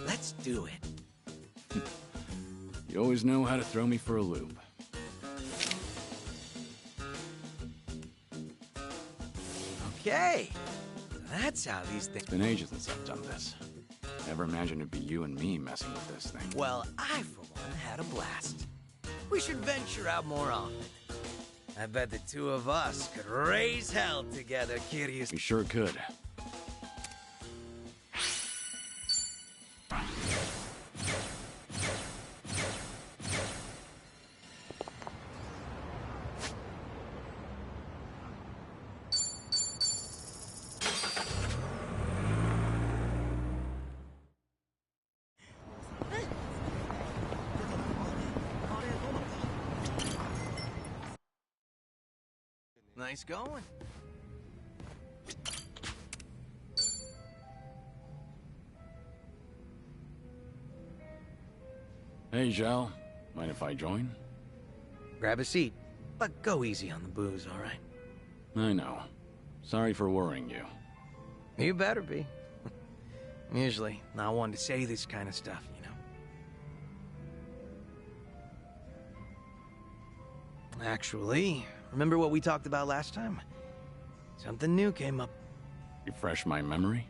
Let's do it. You always know how to throw me for a loop. Okay, that's how these things... It's been ages since I've done this. Never imagined it'd be you and me messing with this thing. Well, I, for one, had a blast. We should venture out more often. I bet the 2 of us could raise hell together, Kirius. We sure could. Nice going. Hey, Zhao. Mind if I join? Grab a seat, but go easy on the booze, all right? I know. Sorry for worrying you. You better be. I'm usually not one to say this kind of stuff, you know? Actually, remember what we talked about last time? Something new came up. Refresh my memory?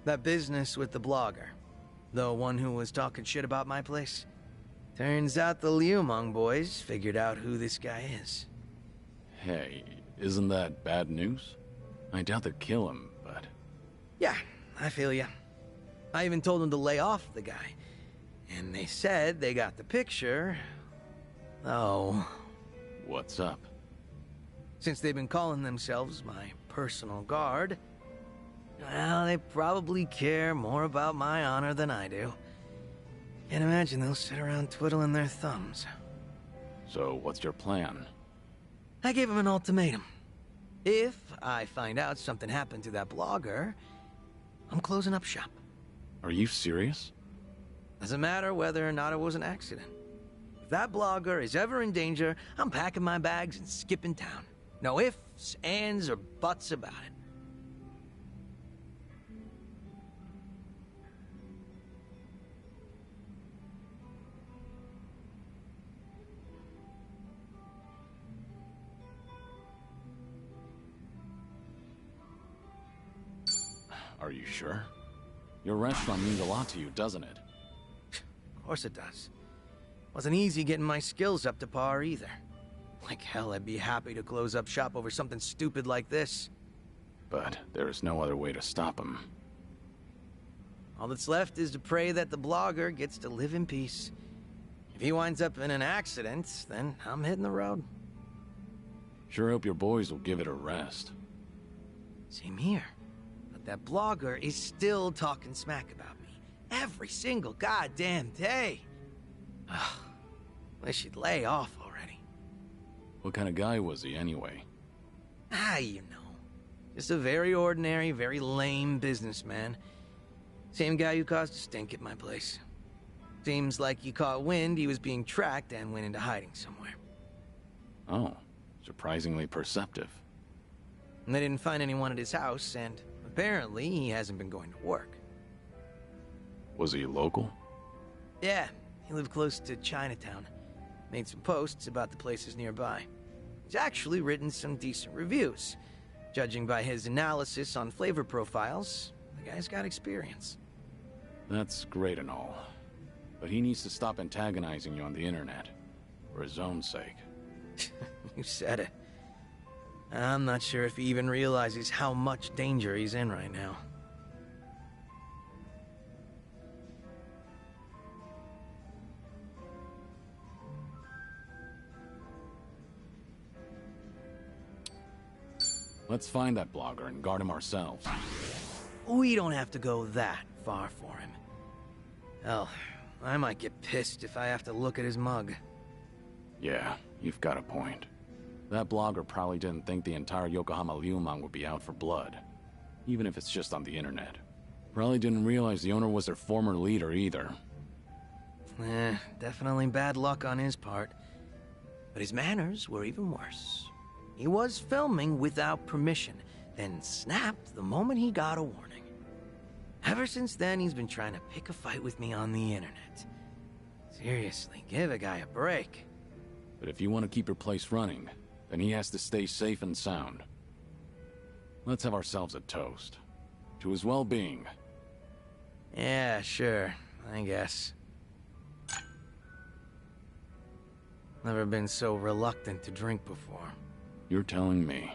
That business with the blogger. The one who was talking shit about my place. Turns out the Liumang boys figured out who this guy is. Hey, isn't that bad news? I doubt they'd kill him, but... Yeah, I feel ya. I even told them to lay off the guy. And they said they got the picture. Oh. What's up? Since they've been calling themselves my personal guard, well, they probably care more about my honor than I do. Can't imagine they'll sit around twiddling their thumbs. So, what's your plan? I gave them an ultimatum. If I find out something happened to that blogger, I'm closing up shop. Are you serious? Doesn't matter whether or not it was an accident. If that blogger is ever in danger, I'm packing my bags and skipping town. No ifs, ands, or buts about it. Are you sure? Your restaurant means a lot to you, doesn't it? Of course it does. Wasn't easy getting my skills up to par either. Like hell, I'd be happy to close up shop over something stupid like this. But there is no other way to stop him. All that's left is to pray that the blogger gets to live in peace. If he winds up in an accident, then I'm hitting the road. Sure hope your boys will give it a rest. Same here. But that blogger is still talking smack about me. Every single goddamn day. Ugh. Wish he'd lay off already. What kind of guy was he, anyway? You know. Just a very ordinary, very lame businessman. Same guy who caused a stink at my place. Seems like he caught wind he was being tracked and went into hiding somewhere. Oh, surprisingly perceptive. And they didn't find anyone at his house, and apparently he hasn't been going to work. Was he local? Yeah, he lived close to Chinatown. Made some posts about the places nearby. He's actually written some decent reviews. Judging by his analysis on flavor profiles, the guy's got experience. That's great and all. But he needs to stop antagonizing you on the internet. For his own sake. You said it. I'm not sure if he even realizes how much danger he's in right now. Let's find that blogger and guard him ourselves. We don't have to go that far for him. Hell, I might get pissed if I have to look at his mug. Yeah, you've got a point. That blogger probably didn't think the entire Yokohama Ryuman would be out for blood. Even if it's just on the internet. Probably didn't realize the owner was their former leader either. Definitely bad luck on his part. But his manners were even worse. He was filming without permission, then snapped the moment he got a warning. Ever since then, he's been trying to pick a fight with me on the internet. Seriously, give a guy a break. But if you want to keep your place running, then he has to stay safe and sound. Let's have ourselves a toast. To his well-being. Yeah, sure. I guess. Never been so reluctant to drink before. You're telling me.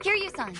Kiryu-san.